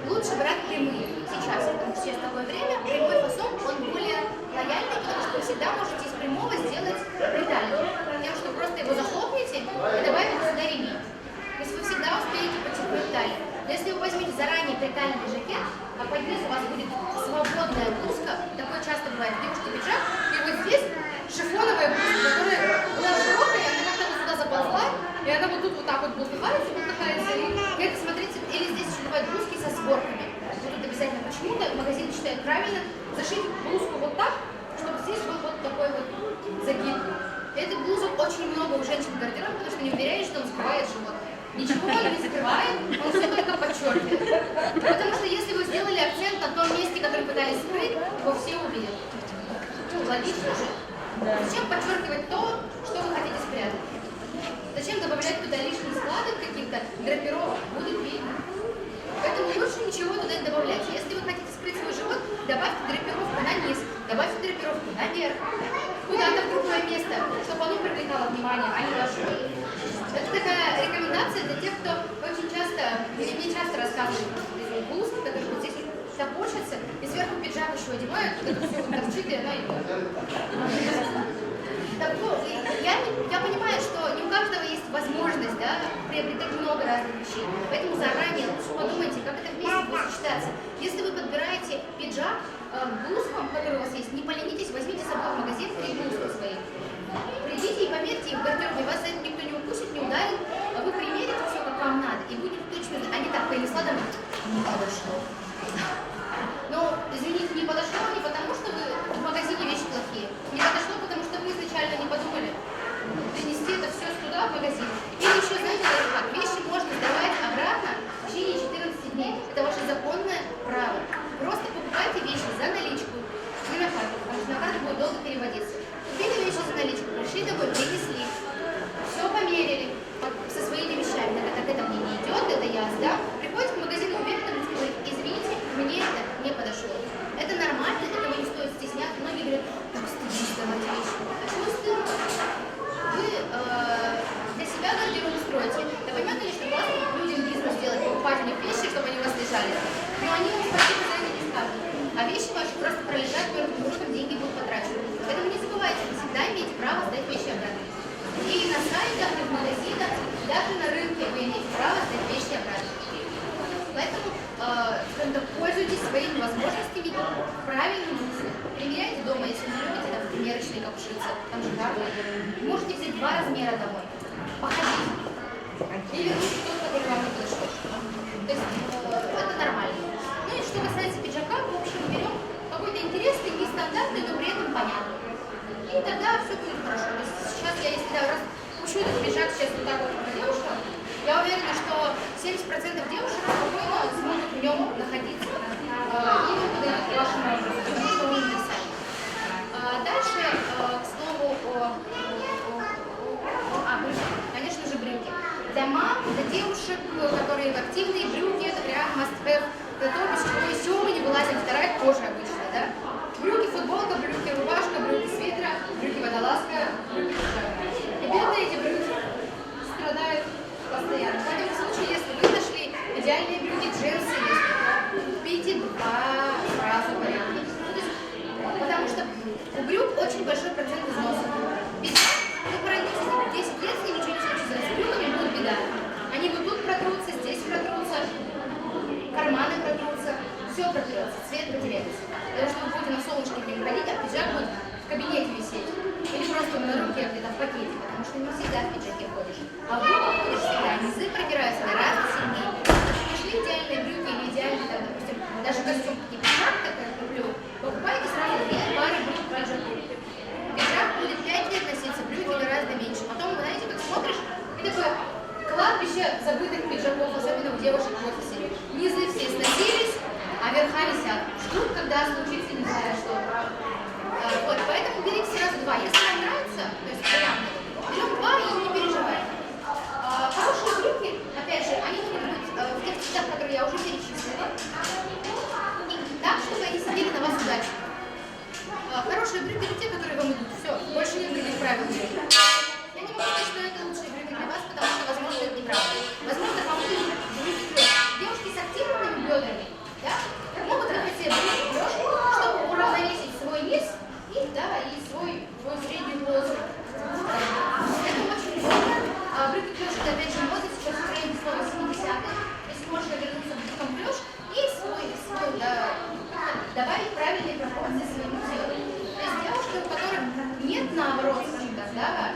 лучше брать прямые сейчас, потому что сейчас такое время, прямой фасон, он более лояльный, потому что вы всегда можете из прямого сделать притальный. Тем, что просто его захлопнете и добавите сюда ремень. То есть вы всегда успеете подчеркнуть талию. Но если вы возьмете заранее приталенный жакет, а под низ у вас будет свободная блузка, такое часто бывает, девушка пиджак, и вот здесь шифоновая блузка, которая была широкая, она как-то вот сюда заползла, и она вот тут вот так вот бултыхается, и это, смотрите, или здесь еще бывают блузки со сборками. Вот тут обязательно почему-то магазин считает правильно зашить блузку вот так, чтобы здесь был вот такой вот загиб. Этих блузок очень много у женщин в гардеробе, потому что не уверяют, что он скрывает живот. Ничего он не скрывает, он все только подчеркивает. Потому что если вы сделали акцент на том месте, который пытались скрыть, его все увидят. Ну, логично же. Зачем подчеркивать то, что вы хотите спрятать? Зачем добавлять туда лишних складок каких-то, драпировок? Будет видно. Поэтому лучше ничего туда не добавлять. Если вы хотите скрыть свой живот, добавьте драпировку на низ, добавьте драпировку наверх, куда-то в другое место, чтобы оно привлекало внимание, а не ваше. Это такая рекомендация для тех, кто очень часто, или мне часто рассказывают блузки, которые вот здесь топочатся, и сверху пиджак еще одевают, это все вот торчит, и оно идет. Я понимаю, что не у каждого есть возможность, да, приобретать много разных вещей, поэтому заранее лучше подумайте, как это вместе будет сочетаться. Если вы подбираете пиджак к блузкам, которые у вас есть, не поленитесь, возьмите с собой в магазин 3 блузки свои. Придите и померьте их в гардеробе, вас за это никто не укусит, не ударит, а вы примерите все, как вам надо, и будет точно, а не так понесла домой, не подошло. Но, извините, не подошло не потому, что вы в магазине вещи плохие, не подошло, потому что вы изначально не подумали принести это все туда, в магазин. Или еще, знаете, как вещи можно сдавать обратно в течение 14 дней. Это ваше законное право. Просто покупайте вещи за наличку, не на карту, потому что на карту будет долго переводиться. Купили вещи за наличку, пришли домой, принесли, все померили со своими вещами. Так это мне не идет, это я сдам. Приходите к магазину уверенно, и говорите, извините, мне это не подошло. Это нормально, этого не стоит стесняться. Многие говорят, так стыдно сдавать вещи. А чего стыдно? Вы для себя гардероб строите. Я понимаю, конечно, классно людям бизнес делать, покупать у них вещи, чтобы они у вас лежали. Но они вам спасибо за это не скажут. А вещи ваши просто пролежат, потому что деньги будут потрачены. Поэтому не забывайте, вы всегда имеете право сдать вещи обратно. И на сайтах, и в магазинах, даже на рынке вы имеете право сдать вещи обратно. Поэтому пользуйтесь своими возможностями правильным мыслям. Примеряйте дома, если не любите там примерочные капшицы, там же гарно. Можете взять 2 размера домой, походить и вернуть тот, который вам не подошел. То есть это нормально. Ну и что касается пиджака, в общем, берем какой-то интересный, нестандартный, но при этом понятный. И тогда все будет хорошо. То есть сейчас я, если раз пущу этот пиджак сейчас вот так вот по девушкам, я уверена, что 70% девушек спокойно смогут в нем находиться и подойдут к вашему образу, потому что он универсальный. Дальше, к слову, конечно же, брюки. Для мам, для девушек, которые активные, брюки, это прям must have, это тоже обычные, да? Брюки, футболка, брюки, рубашка, брюки, свитера, брюки, водолазка, брюки, пиджак. И бедные эти брюки страдают постоянно. В этом случае, если вы нашли идеальные брюки, джинсы, купите 2 сразу варианта. Потому что у брюк очень большой процент износа. Пиджак, вы пройдете 10 лет, с ним ничего не случится. С брюками будет беда. Они вот тут протрутся, здесь протрутся, карманы протрутся, все протрется, цвет потеряется. Потому что вы будете на солнышке ходить, а пиджак будет в кабинете висеть. Или просто на руке где-то в пакете, потому что не всегда в пиджаке ходишь. А в брюках ходишь всегда, низы протираются гораздо сильнее. Нашли идеальные брюки или идеальный, там, допустим, даже костюм, и пиджак, как я куплю, покупайте сразу 2 пары брюк в пиджаку. Пиджак будет 5 лет носиться, брюки гораздо меньше. Потом, вы знаете, как смотришь, и такое кладбище забытых пиджаков, особенно у девушек в офисе. Низы все сносились, а верха висят. Ждут, когда случится, не знаю что. Вот, поэтому берите сразу 2. Если вам нравится, то есть варианты, берем 2 и не переживаем. Хорошие брюки, опять же, они будут в тех цветах, которые я уже перечислила. Так, чтобы они сидели на вас удачно. Хорошие брюки это те, которые вам идут. Все, больше никаких правил нет. Я не могу сказать, что это лучшие брюки для вас, потому что, возможно, это неправда. Возможно, вам идут брюки. Девушки с активными бедрами, да, могут выбрать себе брюки лёжки, чтобы уравновесить свой низ и, да, и свою среднюю полосу. Это очень удобно. Брюки клёш, это опять же мода, сейчас в тренде слова 70-х. Если можно вернуться в брюкам клёш и свой, да, добавить правильные пропорции своему телу. То есть девушки, у которых нет наоборот, скажем так, да,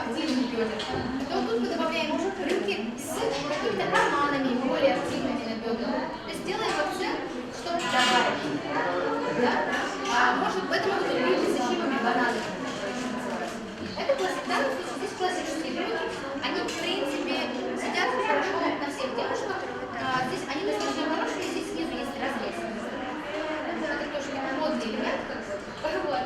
активных бедер, то тут мы добавляем уже брюки с какими-то карманами, более активными на бедрах. То есть делаем акцент, чтобы добавить. Да? Может, в этом могут быть брюки с изгибами бананами. Это здесь классические брюки. Они, в принципе, сидят хорошо на всех девушках. Здесь они достаточно хорошие, здесь снизу есть разрез. Это тоже модный элемент. Вот.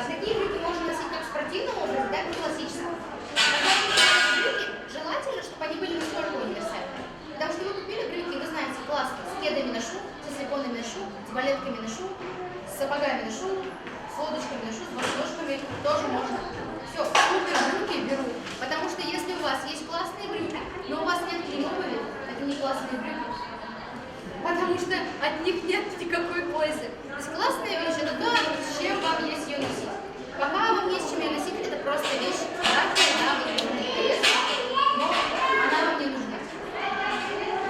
Такие брюки можно носить как в спортивном образе, так и в классическом. Когда вы покупаете брюки, желательно, чтобы они были настолько универсальные. Потому что вы купили брюки, вы знаете, классно, с кедами ношу, со слепонами ношу, с балетками ношу, с сапогами ношу, с лодочками ношу, с босоножками тоже можно. Все, супер брюки беру. Потому что если у вас есть классные брюки, но у вас нет обуви, это не классные брюки. Потому что от них нет никакой пользы. То есть классная вещь, это то, с чем вам есть ее носить. Пока вам есть чем ее носить, это просто вещь. Да, она вам не интересна, но она вам не нужна.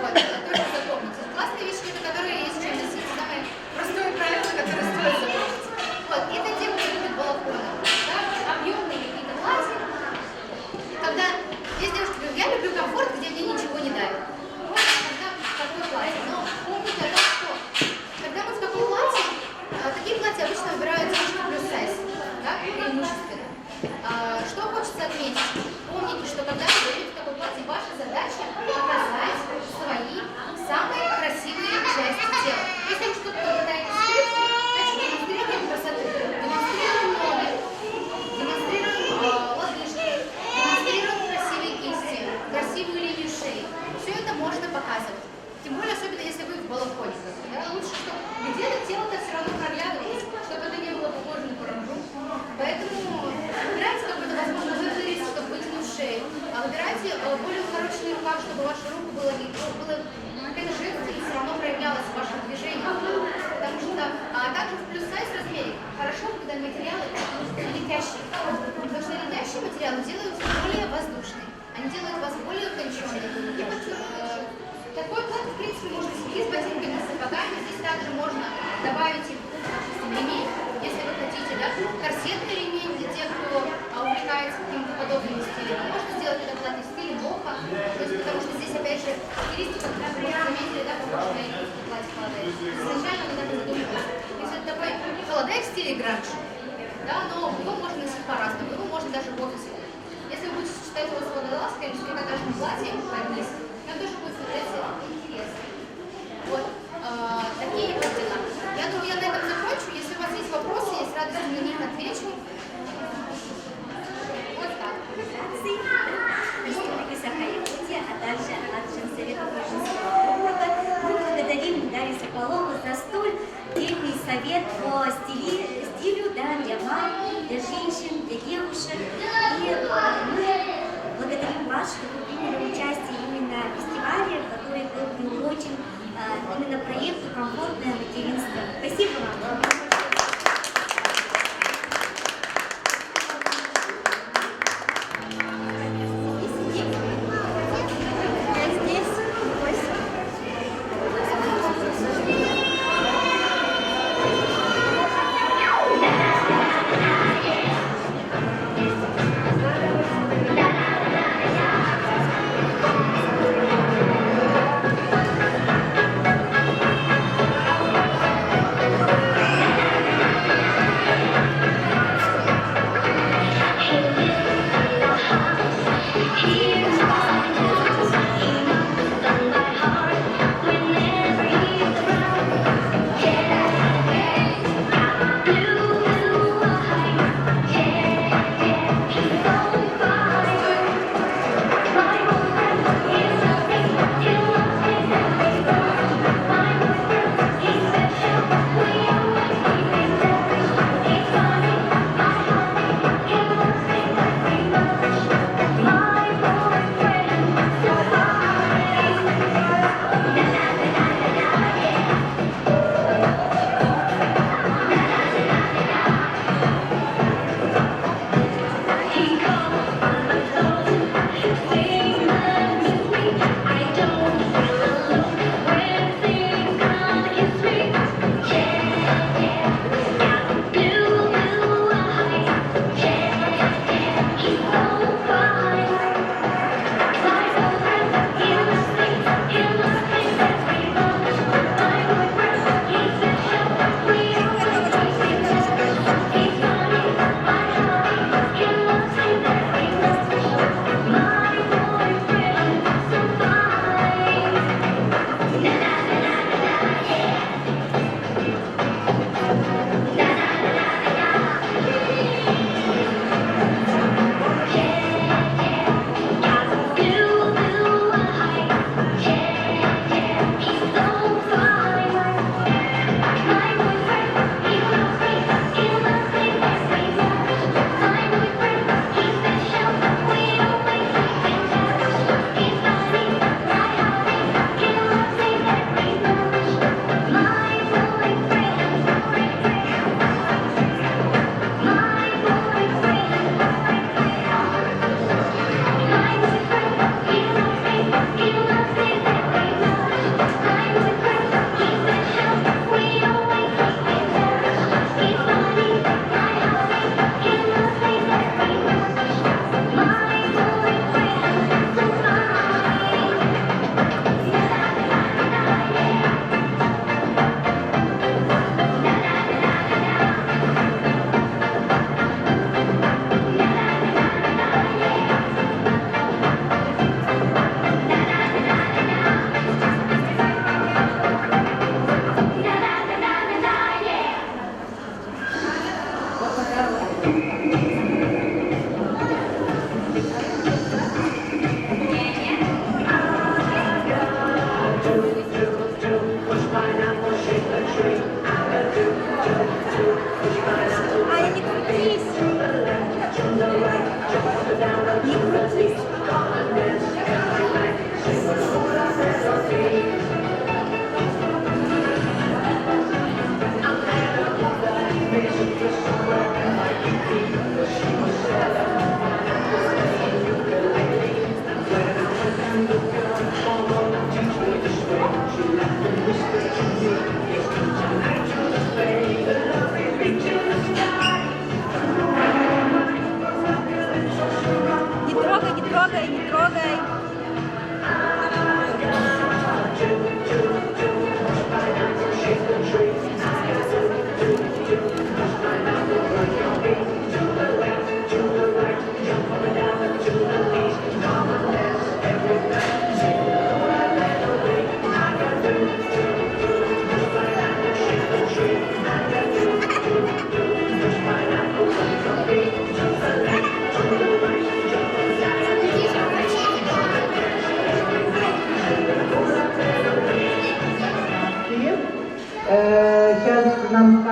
Вот, это тоже запомните. Классные вещи, это которые есть чем носить. Самое простое правило, которое стоит запомнить. Вот, это те, кто любит балахоны. Да, объемные какие-то платья. Когда есть девушки, говорят, я люблю комфорт, где мне ничего не давит. Вот, когда такое платье. Но помните о том, что когда мы в таком платье, такие платья обычно выбирают девушки плюс сайз, да, преимущественно. Что хочется отметить? Помните, что когда вы берете в такое платье, ваша задача показать свои самые красивые части тела. Если вы что-то пытаетесь скрыть, значит, демонстрируем красоту, демонстрируем ноги, демонстрируем лодыжки, демонстрируем красивые кисти, красивую линию шеи. Все это можно показывать. Тем более, особенно если вы в балахоне. Да, лучше, чтобы где-то тело-то все равно проглядывалось, чтобы это не было похоже на паранжу. Поэтому выбирайте какой-то, возможно, выглядеть, чтобы вытянуть шею. А выбирайте более укороченный рукав, чтобы ваша рука была какая-то женственность, все равно проявлялась в ваших движениях. Потому что также в плюс-сайз размере хорошо, когда материалы летящие. Потому что летящие материалы делают более воздушные. Они делают вас более утонченными. И вот такой платье, в принципе, можно и с ботинками, и с сапогами. Здесь также можно добавить ремень, если вы хотите, да, корсетный ремень для тех, кто увлекается каким-то подобным стилем. А можно сделать это платье в стиле боха, то есть, потому что здесь, опять же, стилистика, как вы заметили, да, похожа на японское платье холодает. Изначально мы так и задумывались. Если это такой холодает в стиле гранж, да, но его можно носить по-разному, его можно даже в офисе. Если вы будете сочетать его с водолазкой или с трикотажным платьем под низ, это тоже будет смотреться интересно. Вот. Такие вот дела. Я думаю, я на этом закончу. Если у вас есть вопросы, я с радостью на них отвечу. Вот так.
Республики Саха-Якутия, а также от Женсовета Кожинского округа мы благодарим Дарью Соколову за столь совет по стилю, да, для мам, для женщин, для девушек. И мы благодарим вас, что вы приняли участие именно в фестивале, который был приурочен именно проекту «Комфортное материнство». Спасибо вам.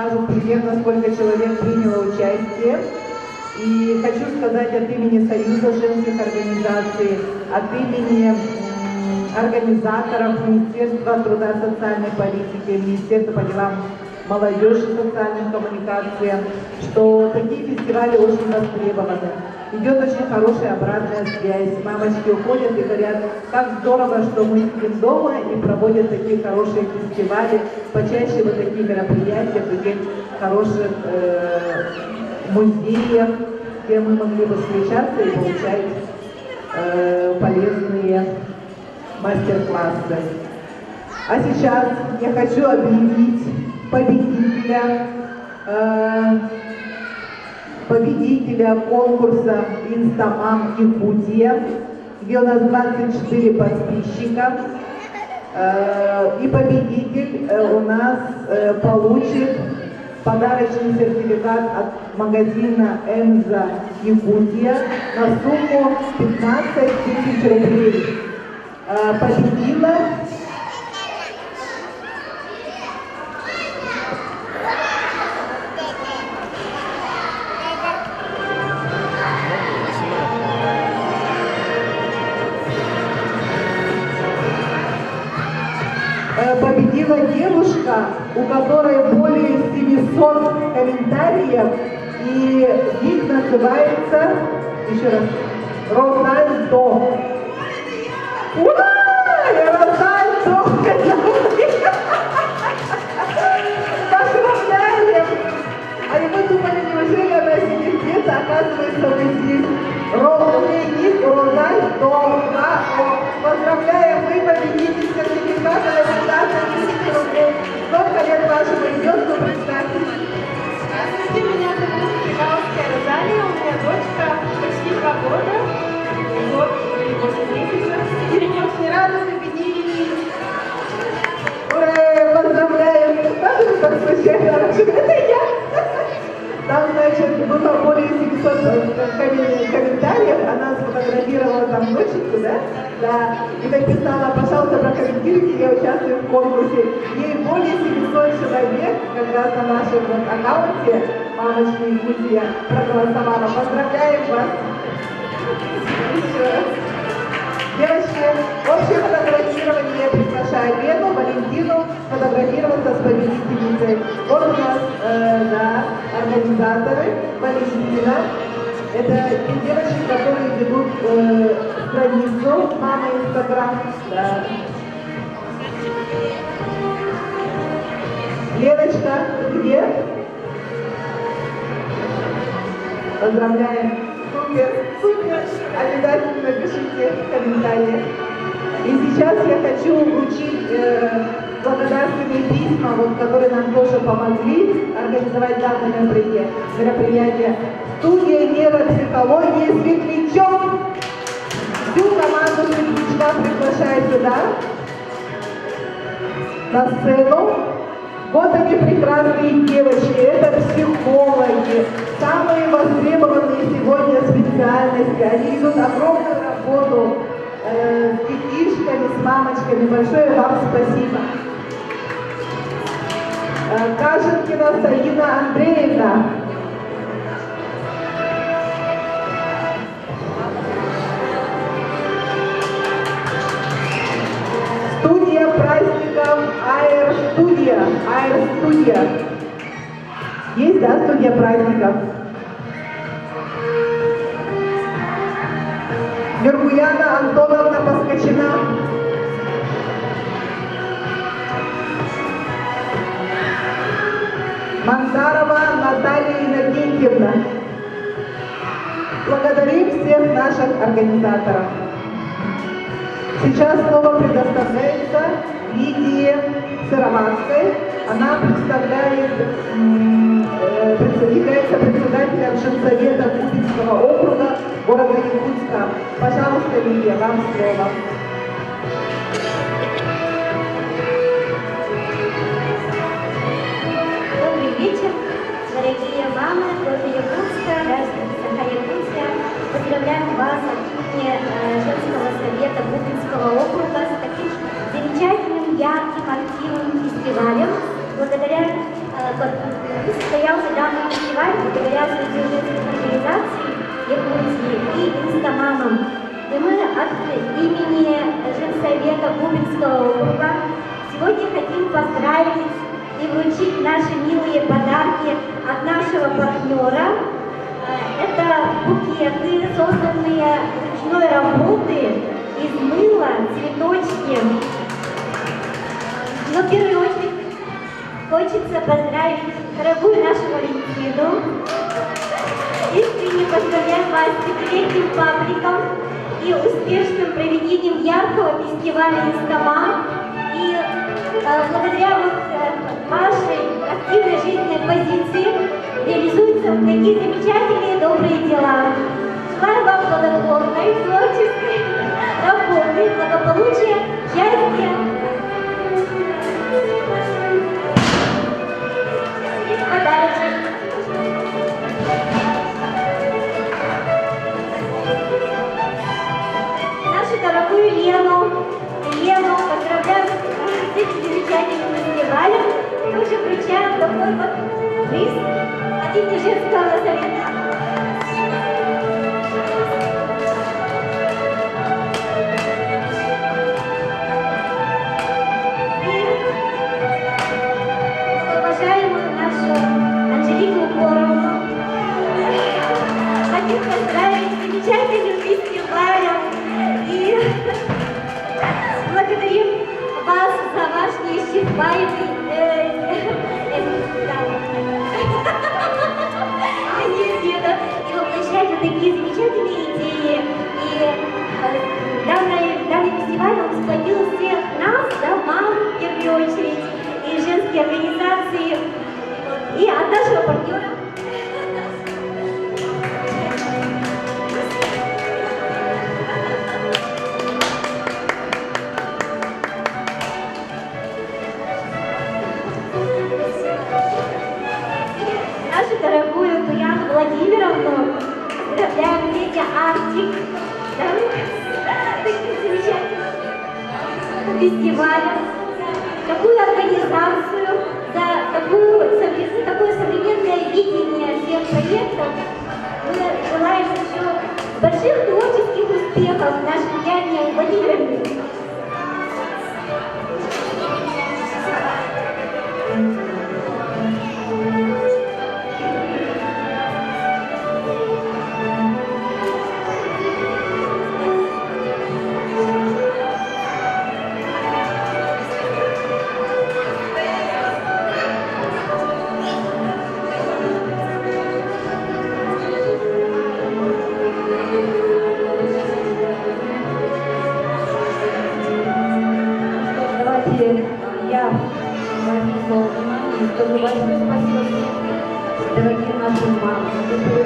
скажут примерно, сколько человек приняло участие. И хочу сказать от имени Союза женских организаций, от имени организаторов Министерства труда и социальной политики, Министерства по делам молодежи и социальным коммуникациям, что такие фестивали очень востребованы. Идет очень хорошая обратная связь. Мамочки уходят и говорят, как здорово, что мы сидим дома и проводят такие хорошие фестивали, почаще вот такие мероприятия, таких хороших музеев, где мы могли бы встречаться и получать полезные мастер-классы. А сейчас я хочу объявить победителя конкурса «Инстамам Якутия», где у нас 24 подписчика. И победитель у нас получит подарочный сертификат от магазина «Эмза Якутия» на сумму 15 тысяч рублей. Победила девушка, у которой более 700 комментариев, и ник называется, еще раз, Розальдо. Розальдо! Поздравляем! А мы думали, неужели она сидит где-то, оказывается, вы здесь. Ник Розальдо. Поздравляем, вы победите сертификат на 15 тысяч рублей. Сколько лет вашему ребенку, представьте?
Здравствуйте, меня зовут Кривалская Розалия, у меня дочка почти 2 года, год и 8 месяцев. Теперь очень рада победить.
Ура, поздравляем! Как так случайно? Это я! Там, значит, было более 700 комментариев, она сфотографировала там доченьку, да? Да. И написала, пожалуйста, прокомментируйте, я участвую в конкурсе. Ей более 700 человек, как раз на нашем аккаунте «Мамочки Якутия» проголосовала. Поздравляем вас! Еще раз. Девочки, общее фотографирование я приглашаю Лену, Валентину фотографироваться с победительницей. Вот у нас, да, организаторы, Валентина. Это те девочки, которые ведут страницу «Мама Инстаграм». Да. Леночка, где? Поздравляем. Супер, супер. Обязательно пишите в комментариях. И сейчас я хочу вручить благодарственные письма, вот, которые нам тоже помогли организовать данное мероприятие. Студия нейропсихологии «Светлячок». Всю команду «Светлячка» приглашаю сюда, на сцену. Вот они, прекрасные девочки, это психологи, самые востребованные сегодня специальности. Они ведут огромную работу с детишками, с мамочками. Большое вам спасибо. Каженкина Саина Андреевна. Студия праздников Аэр-студия. Есть, да, студия праздников? Мергуяна Антоновна Паскачина. Мандарова Наталья Иннокентьевна. Благодарим всех наших организаторов. Сейчас слово предоставляется Лидии Сыроватской. Она является председателем Женсовета Кубинского округа города Якутска. Пожалуйста, Лидия, вам слово.
Добрый вечер, дорогие мамы города Якутска, граждане Саха-Якутска. Поздравляем вас от имени Женского совета Кубинского округа с таким замечательным, ярким, активным фестивалем. Благодаря состоялся данный фестиваль благодаря женских организаций Якутии и инстамамам. И мы от имени женсовета Губинского округа сегодня хотим поздравить и вручить наши милые подарки от нашего партнера. Это букеты, созданные ручной работы из мыла, цветочки. Но в первую очередь хочется поздравить дорогую нашу Валентину. Искренне поздравляю вас с 5-летним пабликом и успешным проведением яркого фестиваля «Инстамам». И благодаря вашей активной жизненной позиции реализуются такие замечательные добрые дела. Желаю вам плодотворной, творческой работы, благополучия, счастья. И подарочек. Нашу дорогую Лену, поздравляю с этим замечательным фестивалем. Тоже вручаем такой вот приз от имени женского совета. И уважаемую нашу Анжелику Боровну хотим поздравить с замечательным фестивалем. И благодарим вас за ваш неисчерпаемый и воплощать вот такие замечательные идеи. И данный фестиваль он сплотил всех нас, да, мам в первую очередь, и женские организации, и от нашего партнера. Нашу дорогую Туяну Владимировну поздравляем леди Арктик, да, таким замечательным фестивалем, такую организацию, за такое современное видение всех проектов. Мы желаем еще больших творческих успехов нашей Туяне Владимировне.
Я возьму слово внимания и скажу большое спасибо всем дорогим нашим мамам, которые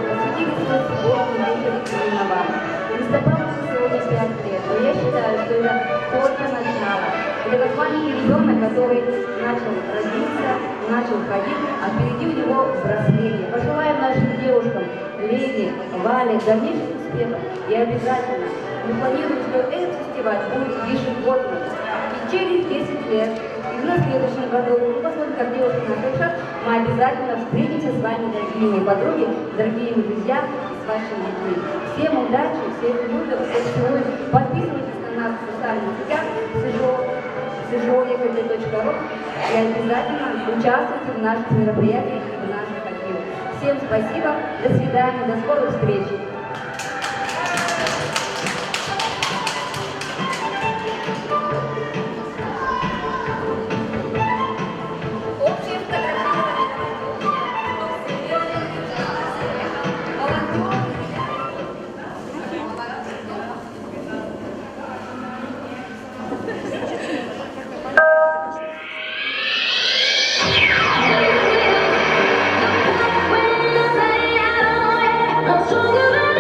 посвятили свой сборный вечер именовал. Инстапаму сегодня 5 лет, но я считаю, что это только начало. Это как маленький ребенок, который начал родиться, начал ходить, а впереди у него взросление. Пожелаем нашим девушкам, Лене, Вале, дальнейших успехов. И обязательно мы планируем, что этот фестиваль будет ежегодным. Через 10 лет, и на следующем году, мы посмотрим, как девушки нас решат, мы обязательно встретимся с вами, дорогие мои подруги, дорогие мои друзья, и с вашими детьми. Всем удачи, всех любят, всех целую. Подписывайтесь на нас в социальных сетях, сжоекд.ру и обязательно участвуйте в наших мероприятиях и в наших архивах. Всем спасибо, до свидания, до скорой встречи.
I'm stronger than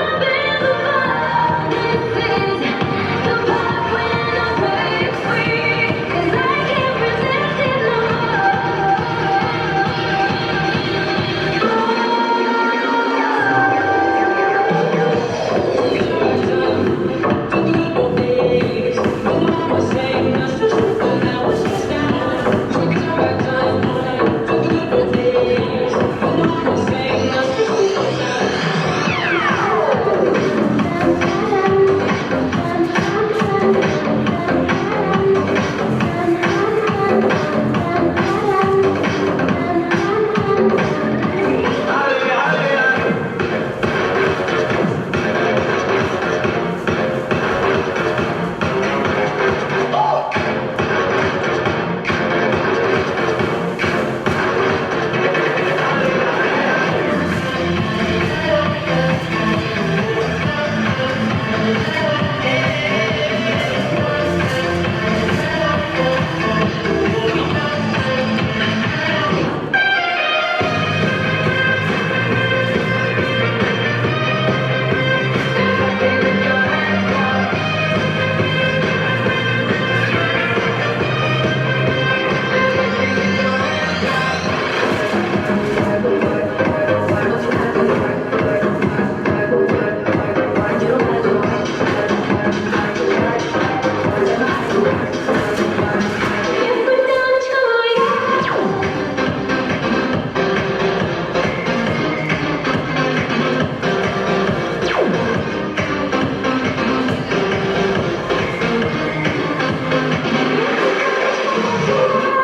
Спасибо.